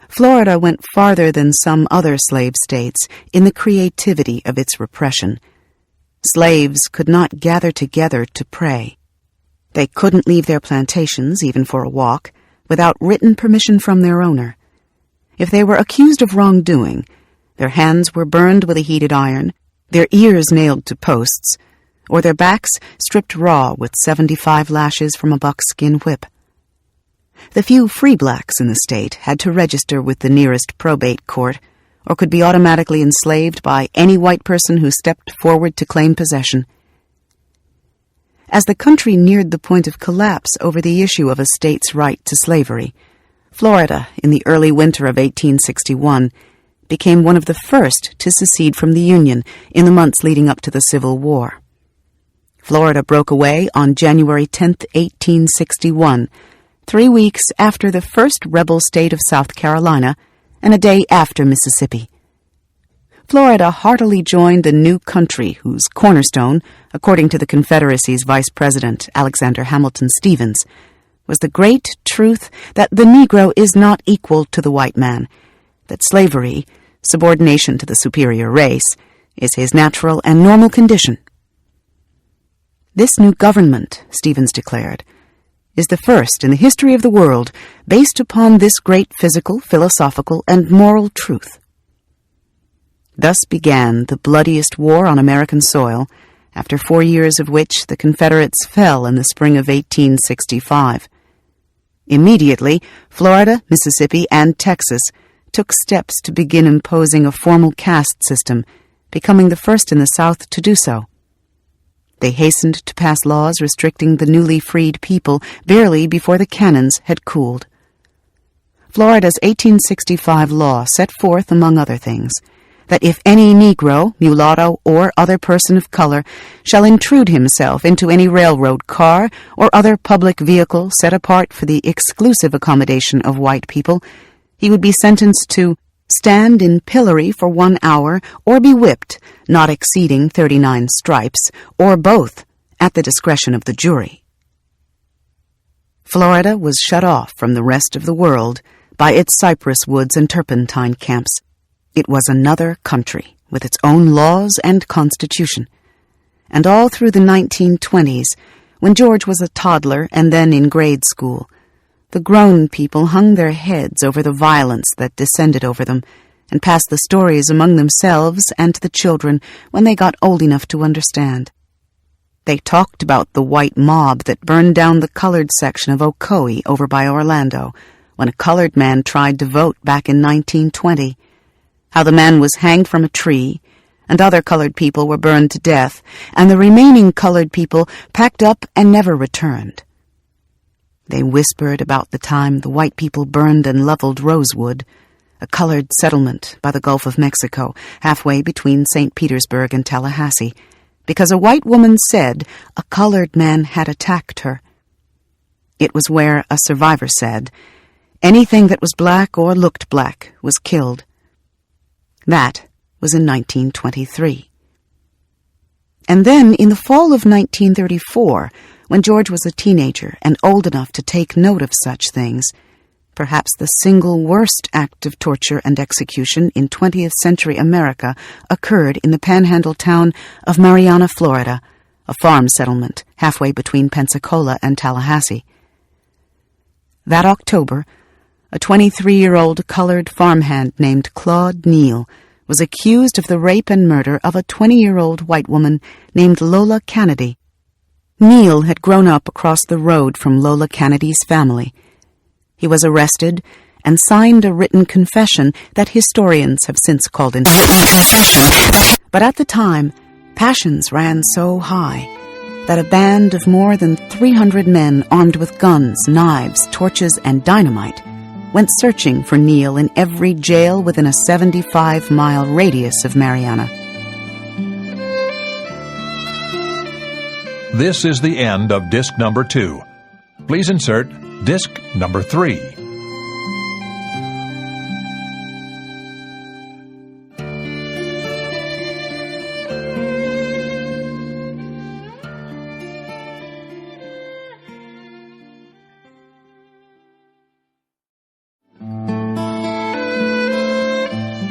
Florida went farther than some other slave states in the creativity of its repression. Slaves could not gather together to pray. They couldn't leave their plantations, even for a walk, without written permission from their owner. If they were accused of wrongdoing, their hands were burned with a heated iron, their ears nailed to posts, or their backs stripped raw with 75 lashes from a buckskin whip. The few free blacks in the state had to register with the nearest probate court, or could be automatically enslaved by any white person who stepped forward to claim possession. As the country neared the point of collapse over the issue of a state's right to slavery, Florida, in the early winter of 1861, became one of the first to secede from the Union in the months leading up to the Civil War. Florida broke away on January 10, 1861, 3 weeks after the first rebel state of South Carolina and a day after Mississippi. Florida heartily joined the new country whose cornerstone, according to the Confederacy's Vice President Alexander Hamilton Stevens, was the great truth that the Negro is not equal to the white man, that slavery, subordination to the superior race, is his natural and normal condition. This new government, Stevens declared, is the first in the history of the world based upon this great physical, philosophical, and moral truth. Thus began the bloodiest war on American soil, after 4 years of which the Confederates fell in the spring of 1865. Immediately, Florida, Mississippi, and Texas took steps to begin imposing a formal caste system, becoming the first in the South to do so. They hastened to pass laws restricting the newly freed people barely before the cannons had cooled. Florida's 1865 law set forth, among other things, that if any Negro, mulatto, or other person of color shall intrude himself into any railroad car or other public vehicle set apart for the exclusive accommodation of white people, he would be sentenced to stand in pillory for 1 hour or be whipped, not exceeding 39 stripes, or both, at the discretion of the jury. Florida was shut off from the rest of the world by its cypress woods and turpentine camps. It was another country, with its own laws and constitution. And all through the 1920s, when George was a toddler and then in grade school, the grown people hung their heads over the violence that descended over them and passed the stories among themselves and to the children when they got old enough to understand. They talked about the white mob that burned down the colored section of Ocoee over by Orlando when a colored man tried to vote back in 1920, how the man was hanged from a tree, and other colored people were burned to death, and the remaining colored people packed up and never returned. They whispered about the time the white people burned and leveled Rosewood, a colored settlement by the Gulf of Mexico, halfway between St. Petersburg and Tallahassee, because a white woman said a colored man had attacked her. It was where a survivor said, anything that was black or looked black was killed. That was in 1923. And then, in the fall of 1934, when George was a teenager and old enough to take note of such things, perhaps the single worst act of torture and execution in 20th century America occurred in the panhandle town of Marianna, Florida, a farm settlement halfway between Pensacola and Tallahassee. That October, a 23-year-old colored farmhand named Claude Neal was accused of the rape and murder of a 20-year-old white woman named Lola Kennedy. Neal had grown up across the road from Lola Kennedy's family. He was arrested and signed a written confession that historians have since called into confession. But at the time, passions ran so high that a band of more than 300 men armed with guns, knives, torches, and dynamite went searching for Neil in every jail within a 75-mile radius of Mariana. This is the end of disc number 2. Please insert disc number 3.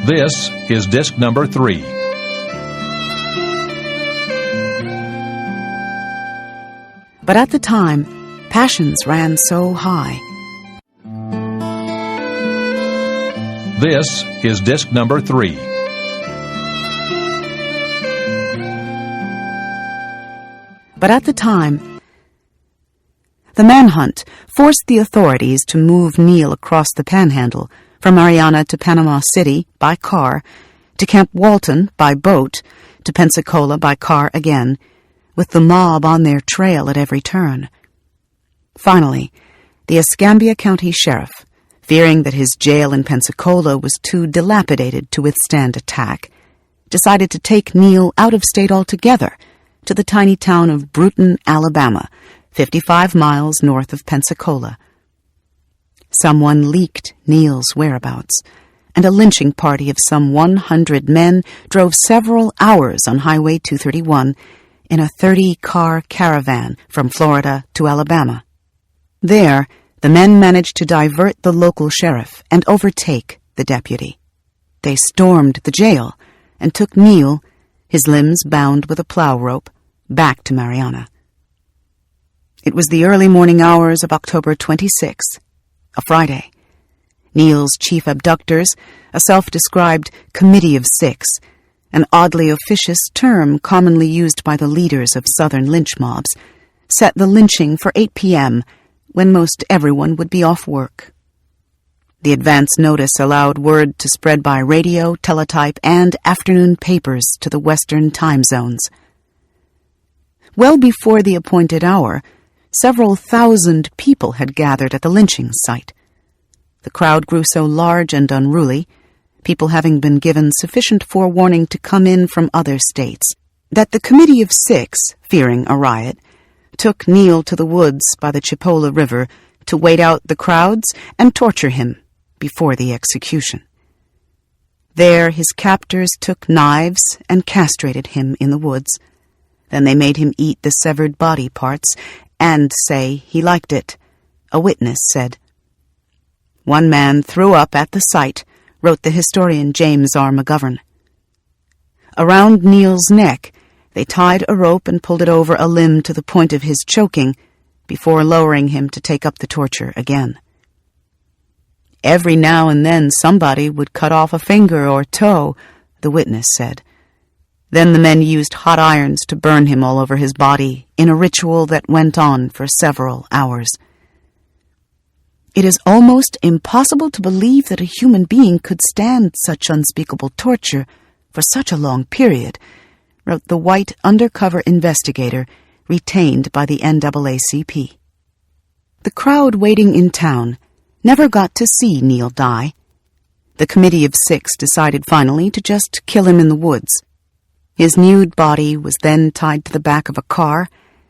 This is disc number 3. But at the time, passions ran so high. This is disc number 3. But at the time, the manhunt forced the authorities to move Neil across the Panhandle from Mariana to Panama City by car, to Camp Walton by boat, to Pensacola by car again, with the mob on their trail at every turn. Finally, the Escambia County Sheriff, fearing that his jail in Pensacola was too dilapidated to withstand attack, decided to take Neil out of state altogether to the tiny town of Brewton, Alabama, 55 miles north of Pensacola. Someone leaked Neil's whereabouts, and a lynching party of some 100 men drove several hours on Highway 231 in a 30-car caravan from Florida to Alabama. There, the men managed to divert the local sheriff and overtake the deputy. They stormed the jail and took Neil, his limbs bound with a plow rope, back to Mariana. It was the early morning hours of October 26th, a Friday. Neil's chief abductors, a self-described Committee of Six, an oddly officious term commonly used by the leaders of Southern lynch mobs, set the lynching for 8 p.m., when most everyone would be off work. The advance notice allowed word to spread by radio, teletype, and afternoon papers to the western time zones. Well before the appointed hour, several thousand people had gathered at the lynching site. The crowd grew so large and unruly, people having been given sufficient forewarning to come in from other states, that the Committee of Six, fearing a riot, took Neil to the woods by the Chipola River to wait out the crowds and torture him before the execution. There his captors took knives and castrated him in the woods. Then they made him eat the severed body parts and say he liked it, a witness said. One man threw up at the sight, wrote the historian James R. McGovern. Around Neil's neck, they tied a rope and pulled it over a limb to the point of his choking before lowering him to take up the torture again. Every now and then somebody would cut off a finger or toe, the witness said. Then the men used hot irons to burn him all over his body in a ritual that went on for several hours. It is almost impossible to believe that a human being could stand such unspeakable torture for such a long period, wrote the white undercover investigator retained by the NAACP. The crowd waiting in town never got to see Neil die. The Committee of Six decided finally to just kill him in the woods. His nude body was then tied to the back of a car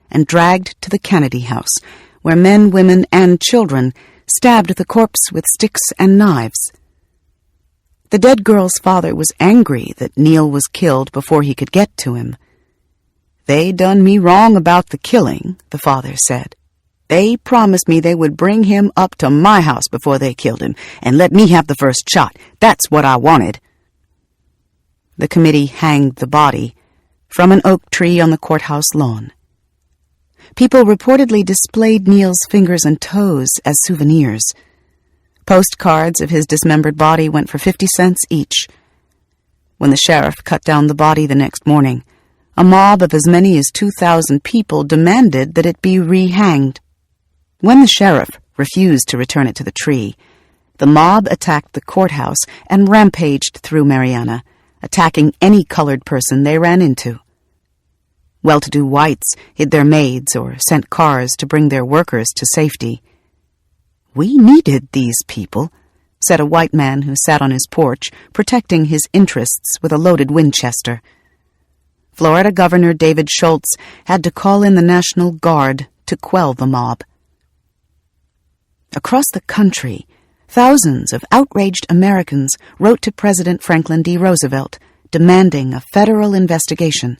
and dragged to the Kennedy House, where men, women, and children stabbed the corpse with sticks and knives. The dead girl's father was angry that Neil was killed before he could get to him. "They done me wrong about the killing," the father said. "They promised me they would bring him up to my house before they killed him and let me have the first shot. That's what I wanted." The committee hanged the body from an oak tree on the courthouse lawn. People reportedly displayed Neil's fingers and toes as souvenirs. Postcards of his dismembered body went for 50 cents each. When the sheriff cut down the body the next morning, a mob of as many as 2,000 people demanded that it be rehanged. When the sheriff refused to return it to the tree, The mob attacked the courthouse and rampaged through Mariana, attacking any colored person they ran into. Well-to-do whites hid their maids or sent cars to bring their workers to safety. "We needed these people," said a white man who sat on his porch, protecting his interests with a loaded Winchester. Florida Governor David Schultz had to call in the National Guard to quell the mob. Across the country, thousands of outraged Americans wrote to President Franklin D. Roosevelt, demanding a federal investigation.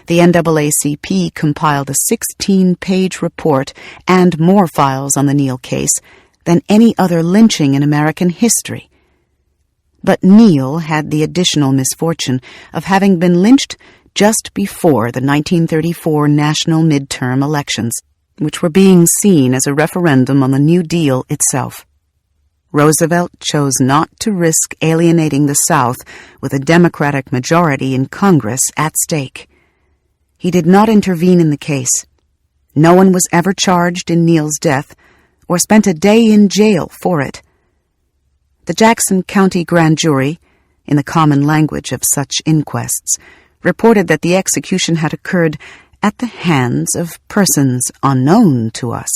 The NAACP compiled a 16-page report and more files on the Neal case than any other lynching in American history. But Neal had the additional misfortune of having been lynched just before the 1934 national midterm elections, which were being seen as a referendum on the New Deal itself. Roosevelt chose not to risk alienating the South with a Democratic majority in Congress at stake. He did not intervene in the case. No one was ever charged in Neal's death or spent a day in jail for it. The Jackson County grand jury, in the common language of such inquests, reported that the execution had occurred at the hands of persons unknown to us.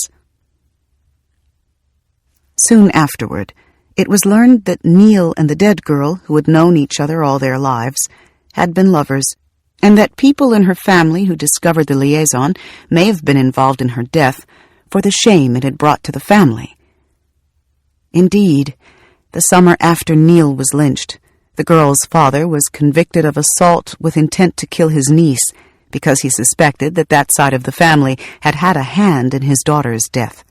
Soon afterward, it was learned that Neal and the dead girl, who had known each other all their lives, had been lovers, and that people in her family who discovered the liaison may have been involved in her death for the shame it had brought to the family. Indeed, the summer after Neal was lynched, the girl's father was convicted of assault with intent to kill his niece because he suspected that that side of the family had had a hand in his daughter's death.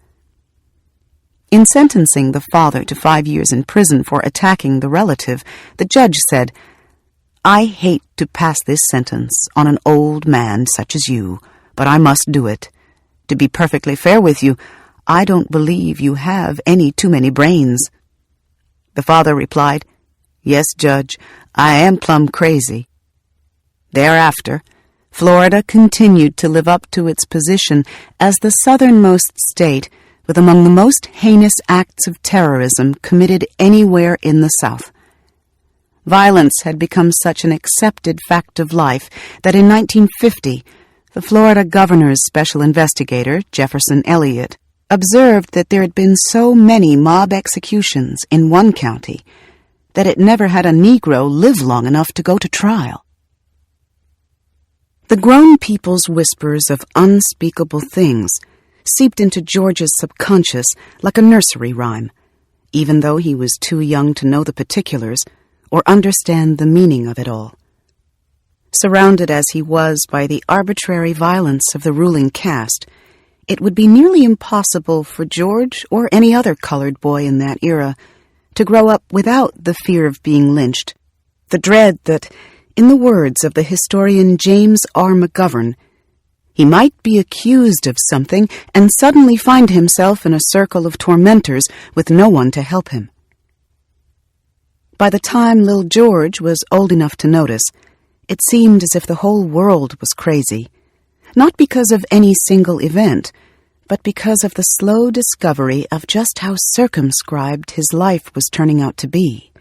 In sentencing the father to 5 years in prison for attacking the relative, the judge said, "I hate to pass this sentence on an old man such as you, but I must do it. To be perfectly fair with you, I don't believe you have any too many brains." The father replied, "Yes, Judge, I am plumb crazy." Thereafter, Florida continued to live up to its position as the southernmost state with among the most heinous acts of terrorism committed anywhere in the South. Violence had become such an accepted fact of life that in 1950, the Florida governor's special investigator, Jefferson Elliott, observed that there had been so many mob executions in one county that it never had a Negro live long enough to go to trial. The grown people's whispers of unspeakable things seeped into George's subconscious like a nursery rhyme, even though he was too young to know the particulars or understand the meaning of it all. Surrounded as he was by the arbitrary violence of the ruling caste, it would be nearly impossible for George or any other colored boy in that era to grow up without the fear of being lynched, the dread that, in the words of the historian James R. McGovern, he might be accused of something and suddenly find himself in a circle of tormentors with no one to help him. By the time Lil George was old enough to notice, it seemed as if the whole world was crazy, not because of any single event, but because of the slow discovery of just how circumscribed his life was turning out to be.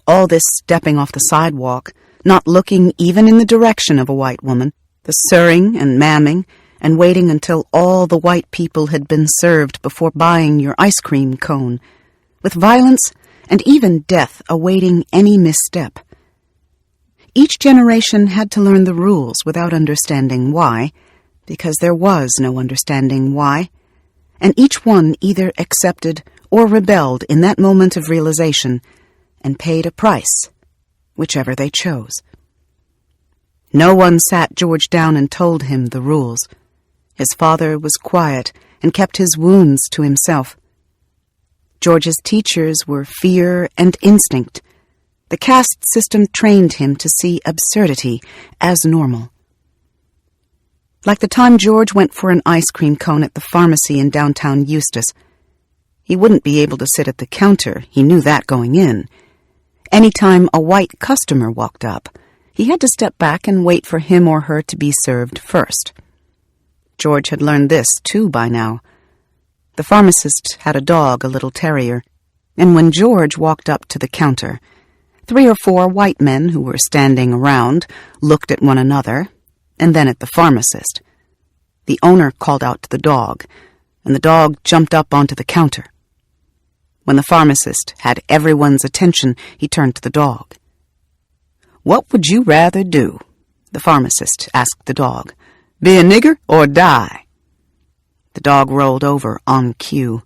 All this stepping off the sidewalk, not looking even in the direction of a white woman, the sirring and mamming, and waiting until all the white people had been served before buying your ice cream cone, with violence and even death awaiting any misstep. Each generation had to learn the rules without understanding why, because there was no understanding why, and each one either accepted or rebelled in that moment of realization and paid a price, whichever they chose. No one sat George down and told him the rules. His father was quiet and kept his wounds to himself. George's teachers were fear and instinct. The caste system trained him to see absurdity as normal. Like the time George went for an ice cream cone at the pharmacy in downtown Eustis. He wouldn't be able to sit at the counter, he knew that going in. Anytime a white customer walked up, he had to step back and wait for him or her to be served first. George had learned this, too, by now. The pharmacist had a dog, a little terrier, and when George walked up to the counter, 3 or 4 white men who were standing around looked at one another and then at the pharmacist. The owner called out to the dog, and the dog jumped up onto the counter. When the pharmacist had everyone's attention, he turned to the dog. "What would you rather do?" the pharmacist asked the dog. "Be a nigger or die?" The dog rolled over on cue.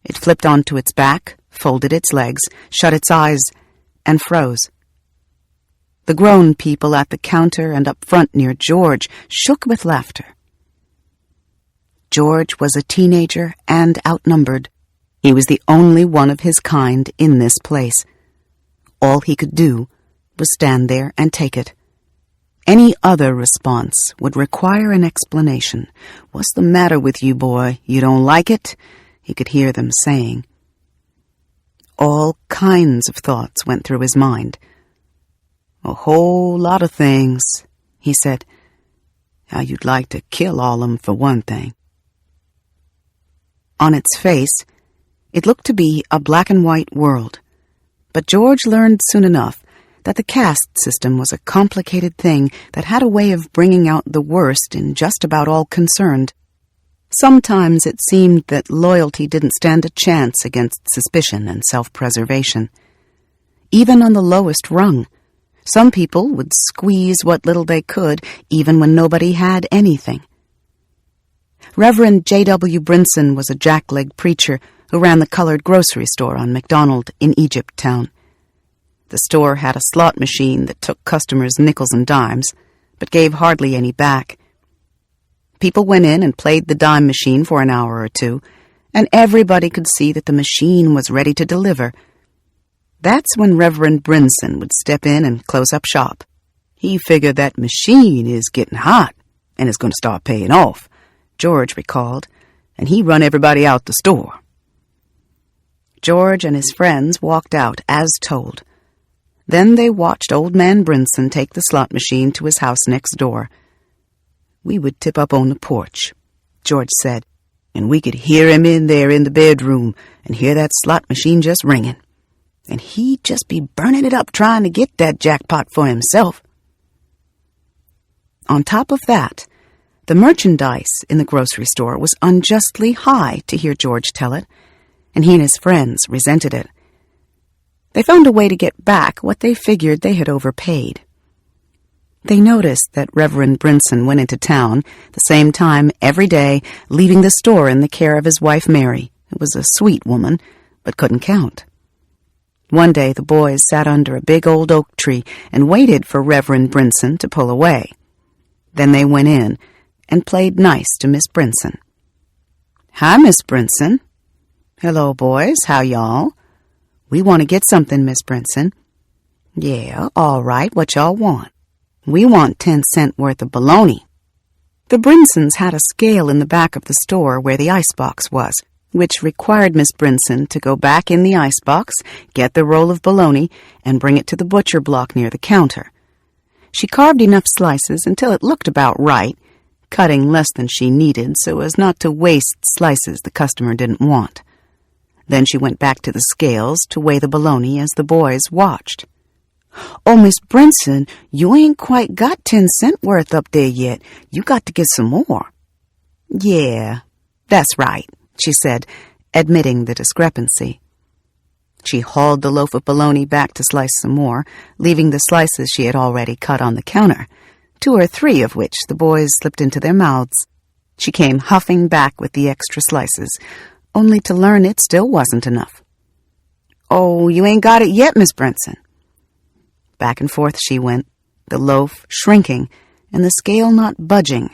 It flipped onto its back, folded its legs, shut its eyes, and froze. The grown people at the counter and up front near George shook with laughter. George was a teenager and outnumbered. He was the only one of his kind in this place. All he could do was stand there and take it. Any other response would require an explanation. "What's the matter with you, boy? You don't like it?" he could hear them saying. All kinds of thoughts went through his mind. "A whole lot of things," he said. "How you'd like to kill all 'em for one thing." On its face, it looked to be a black-and-white world, but George learned soon enough that the caste system was a complicated thing that had a way of bringing out the worst in just about all concerned. Sometimes it seemed that loyalty didn't stand a chance against suspicion and self-preservation. Even on the lowest rung, some people would squeeze what little they could, even when nobody had anything. Reverend J.W. Brinson was a jackleg preacher who ran the colored grocery store on McDonald in Egypt Town. The store had a slot machine that took customers' nickels and dimes, but gave hardly any back. People went in and played the dime machine for an hour or two, and everybody could see that the machine was ready to deliver. That's when Reverend Brinson would step in and close up shop. He figured that machine is getting hot and is going to start paying off, George recalled, and he run everybody out the store. George and his friends walked out as told. Then they watched Old Man Brinson take the slot machine to his house next door. "We would tip up on the porch," George said, "and we could hear him in there in the bedroom and hear that slot machine just ringing. And he'd just be burning it up trying to get that jackpot for himself." On top of that, the merchandise in the grocery store was unjustly high, to hear George tell it, and he and his friends resented it. They found a way to get back what they figured they had overpaid. They noticed that Reverend Brinson went into town the same time every day, leaving the store in the care of his wife Mary, who was a sweet woman, but couldn't count. One day the boys sat under a big old oak tree and waited for Reverend Brinson to pull away. Then they went in and played nice to Miss Brinson. "Hi, Miss Brinson." "Hello, boys. How y'all?" "We want to get something, Miss Brinson." "Yeah, all right. What y'all want?" "We want 10 cents worth of bologna." The Brinsons had a scale in the back of the store where the icebox was, which required Miss Brinson to go back in the icebox, get the roll of bologna, and bring it to the butcher block near the counter. She carved enough slices until it looked about right, cutting less than she needed so as not to waste slices the customer didn't want. Then she went back to the scales to weigh the bologna as the boys watched. "Oh, Miss Brinson, you ain't quite got 10 cents worth up there yet. You got to get some more." "Yeah, that's right," she said, admitting the discrepancy. She hauled the loaf of bologna back to slice some more, leaving the slices she had already cut on the counter, 2 or 3 of which the boys slipped into their mouths. She came huffing back with the extra slices, only to learn it still wasn't enough. "Oh, you ain't got it yet, Miss Brinson." Back and forth she went, the loaf shrinking and the scale not budging,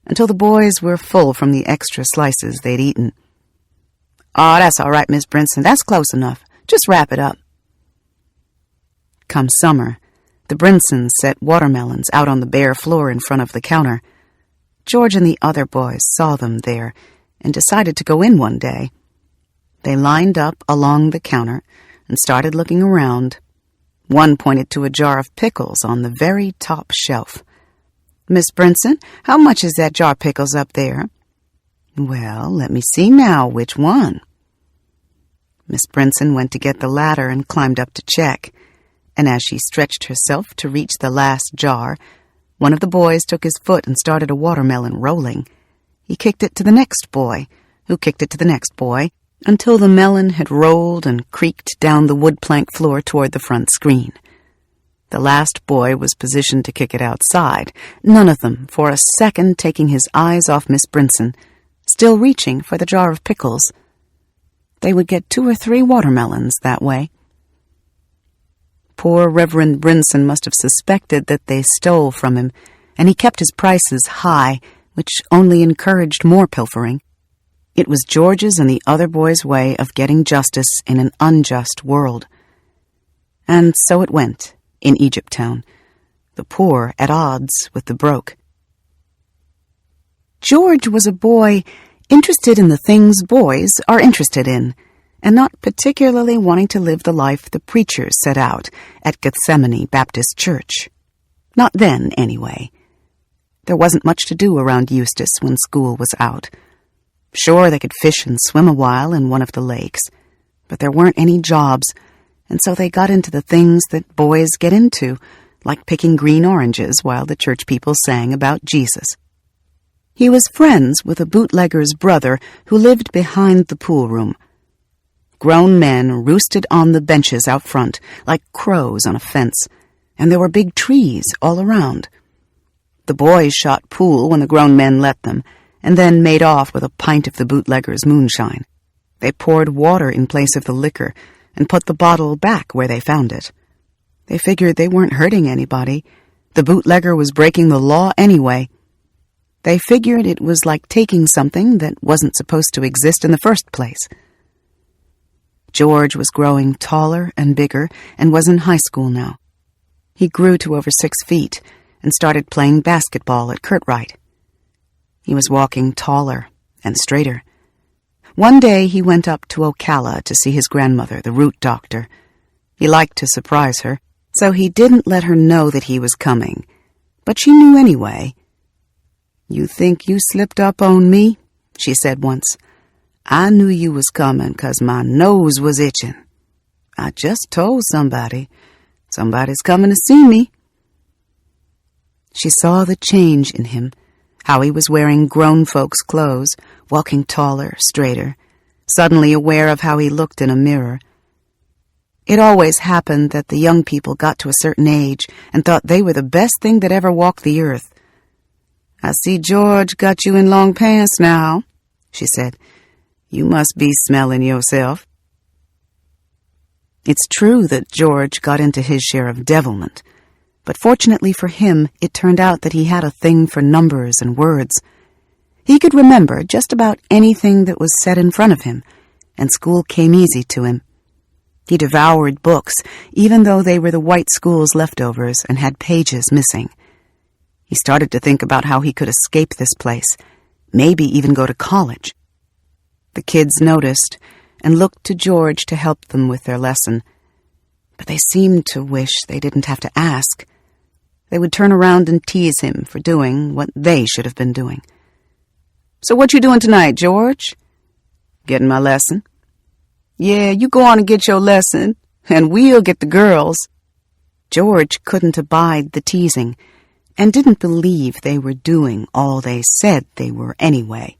until the boys were full from the extra slices they'd eaten. "Oh, that's all right, Miss Brinson. That's close enough. Just wrap it up." Come summer, the Brinsons set watermelons out on the bare floor in front of the counter. George and the other boys saw them there and decided to go in one day. They lined up along the counter and started looking around. One pointed to a jar of pickles on the very top shelf. "Miss Brinson, how much is that jar of pickles up there?" "Well, let me see now. Which one?" Miss Brinson went to get the ladder and climbed up to check, and as she stretched herself to reach the last jar, one of the boys took his foot and started a watermelon rolling. He kicked it to the next boy, who kicked it to the next boy, until the melon had rolled and creaked down the wood plank floor toward the front screen. The last boy was positioned to kick it outside, none of them for a second taking his eyes off Miss Brinson, still reaching for the jar of pickles. They would get 2 or 3 watermelons that way. Poor Reverend Brinson must have suspected that they stole from him, and he kept his prices high, which only encouraged more pilfering. It was George's and the other boys' way of getting justice in an unjust world. And so it went in Egypttown, the poor at odds with the broke. George was a boy interested in the things boys are interested in, and not particularly wanting to live the life the preachers set out at Gethsemane Baptist Church. Not then, anyway. There wasn't much to do around Eustis when school was out. Sure, they could fish and swim a while in one of the lakes, but there weren't any jobs, and so they got into the things that boys get into, like picking green oranges while the church people sang about Jesus. He was friends with a bootlegger's brother who lived behind the pool room. Grown men roosted on the benches out front, like crows on a fence, and there were big trees all around. The boys shot pool when the grown men let them, and then made off with a pint of the bootlegger's moonshine. They poured water in place of the liquor and put the bottle back where they found it. They figured they weren't hurting anybody. The bootlegger was breaking the law anyway. They figured it was like taking something that wasn't supposed to exist in the first place. George was growing taller and bigger and was in high school now. He grew to over 6 feet and started playing basketball at Curtright. He was walking taller and straighter. One day he went up to Ocala to see his grandmother, the root doctor. He liked to surprise her, so he didn't let her know that he was coming. But she knew anyway. "You think you slipped up on me?" she said once. "I knew you was coming 'cause my nose was itching. I just told somebody. Somebody's coming to see me." She saw the change in him, how he was wearing grown folks' clothes, walking taller, straighter, suddenly aware of how he looked in a mirror. It always happened that the young people got to a certain age and thought they were the best thing that ever walked the earth. "I see George got you in long pants now," she said. "You must be smelling yourself." It's true that George got into his share of devilment, but fortunately for him, it turned out that he had a thing for numbers and words. He could remember just about anything that was said in front of him, and school came easy to him. He devoured books, even though they were the white school's leftovers and had pages missing. He started to think about how he could escape this place, maybe even go to college. The kids noticed and looked to George to help them with their lesson, but they seemed to wish they didn't have to ask. They would turn around and tease him for doing what they should have been doing. "So what you doing tonight, George?" "Getting my lesson." "Yeah, you go on and get your lesson, and we'll get the girls." George couldn't abide the teasing, and didn't believe they were doing all they said they were anyway.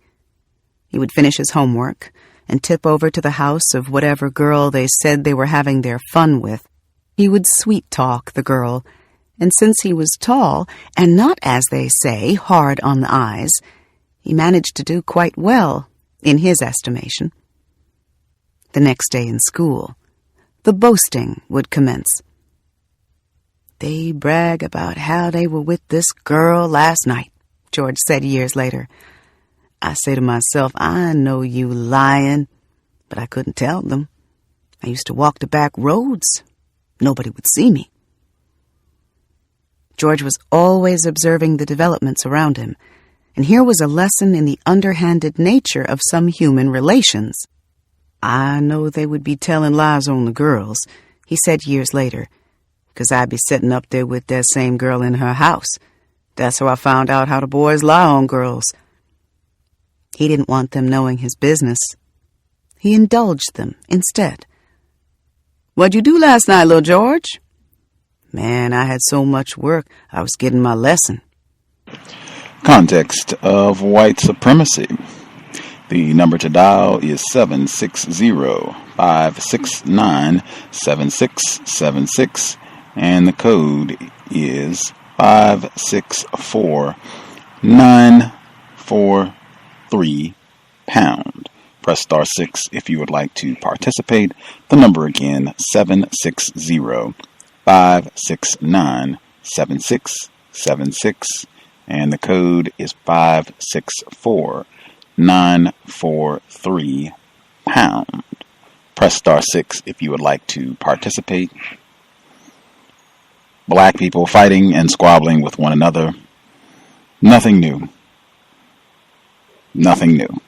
He would finish his homework and tip over to the house of whatever girl they said they were having their fun with. He would sweet-talk the girl, and since he was tall and not, as they say, hard on the eyes, he managed to do quite well, in his estimation. The next day in school, the boasting would commence. "They brag about how they were with this girl last night," George said years later. "I say to myself, I know you lying, but I couldn't tell them. I used to walk the back roads. Nobody would see me." George was always observing the developments around him, and here was a lesson in the underhanded nature of some human relations. "I know they would be telling lies on the girls," he said years later, "'cause I'd be sitting up there with that same girl in her house. That's how I found out how the boys lie on girls." He didn't want them knowing his business. He indulged them instead. "What'd you do last night, little George?" "Man, I had so much work, I was getting my lesson." Context of White Supremacy. The number to dial is 760-569-7676, and the code is 564-943#. Press star 6 if you would like to participate. The number again, 760-569-7676, and the code is 564-943#. Press star 6 if you would like to participate. Black people fighting and squabbling with one another. Nothing new. Nothing new.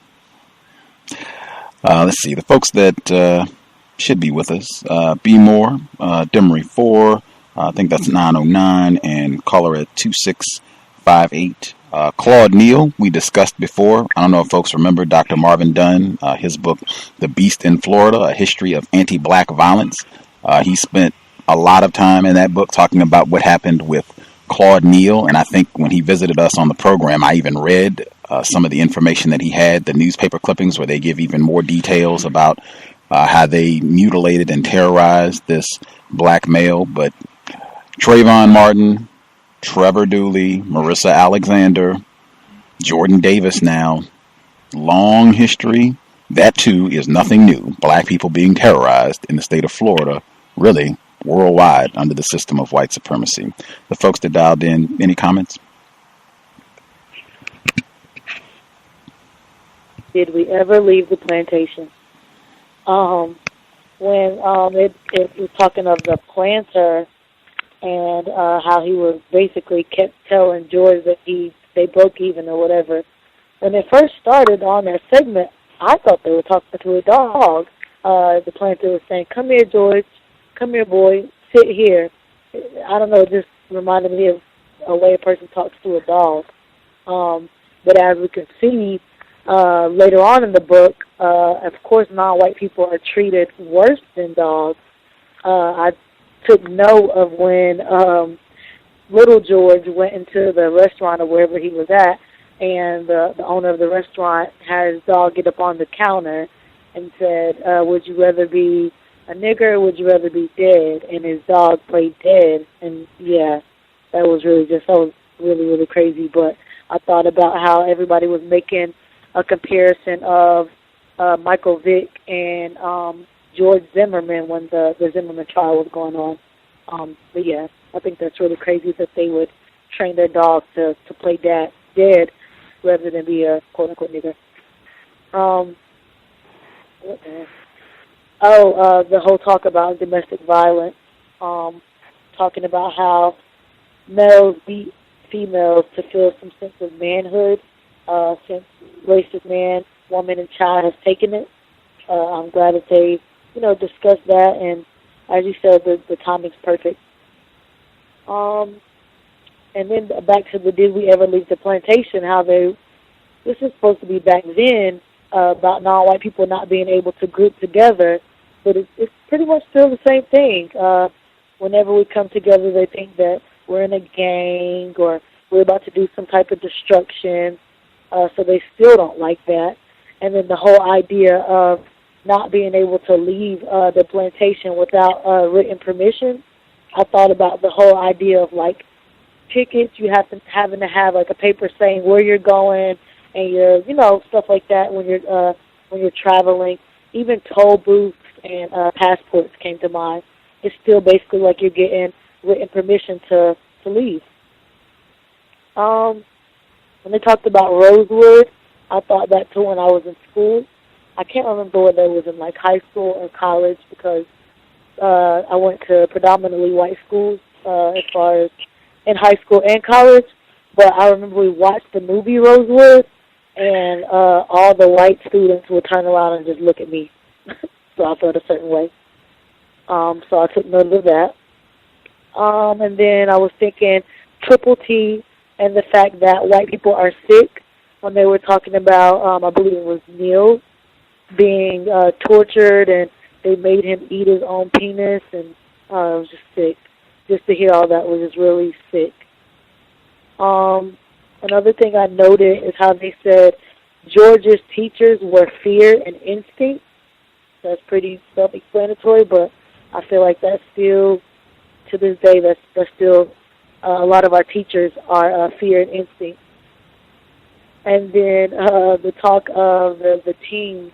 Let's see, the folks that should be with us, B. Moore, Demery 4, I think that's 909, and caller at 2658. Claude Neal, we discussed before. I don't know if folks remember Dr. Marvin Dunn, his book, The Beast in Florida, A History of Anti-Black Violence. He spent a lot of time in that book talking about what happened with Claude Neal, and I think when he visited us on the program, I even read some of the information that he had, the newspaper clippings where they give even more details about how they mutilated and terrorized this black male. But Trayvon Martin, Trevor Dooley, Marissa Alexander, Jordan Davis now, long history. That too is nothing new. Black people being terrorized in the state of Florida, really worldwide under the system of white supremacy. The folks that dialed in, any comments? Did we ever leave the plantation? When it was talking of the planter and how he was basically kept telling George that they broke even or whatever. When it first started on that segment, I thought they were talking to a dog. The planter was saying, "Come here, George. Come here, boy. Sit here." I don't know, it just reminded me of a way a person talks to a dog. But as we can see, later on in the book, of course, non-white people are treated worse than dogs. I took note of when little George went into the restaurant or wherever he was at, and the owner of the restaurant had his dog get up on the counter and said, "Would you rather be a nigger or would you rather be dead?" And his dog played dead. And yeah, that was really really crazy. But I thought about how everybody was making a comparison of Michael Vick and George Zimmerman when the Zimmerman trial was going on. But yeah, I think that's really crazy that they would train their dog to play dead rather than be a quote-unquote nigger. What the heck? The whole talk about domestic violence, talking about how males beat females to feel some sense of manhood, since racist man, woman, and child has taken it. I'm glad that they, discussed that, and as you said, the timing's perfect. And then back to the did we ever leave the plantation, how this is supposed to be back then, about non-white people not being able to group together, but it's pretty much still the same thing. Whenever we come together, they think that we're in a gang or we're about to do some type of destruction, so they still don't like that. And then the whole idea of not being able to leave the plantation without written permission, I thought about the whole idea of, like, tickets, having to have, like, a paper saying where you're going and your, stuff like that when you're traveling. Even toll booths and passports came to mind. It's still basically like you're getting written permission to leave. When they talked about Rosewood, I thought back to when I was in school. I can't remember whether it was in, like, high school or college because I went to predominantly white schools as far as in high school and college. But I remember we watched the movie Rosewood, and all the white students would turn around and just look at me. So I felt a certain way. So I took note of that. And then I was thinking Triple T and the fact that white people are sick when they were talking about, I believe it was Neil, being tortured, and they made him eat his own penis, and it was just sick. Just to hear all that was just really sick. Another thing I noted is how they said George's teachers were fear and instinct. That's pretty self-explanatory, but I feel like that's still, to this day, that's still a lot of our teachers are fear and instinct. And then the talk of the teens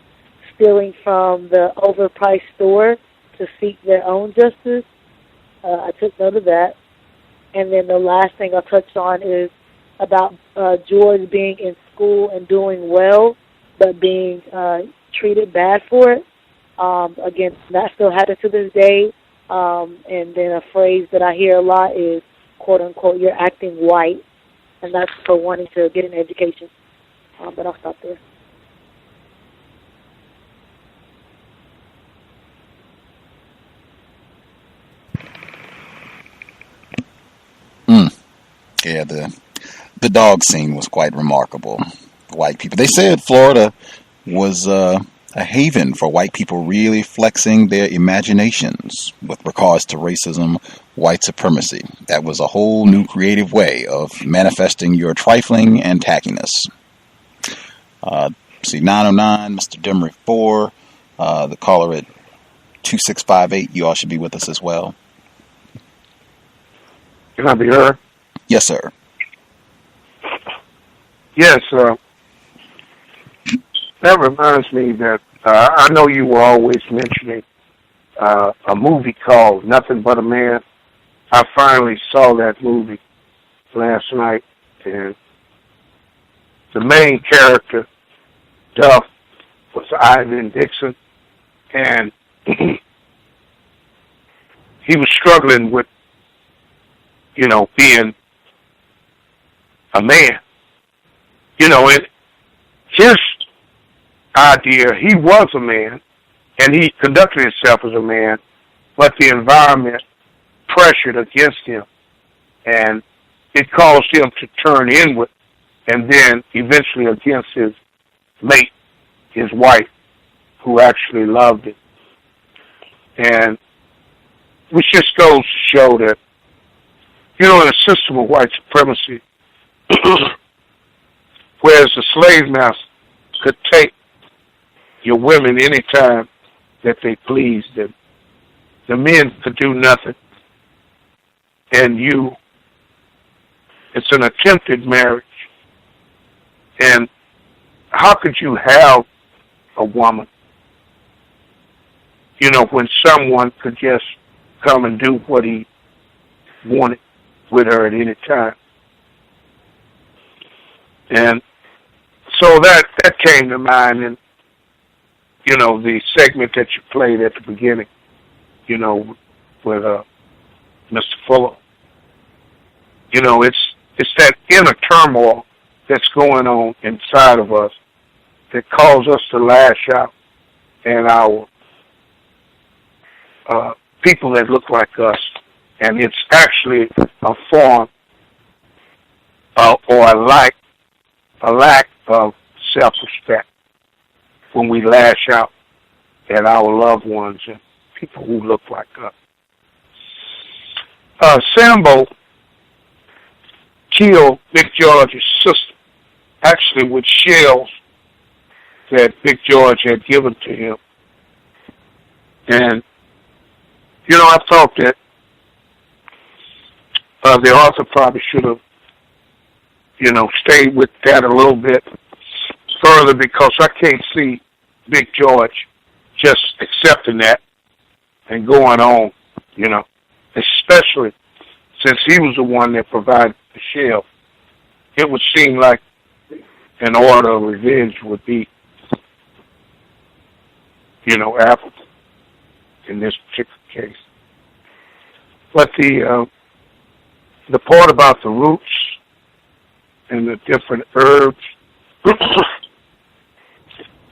stealing from the overpriced store to seek their own justice. I took note of that. And then the last thing I'll touch on is about George being in school and doing well, but being treated bad for it. Again, that still happens to this day. And then a phrase that I hear a lot is, quote unquote, you're acting white. And that's for wanting to get an education. But I'll stop there. Yeah, the dog scene was quite remarkable. White people. They said Florida was a haven for white people really flexing their imaginations with regards to racism, white supremacy. That was a whole new creative way of manifesting your trifling and tackiness. See, 909, Mr. Demery 4, the caller at 2658, you all should be with us as well. Can I be heard? Yes, sir. Yes, that reminds me that I know you were always mentioning a movie called Nothing But a Man. I finally saw that movie last night, and the main character, Duff, was Ivan Dixon, and he was struggling with, being a man. And his idea, he was a man, and he conducted himself as a man, but the environment pressured against him, and it caused him to turn inward, and then eventually against his mate, his wife, who actually loved him. And which just goes to show that, in a system of white supremacy, whereas the slave master could take your women anytime that they pleased them, the men could do nothing. And it's an attempted marriage. And how could you have a woman, when someone could just come and do what he wanted with her at any time? And so that came to mind in, the segment that you played at the beginning, with Mr. Fuller. It's that inner turmoil that's going on inside of us that calls us to lash out, and our people that look like us. And it's actually a form or a lack of self-respect when we lash out at our loved ones and people who look like us. Sambo killed Big George's sister, actually with shells that Big George had given to him. And, I thought that the author probably should have, stayed with that a little bit further, because I can't see Big George just accepting that and going on, especially since he was the one that provided the shell. It would seem like an order of revenge would be, applicable in this particular case. But the part about the roots and the different herbs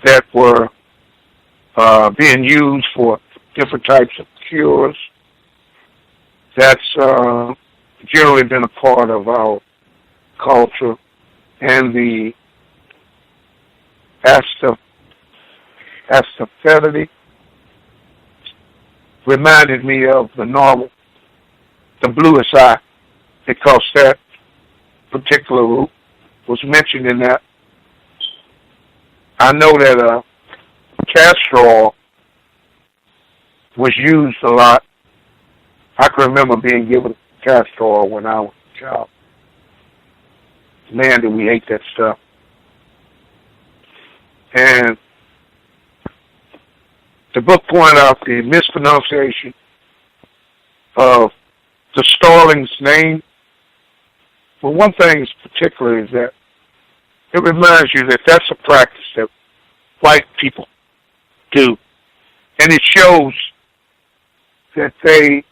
that were being used for different types of cures, that's generally been a part of our culture. And the as fidelity reminded me of the novel The Bluest Eye, because that particular root was mentioned in that. I know that castor oil was used a lot. I can remember being given castor oil when I was a child. Man, did we hate that stuff. And the book pointed out the mispronunciation of the starling's name. Well, one thing in particular is that it reminds you that that's a practice that white people do. And it shows that they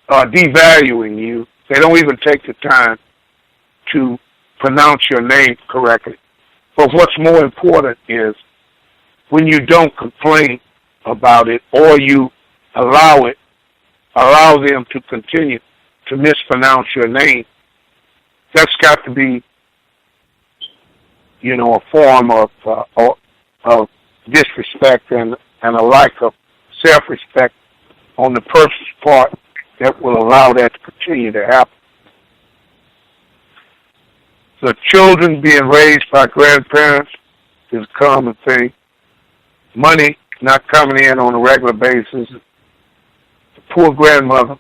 are devaluing you. They don't even take the time to pronounce your name correctly. But what's more important is when you don't complain about it or you allow them to continue to mispronounce your name, that's got to be, a form of disrespect and a lack of self-respect on the person's part that will allow that to continue to happen. The children being raised by grandparents is a common thing. Money not coming in on a regular basis. The poor grandmother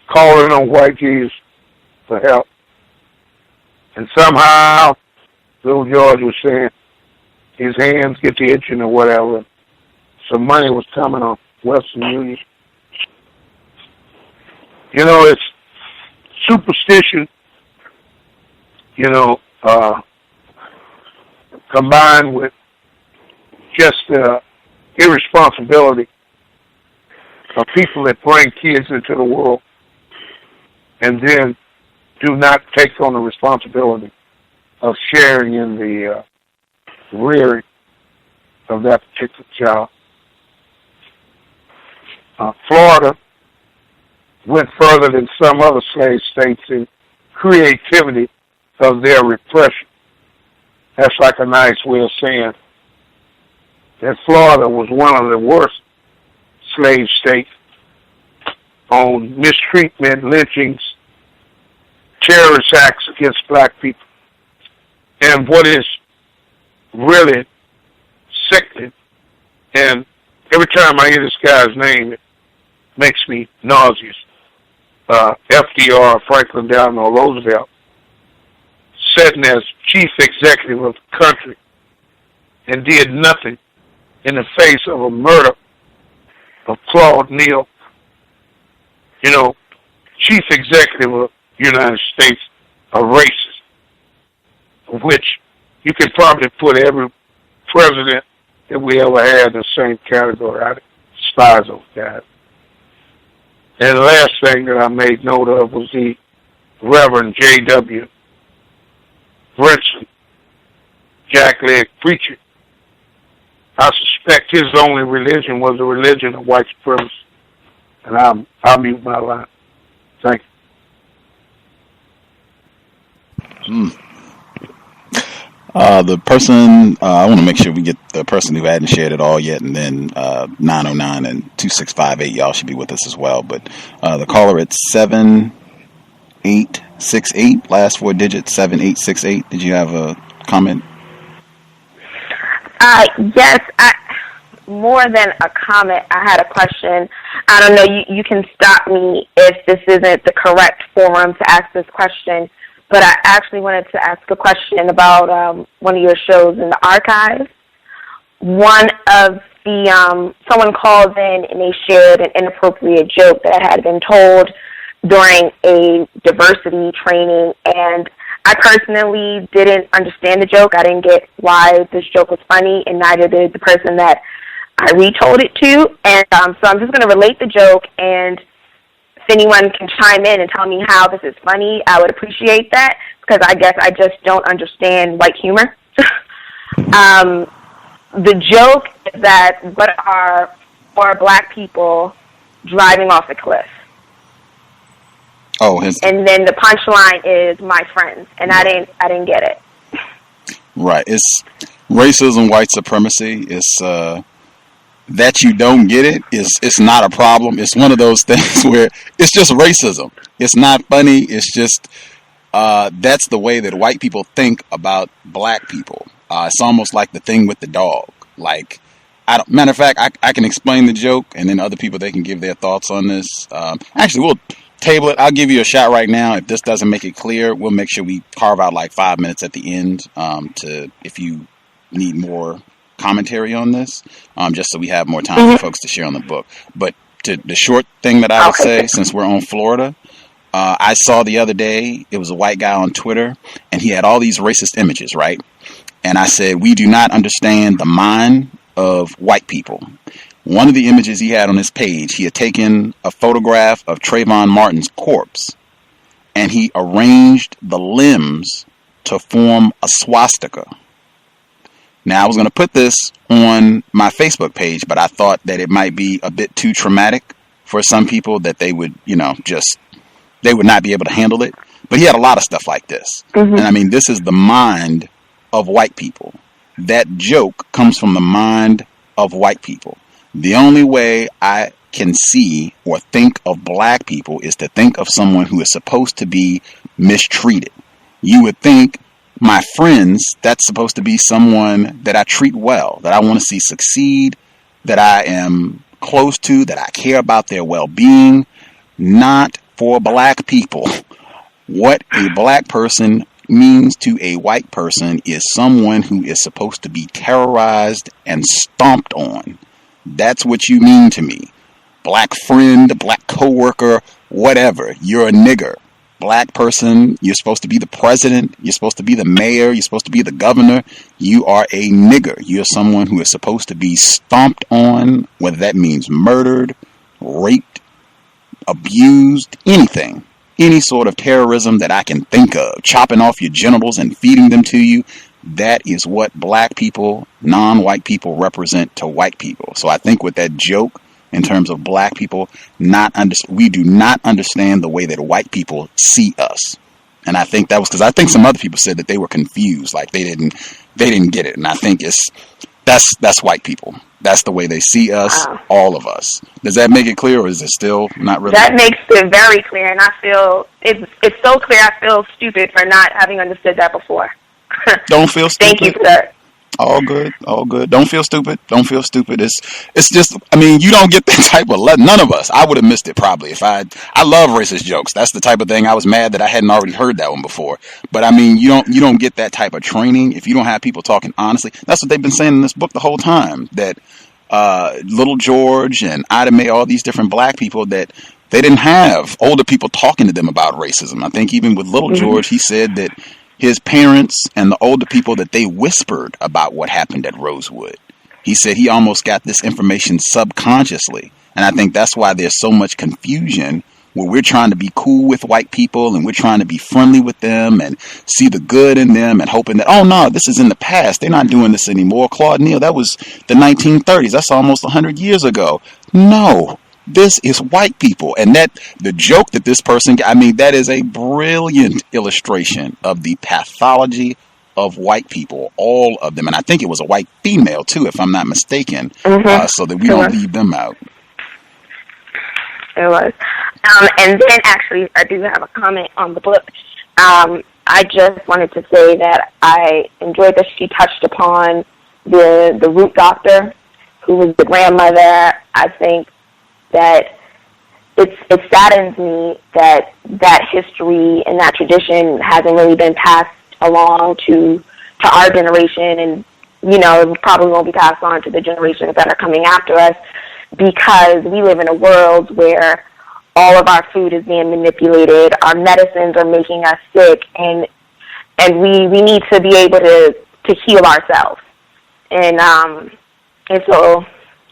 calling on white Jesus for help. And somehow, little George was saying his hands get to itching or whatever. Some money was coming on Western Union. It's superstition, combined with just irresponsibility of people that bring kids into the world and then do not take on the responsibility of sharing in the rearing of that particular child. Florida went further than some other slave states in creativity of their repression. That's like a nice way of saying that Florida was one of the worst slave states on mistreatment, lynchings, terrorist acts against black people. And what is really sickening, and every time I hear this guy's name, it makes me nauseous. FDR, Franklin Delano Roosevelt, sitting as chief executive of the country and did nothing in the face of a murder of Claude Neal, chief executive of the United States, a racist, of which you could probably put every president that we ever had in the same category. I despise those guys. And the last thing that I made note of was the Reverend J.W. Brinson, jackleg preacher. I suspect his only religion was the religion of white supremacy. And I'll mute my line. Thank you. The person, I want to make sure we get the person who hadn't shared it all yet, and then 909 and 2658, y'all should be with us as well. But the caller at 7868, last four digits, 7868. Did you have a comment? Yes, more than a comment, I had a question. I don't know, you can stop me if this isn't the correct forum to ask this question, but I actually wanted to ask a question about one of your shows in the archives. One of the, someone called in and they shared an inappropriate joke that had been told during a diversity training, and I personally didn't understand the joke. I didn't get why this joke was funny, and neither did the person that I retold it to. And so I'm just going to relate the joke, and if anyone can chime in and tell me how this is funny, I would appreciate that, because I guess I just don't understand white humor. The joke is that what are 4 black people driving off a cliff? Oh, and then the punchline is my friends, and I didn't get it. Right. It's racism, white supremacy. It's that you don't get it is it's not a problem. It's one of those things where it's just racism. It's not funny. It's just that's the way that white people think about black people. It's almost like the thing with the dog. Like, matter of fact, I can explain the joke, and then other people, they can give their thoughts on this. Actually, we'll table it. I'll give you a shot right now. If this doesn't make it clear, we'll make sure we carve out like 5 minutes at the end if you need more commentary on this, just so we have more time for folks to share on the book. But the short thing that I would say, since we're on Florida, I saw the other day, it was a white guy on Twitter, and he had all these racist images, right? And I said, we do not understand the mind of white people. One of the images he had on his page, he had taken a photograph of Trayvon Martin's corpse, and he arranged the limbs to form a swastika. Now, I was going to put this on my Facebook page, but I thought that it might be a bit too traumatic for some people, that they would, they would not be able to handle it. But he had a lot of stuff like this. And I mean, this is the mind of white people. That joke comes from the mind of white people. The only way I can see or think of black people is to think of someone who is supposed to be mistreated. You would think, my friends, that's supposed to be someone that I treat well, that I want to see succeed, that I am close to, that I care about their well-being. Not for black people. What a black person means to a white person is someone who is supposed to be terrorized and stomped on. That's what you mean to me. Black friend, black coworker, whatever. You're a nigger. Black person, you're supposed to be the president. You're supposed to be the mayor. You're supposed to be the governor. You are a nigger. You're someone who is supposed to be stomped on, whether that means murdered, raped, abused, anything. Any sort of terrorism that I can think of, chopping off your genitals and feeding them to you, that is what black people, non-white people represent to white people. So I think with that joke, in terms of black people, we do not understand the way that white people see us. And I think that was because I think some other people said that they were confused, like they didn't get it. And I think that's white people. That's the way they see us, all of us. Does that make it clear, or is it still not really? That makes it very clear, and I feel it's so clear. I feel stupid for not having understood that before. Don't feel stupid. Thank you, sir. All good, all good. Don't feel stupid. Don't feel stupid. It's just, I mean, you don't get that type of, none of us. I would have missed it probably if I love racist jokes. That's the type of thing. I was mad that I hadn't already heard that one before. But I mean, you don't get that type of training if you don't have people talking honestly. That's what they've been saying in this book the whole time, that Little George and Ida Mae, all these different black people, that they didn't have older people talking to them about racism. I think even with Little George, he said that his parents and the older people, that they whispered about what happened at Rosewood. He said he almost got this information subconsciously. And I think that's why there's so much confusion, where we're trying to be cool with white people and we're trying to be friendly with them and see the good in them and hoping that, oh no, this is in the past. They're not doing this anymore. Claude Neal, that was the 1930s. That's almost 100 years ago. No. This is white people. And that the joke that this person, I mean, that is a brilliant illustration of the pathology of white people, all of them. And I think it was a white female too, if I'm not mistaken, so that we don't leave them out. It was. And then actually, I do have a comment on the book. I just wanted to say that I enjoyed that she touched upon the root doctor, who was the grandmother. I think that it saddens me that history and that tradition hasn't really been passed along to our generation, and it probably won't be passed on to the generations that are coming after us, because we live in a world where all of our food is being manipulated, our medicines are making us sick, and we need to be able to heal ourselves. And so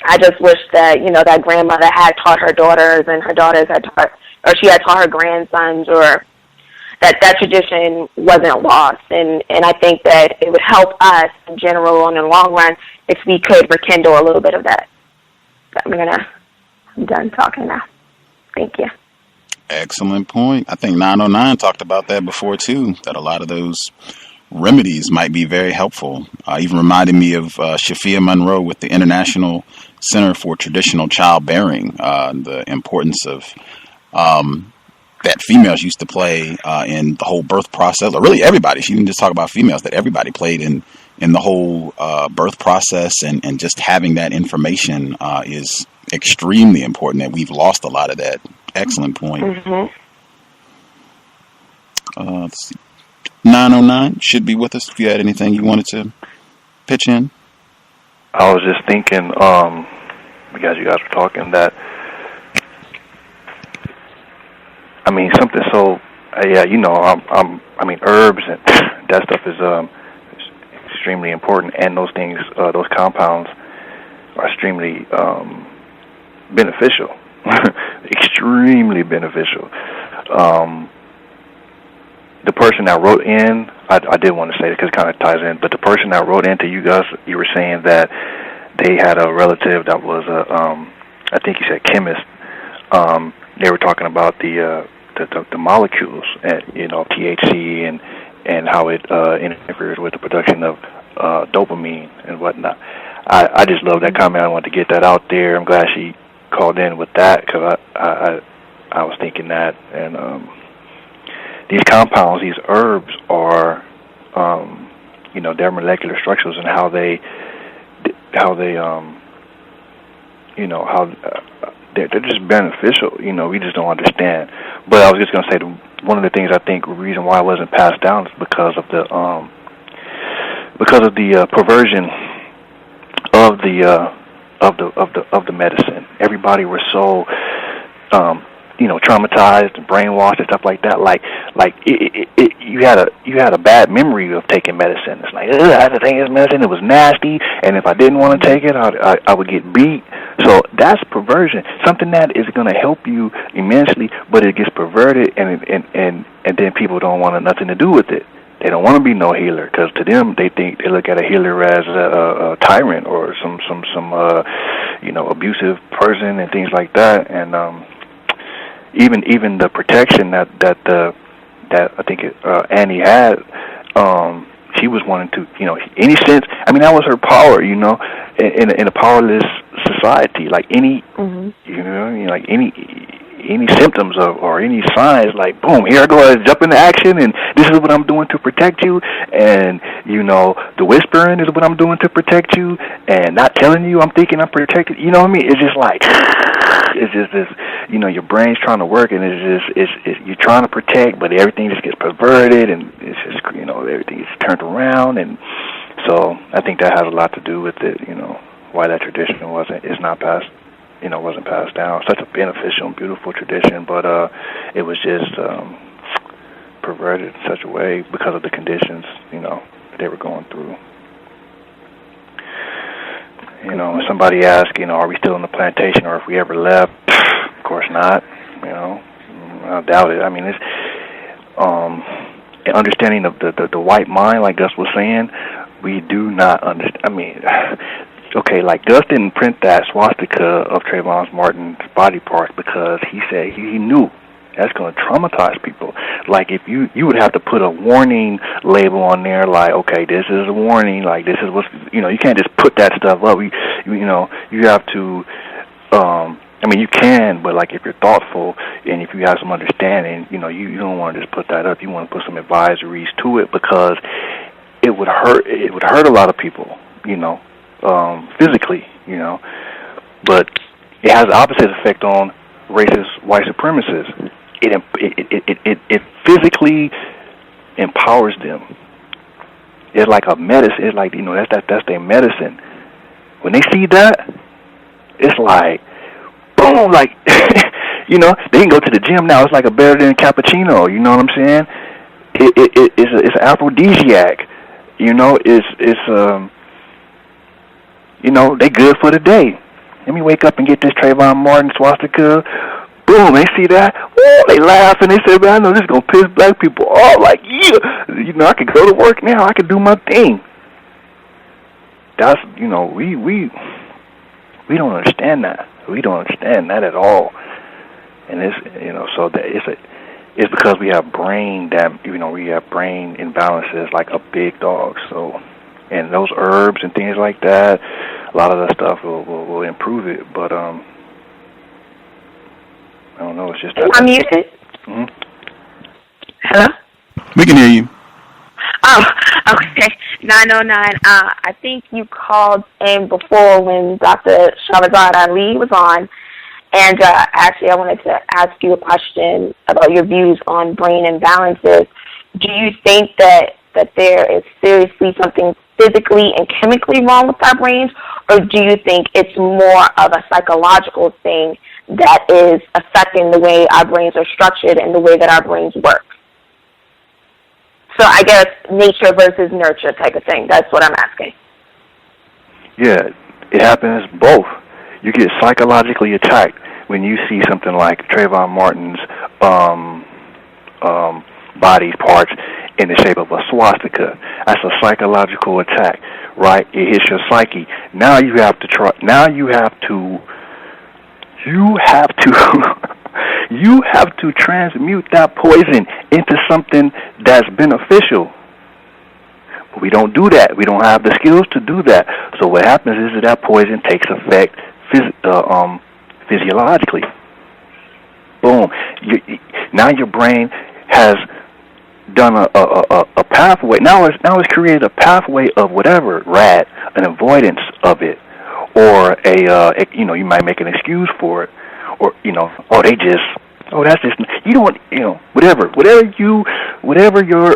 I just wish that, that grandmother had taught her daughters, and her daughters had taught, or she had taught her grandsons, or that tradition wasn't lost. And I think that it would help us in general in the long run if we could rekindle a little bit of that. I'm done talking now. Thank you. Excellent point. I think 909 talked about that before too, that a lot of those remedies might be very helpful. Even reminded me of Shafia Monroe with the International Center for Traditional Childbearing, the importance of that females used to play in the whole birth process, or really everybody. She didn't just talk about females, that everybody played in the whole birth process, and just having that information is extremely important, and we've lost a lot of that. Excellent point. Mm-hmm. Let's see. 909 should be with us if you had anything you wanted to pitch in. I was just thinking, because you guys were talking, that I mean something so yeah, you know, I mean herbs and that stuff is extremely important, and those things, those compounds are extremely beneficial, extremely beneficial. The person that wrote in, I did want to say it because it kind of ties in, but the person that wrote into you guys, you were saying that they had a relative that was I think you said chemist. They were talking about the molecules, and you know, THC and how it interferes with the production of dopamine and whatnot. I just love that comment. I wanted to get that out there. I'm glad she called in with that, because I was thinking that, and these compounds, these herbs, are you know, their molecular structures and how they you know, how they're just beneficial. You know, we just don't understand. But I was just going to say, one of the things I think the reason why it wasn't passed down is because of the perversion of the medicine. Everybody was so you know, traumatized and brainwashed and stuff like that. Like you had a bad memory of taking medicine. It's like, I had to take this medicine. It was nasty, and if I didn't want to take it, I would get beat. So that's perversion. Something that is going to help you immensely, but it gets perverted, and then people don't want nothing to do with it. They don't want to be no healer, because to them they look at a healer as a tyrant or some you know, abusive person and things like that. And even the protection that I think Annie had, she was wanting to, you know, any sense. I mean, that was her power, you know, in a powerless society. Like any, you know, like any symptoms or any signs, like boom, here I go, I jump into action, and this is what I'm doing to protect you, and you know, the whispering is what I'm doing to protect you, and not telling you I'm thinking I'm protected. You know what I mean? It's just like, it's just this, you know, your brain's trying to work, and it's you're trying to protect, but everything just gets perverted, and it's just, you know, everything is turned around, and so I think that has a lot to do with it. You know, why that tradition wasn't passed down. Such a beneficial and beautiful tradition, but it was just perverted in such a way because of the conditions, you know, that they were going through. You know, when somebody asks, you know, are we still in the plantation, or if we ever left? Of course not. You know, I doubt it. I mean, it's understanding of the white mind, like Gus was saying, we do not understand. I mean, okay, like Gus didn't print that swastika of Trayvon Martin's body parts because he said he knew that's going to traumatize people. Like if you would have to put a warning label on there, like, okay, this is a warning, like this is what's, you know, you can't just put that stuff up. You know, you have to, I mean, you can, but like if you're thoughtful and if you have some understanding, you know, you don't want to just put that up. You want to put some advisories to it, because it would hurt a lot of people, you know, physically, you know, but it has the opposite effect on racist white supremacists. It physically empowers them. It's like a medicine. It's like, you know, that's their medicine. When they see that, it's like boom, like you know, they can go to the gym now. It's like a better than cappuccino. You know what I'm saying? It's an aphrodisiac. You know, it's you know, they good for the day. Let me wake up and get this Trayvon Martin swastika. Boom, they see that. Woo, they laugh and they say, man, I know this is going to piss black people off. Like, yeah, you know, I can go to work now. I can do my thing. That's, you know, we don't understand that. We don't understand that at all. And it's, you know, so that it's because we have brain we have brain imbalances like a big dog. So, and those herbs and things like that, a lot of that stuff will improve it. But I don't know. It's just that. I'm muted. Mm-hmm. Hello. We can hear you. Oh, okay. 909. I think you called in before when Dr. Shahrazad Ali was on. And actually, I wanted to ask you a question about your views on brain imbalances. Do you think that there is seriously something physically and chemically wrong with our brains, or do you think it's more of a psychological thing that is affecting the way our brains are structured and the way that our brains work? So I guess nature versus nurture type of thing. That's what I'm asking. Yeah, it happens both. You get psychologically attacked when you see something like Trayvon Martin's body parts in the shape of a swastika. That's a psychological attack, right? It hits your psyche. Now you have to try. Now you have to transmute that poison into something that's beneficial. But we don't do that. We don't have the skills to do that. So what happens is that poison takes effect physiologically. Boom. Now your brain has done a pathway. Now it's created a pathway of whatever, an avoidance of it, or you might make an excuse for it, or that's just, whatever your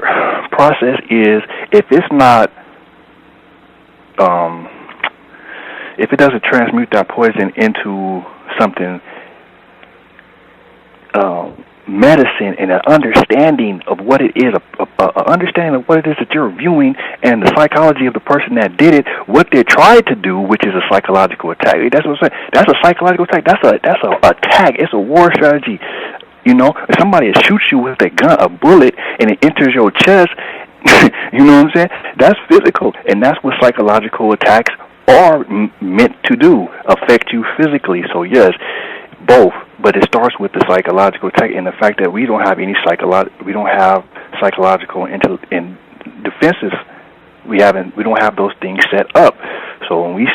process is, if it's not, if it doesn't transmute that poison into something, medicine and an understanding of what it is, understanding of what it is that you're viewing, and the psychology of the person that did it, what they tried to do, which is a psychological attack. That's what I'm saying. That's a psychological attack. That's a attack. It's a war strategy. If somebody shoots you with a gun, a bullet, and it enters your chest, you know what I'm saying? That's physical, and that's what psychological attacks are meant to do, affect you physically. So yes, both, but it starts with the psychological attack and the fact that we don't have psychological and defenses. We don't have those things set up. So when we,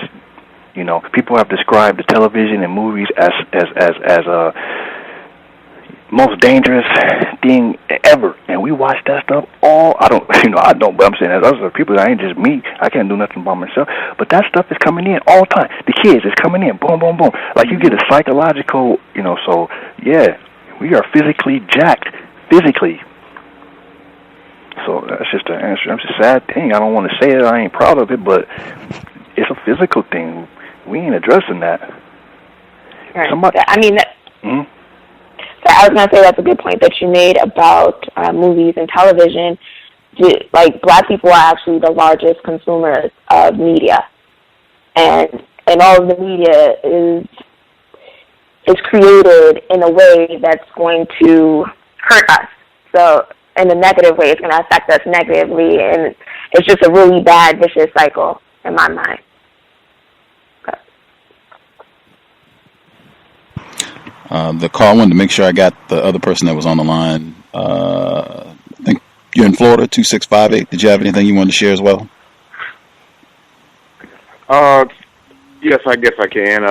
people have described the television and movies as a most dangerous thing ever, and we watch that stuff all. I don't, but I'm saying as other people, that ain't just me. I can't do nothing by myself. But that stuff is coming in all the time. The kids is coming in, boom, boom, boom. Like you get a psychological, So yeah, we are physically jacked, physically. So that's just the answer. It's a sad thing. I don't want to say it. I ain't proud of it, but it's a physical thing. We ain't addressing that. Right. Somebody. So I was going to say that's a good point that you made about movies and television. Like, black people are actually the largest consumers of media. And all of the media is created in a way that's going to hurt us. So in a negative way, it's going to affect us negatively. And it's just a really bad, vicious cycle in my mind. The call, I wanted to make sure I got the other person that was on the line. I think you're in Florida, 2658. Did you have anything you wanted to share as well? Yes, I guess I can.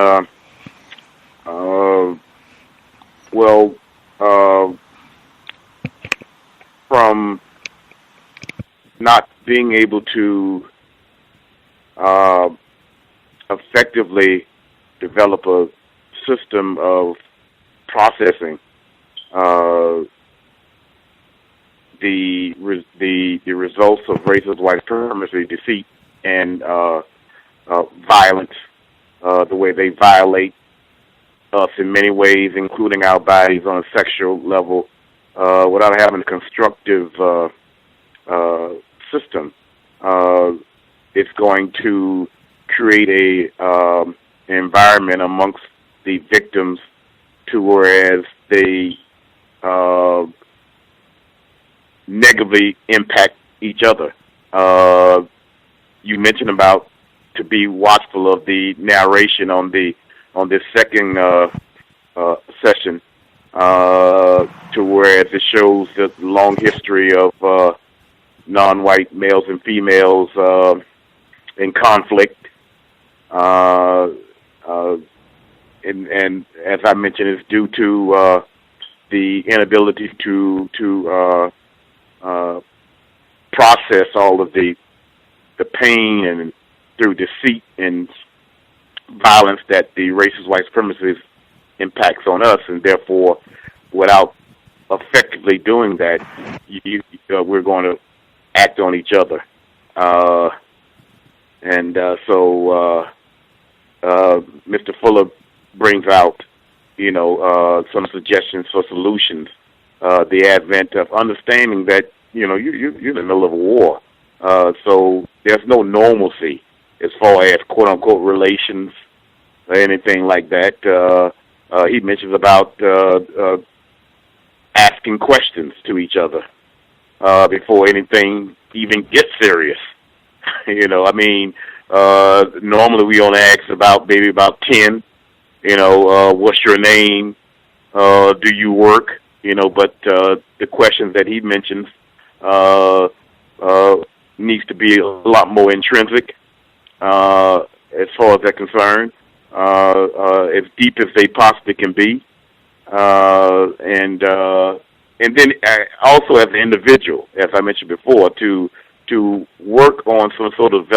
From not being able to effectively develop a system of processing the results of racist white supremacy, defeat, and violence, the way they violate us in many ways, including our bodies on a sexual level, without having a constructive system. It's going to create an environment amongst the victims to whereas they negatively impact each other. You mentioned about to be watchful of the narration on this second session, to whereas it shows the long history of non-white males and females in conflict. And as I mentioned, it's due to the inability to process all of the pain and through deceit and violence that the racist white supremacist impacts on us, and therefore, without effectively doing that, we're going to act on each other. So Mr. Fuller brings out, some suggestions for solutions. The advent of understanding that, you're in the middle of a war. So there's no normalcy as far as quote-unquote relations or anything like that. He mentions about asking questions to each other before anything even gets serious. Normally we only ask about 10, what's your name, do you work, but the questions that he mentions needs to be a lot more intrinsic as far as they're concerned, as deep as they possibly can be, and then also as an individual, as I mentioned before, to work on some sort of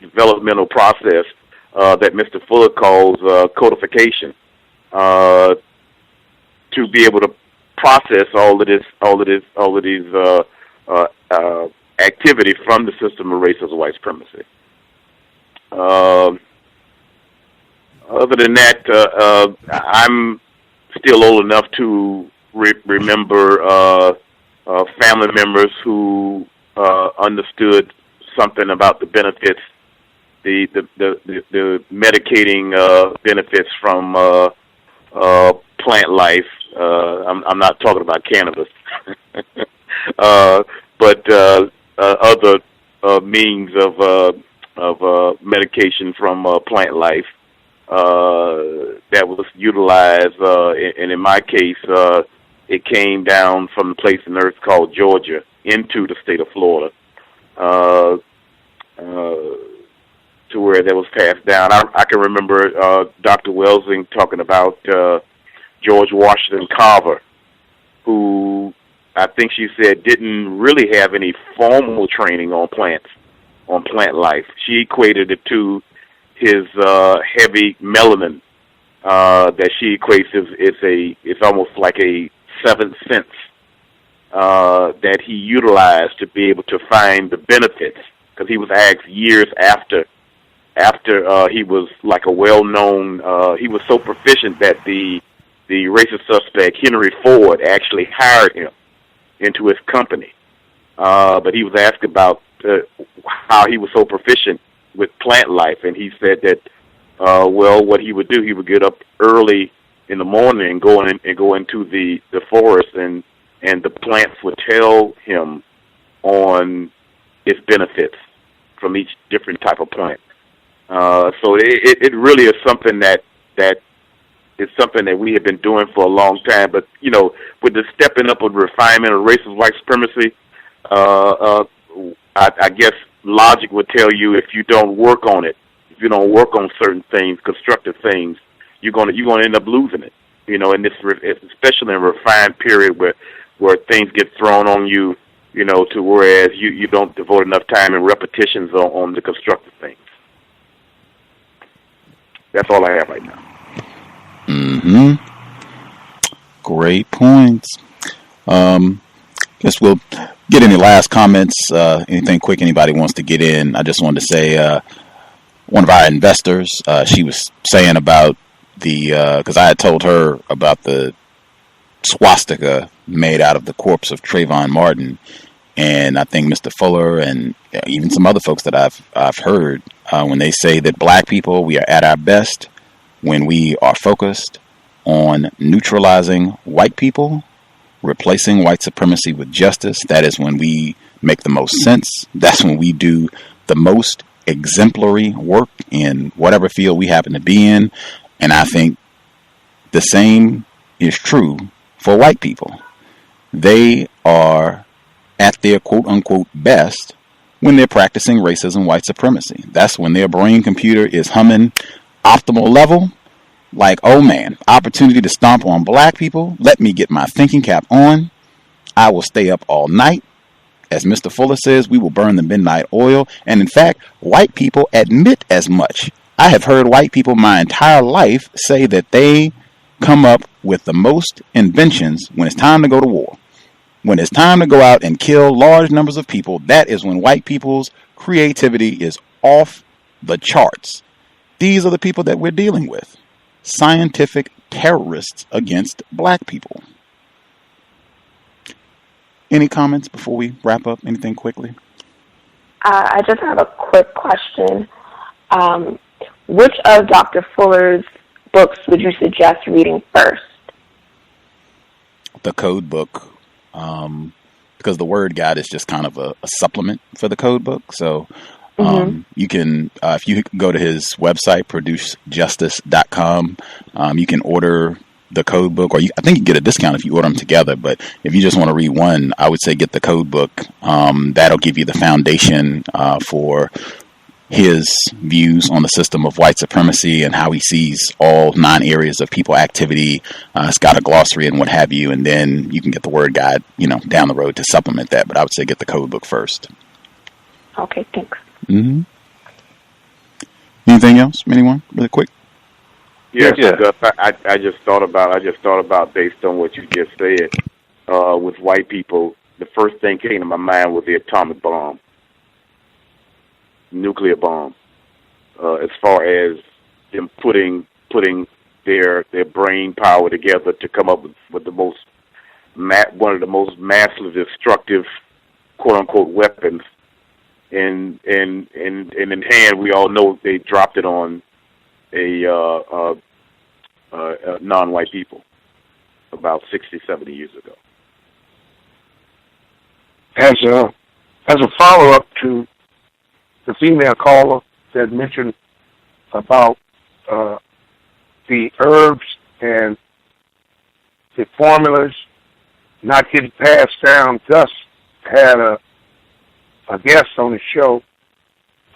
developmental process that Mr. Fuller calls codification, to be able to process all of these activity from the system of racist white supremacy. Other than that, I'm still old enough to remember family members who understood something about the benefits, the medicating benefits from plant life. I'm not talking about cannabis, but other means of medication from plant life that was utilized, and in my case, it came down from a place on earth called Georgia into the state of Florida, to where that was passed down. I can remember Dr. Welsing talking about George Washington Carver, who I think she said didn't really have any formal training on plant life. She equated it to his heavy melanin that she equates it's almost like a seventh sense that he utilized to be able to find the benefits, because he was asked years after he was like a well-known, he was so proficient that the racist suspect Henry Ford actually hired him into his company. But he was asked about how he was so proficient with plant life, and he said that, what he would do, he would get up early in the morning and go into the forest, and the plants would tell him on its benefits from each different type of plant. So it really is something that is something that we have been doing for a long time. But with the stepping up of refinement of racist white supremacy, I guess logic would tell you if you don't work on it, if you don't work on certain things, constructive things, you're gonna end up losing it. In this, especially in a refined period where things get thrown on you, to whereas you don't devote enough time and repetitions on the constructive things. That's all I have right now. Mm-hmm. Great points. Guess we'll get any last comments, anything quick anybody wants to get in. I just wanted to say, one of our investors, she was saying about because I had told her about the swastika made out of the corpse of Trayvon Martin, and I think Mr. Fuller and even some other folks that I've heard, when they say that black people, we are at our best when we are focused on neutralizing white people, replacing white supremacy with justice. That is when we make the most sense. That's when we do the most exemplary work in whatever field we happen to be in. And I think the same is true for white people. They are at their quote-unquote best when they're practicing racism, white supremacy. That's when their brain computer is humming optimal level, like, oh man, opportunity to stomp on black people. Let me get my thinking cap on. I will stay up all night. As Mr. Fuller says, we will burn the midnight oil. And in fact, white people admit as much. I have heard white people my entire life say that they come up with the most inventions when it's time to go to war. When it's time to go out and kill large numbers of people, that is when white people's creativity is off the charts. These are the people that we're dealing with. Scientific terrorists against black people. Any comments before we wrap up? Anything quickly? I just have a quick question. Which of Dr. Fuller's books would you suggest reading first? The Code Book, because the Word Guide is just kind of a supplement for the Code Book. So you can, if you go to his website, producejustice.com, you can order the Code Book, or I think you get a discount if you order them together. But if you just want to read one, I would say get the Code Book. That'll give you the foundation for his views on the system of white supremacy and how he sees all 9 areas of people activity. It's got a glossary and what have you, and then you can get the Word Guide, down the road to supplement that. But I would say get the Code Book first. Okay, thanks. Anything else? Anyone? Really quick. Yes, Gus, I just thought about based on what you just said, with white people, the first thing came to my mind was the atomic bomb, nuclear bomb. As far as them putting their brain power together to come up with one of the most massive, destructive, quote unquote weapons, and in hand, we all know they dropped it on a non-white people about 60, 70 years ago. As a follow-up to the female caller that mentioned about the herbs and the formulas not getting passed down, Gus had a guest on the show.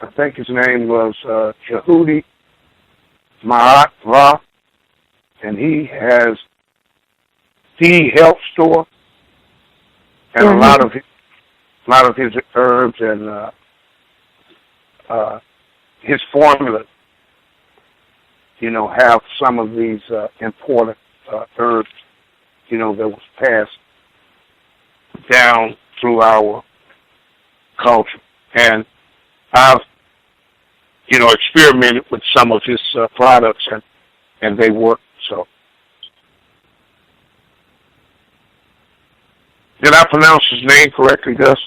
I think his name was Yehudi Ma'at Ra, and he has the health store, and a lot of his herbs and his formulas, have some of these important herbs, that was passed down through our culture. And I've, experimented with some of his products, and they work. So, did I pronounce his name correctly, Gus?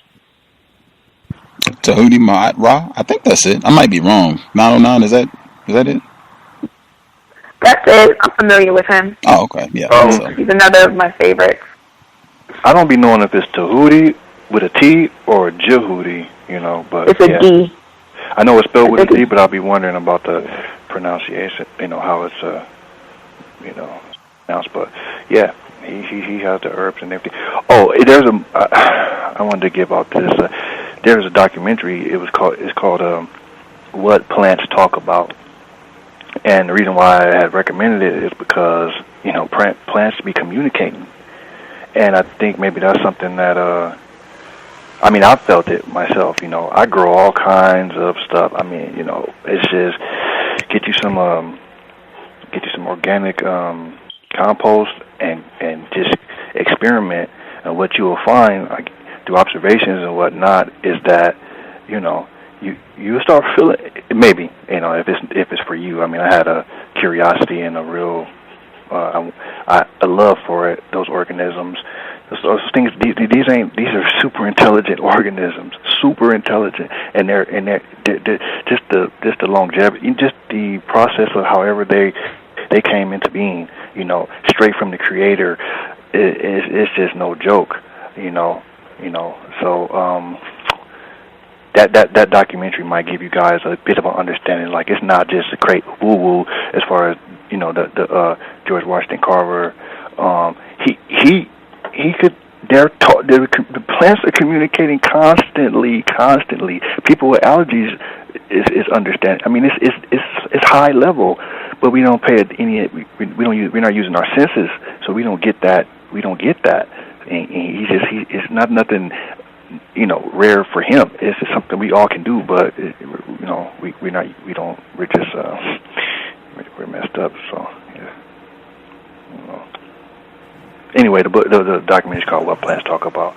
Yehudi Ma'at Ra? I think that's it. I might be wrong. 909, is that it? That's it. I'm familiar with him. Oh, okay. Yeah. He's another of my favorites. I don't be knowing if it's Tahuti with a T or Jehudi, but it's a D. I know it's spelled with a D, but I'll be wondering about the pronunciation, how it's, pronounced. But yeah, he has the herbs and everything. Oh, I wanted to give out this. There's a documentary. It's called What Plants Talk About. And the reason why I had recommended it is because, plants be communicating. And I think maybe that's something that, I felt it myself, I grow all kinds of stuff. It's just get you some organic compost and just experiment. And what you will find, like, through observations and whatnot, is that, you start feeling maybe if it's for you. I had a curiosity and a real a love for it. Those organisms, those things. These are super intelligent organisms, super intelligent, and they're just the longevity, just the process of however they came into being. Straight from the Creator. It's just no joke. So. That documentary might give you guys a bit of an understanding. Like, it's not just a great woo-woo as far as, the George Washington Carver He could. The plants are communicating constantly. People with allergies is understanding. I mean, it's high level, but we don't pay any. We're not using our senses, so we don't get that. And it's not nothing, rare for him. It's just something we all can do, but we're messed up. So yeah. Anyway, the documentary is called "What Plants Talk About."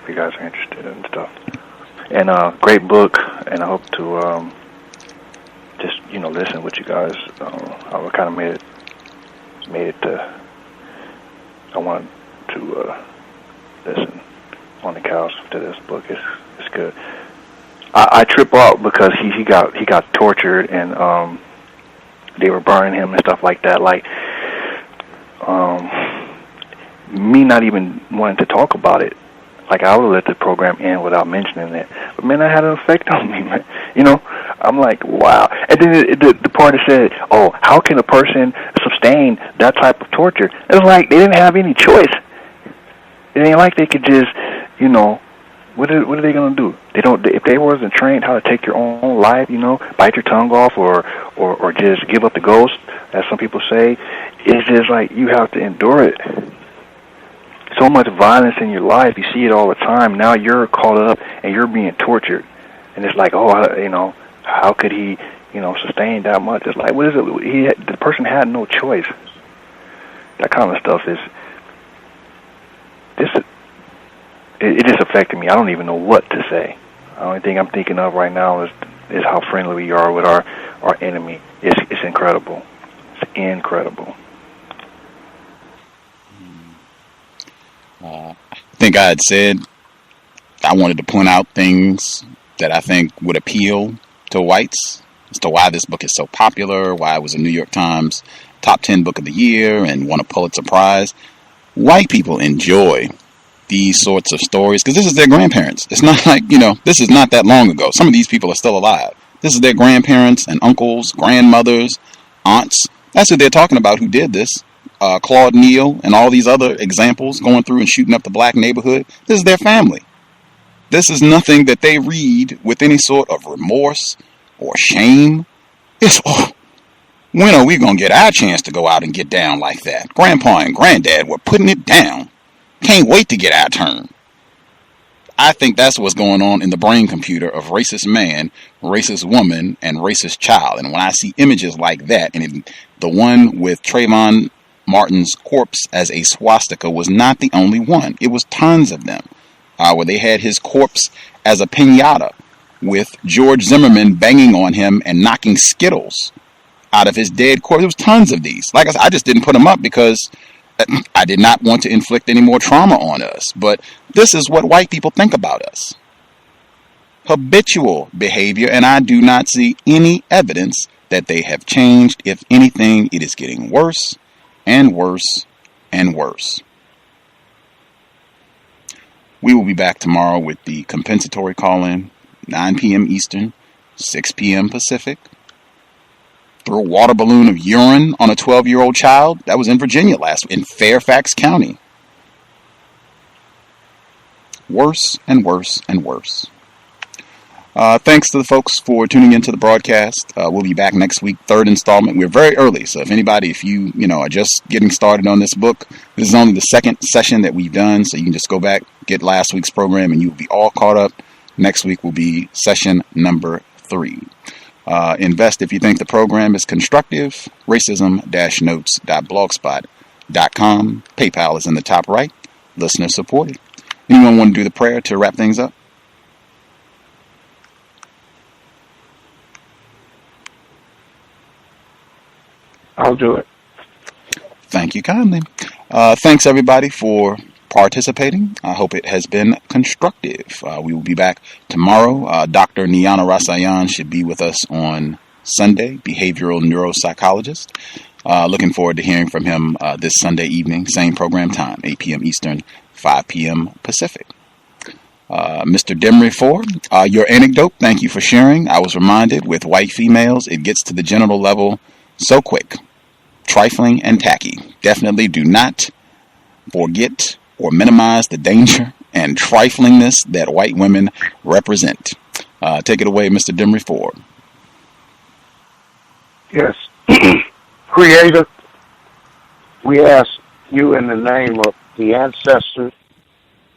If you guys are interested in stuff, and great book, and I hope to just listen with you guys. I kind of made it. I wanted to listen on the couch to this book. It's good. I trip out because he got tortured and they were burning him and stuff like that. Like me not even wanting to talk about it. Like I would let the program end without mentioning it. But man, that had an effect on me, man. I'm like, wow. And then the part that said, oh, how can a person sustain that type of torture? It was like they didn't have any choice. It ain't like they could just, what are they gonna do? They don't. If they wasn't trained how to take your own life, bite your tongue off or just give up the ghost, as some people say. It's just like you have to endure it. So much violence in your life, you see it all the time. Now you're caught up and you're being tortured, and it's like, oh, how could he, sustain that much? It's like, what is it? The person had no choice. That kind of stuff is. It just affected me. I don't even know what to say. The only thing I'm thinking of right now is how friendly we are with our enemy. It's incredible. It's incredible. I think I had said I wanted to point out things that I think would appeal to whites as to why this book is so popular, why it was a New York Times top 10 book of the year and won a Pulitzer Prize. White people enjoy these sorts of stories because this is their grandparents. It's not like, this is not that long ago. Some of these people are still alive. This is their grandparents and uncles, grandmothers, aunts. That's who they're talking about who did this. Claude Neal and all these other examples going through and shooting up the black neighborhood. This is their family. This is nothing that they read with any sort of remorse or shame. It's, when are we going to get our chance to go out and get down like that? Grandpa and Granddad were putting it down. Can't wait to get our turn. I think that's what's going on in the brain computer of racist man, racist woman, and racist child. And when I see images like that, and the one with Trayvon Martin's corpse as a swastika was not the only one. It was tons of them. Where they had his corpse as a piñata with George Zimmerman banging on him and knocking Skittles out of his dead corpse. There was tons of these. Like I said, I just didn't put them up because I did not want to inflict any more trauma on us. But this is what white people think about us. Habitual behavior, and I do not see any evidence that they have changed. If anything, it is getting worse and worse and worse. We will be back tomorrow with the compensatory call-in, 9 p.m. Eastern, 6 p.m. Pacific. Threw a water balloon of urine on a 12-year-old child. That was in Virginia in Fairfax County. Worse and worse and worse. Thanks to the folks for tuning into the broadcast. We'll be back next week, third installment. We're very early, so if you are just getting started on this book, this is only the second session that we've done, so you can just go back, get last week's program, and you'll be all caught up. Next week will be session number 3. Invest if you think the program is constructive. Racism-notes.blogspot.com. PayPal is in the top right. Listener supported. Anyone want to do the prayer to wrap things up? I'll do it. Thank you kindly. Thanks, everybody, for participating. I hope it has been constructive. We will be back tomorrow. Dr. Niyana Rasayan should be with us on Sunday, behavioral neuropsychologist. Looking forward to hearing from him this Sunday evening, same program time, 8 p.m. Eastern, 5 p.m. Pacific. Mr. Demery 4, your anecdote, thank you for sharing. I was reminded with white females, it gets to the genital level so quick, trifling and tacky. Definitely do not forget or minimize the danger and triflingness that white women represent. Take it away, Mr. Demery Ford. Yes. Creator, we ask you in the name of the ancestors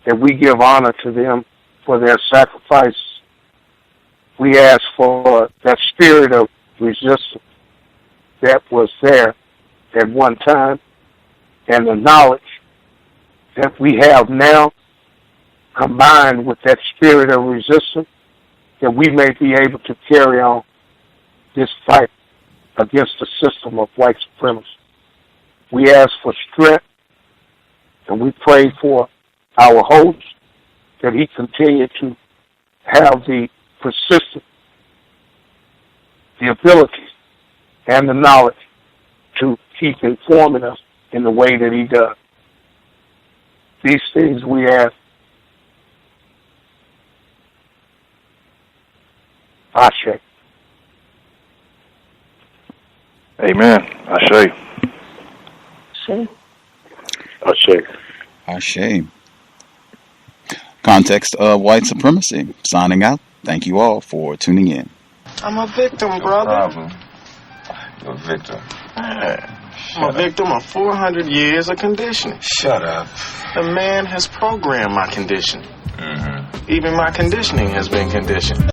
that we give honor to them for their sacrifice. We ask for that spirit of resistance that was there at one time and the knowledge that we have now combined with that spirit of resistance that we may be able to carry on this fight against the system of white supremacy. We ask for strength, and we pray for our host that he continue to have the persistence, the ability, and the knowledge to keep informing us in the way that he does. These things we ask. Ashe. Amen. Ashe. Ashe. Ashe. Ashe. Context of White Supremacy. Signing out. Thank you all for tuning in. I'm a victim, brother. You're a victim. I'm a victim of 400 years of conditioning. Shut up. The man has programmed my conditioning. Mm-hmm. Even my conditioning has been conditioned.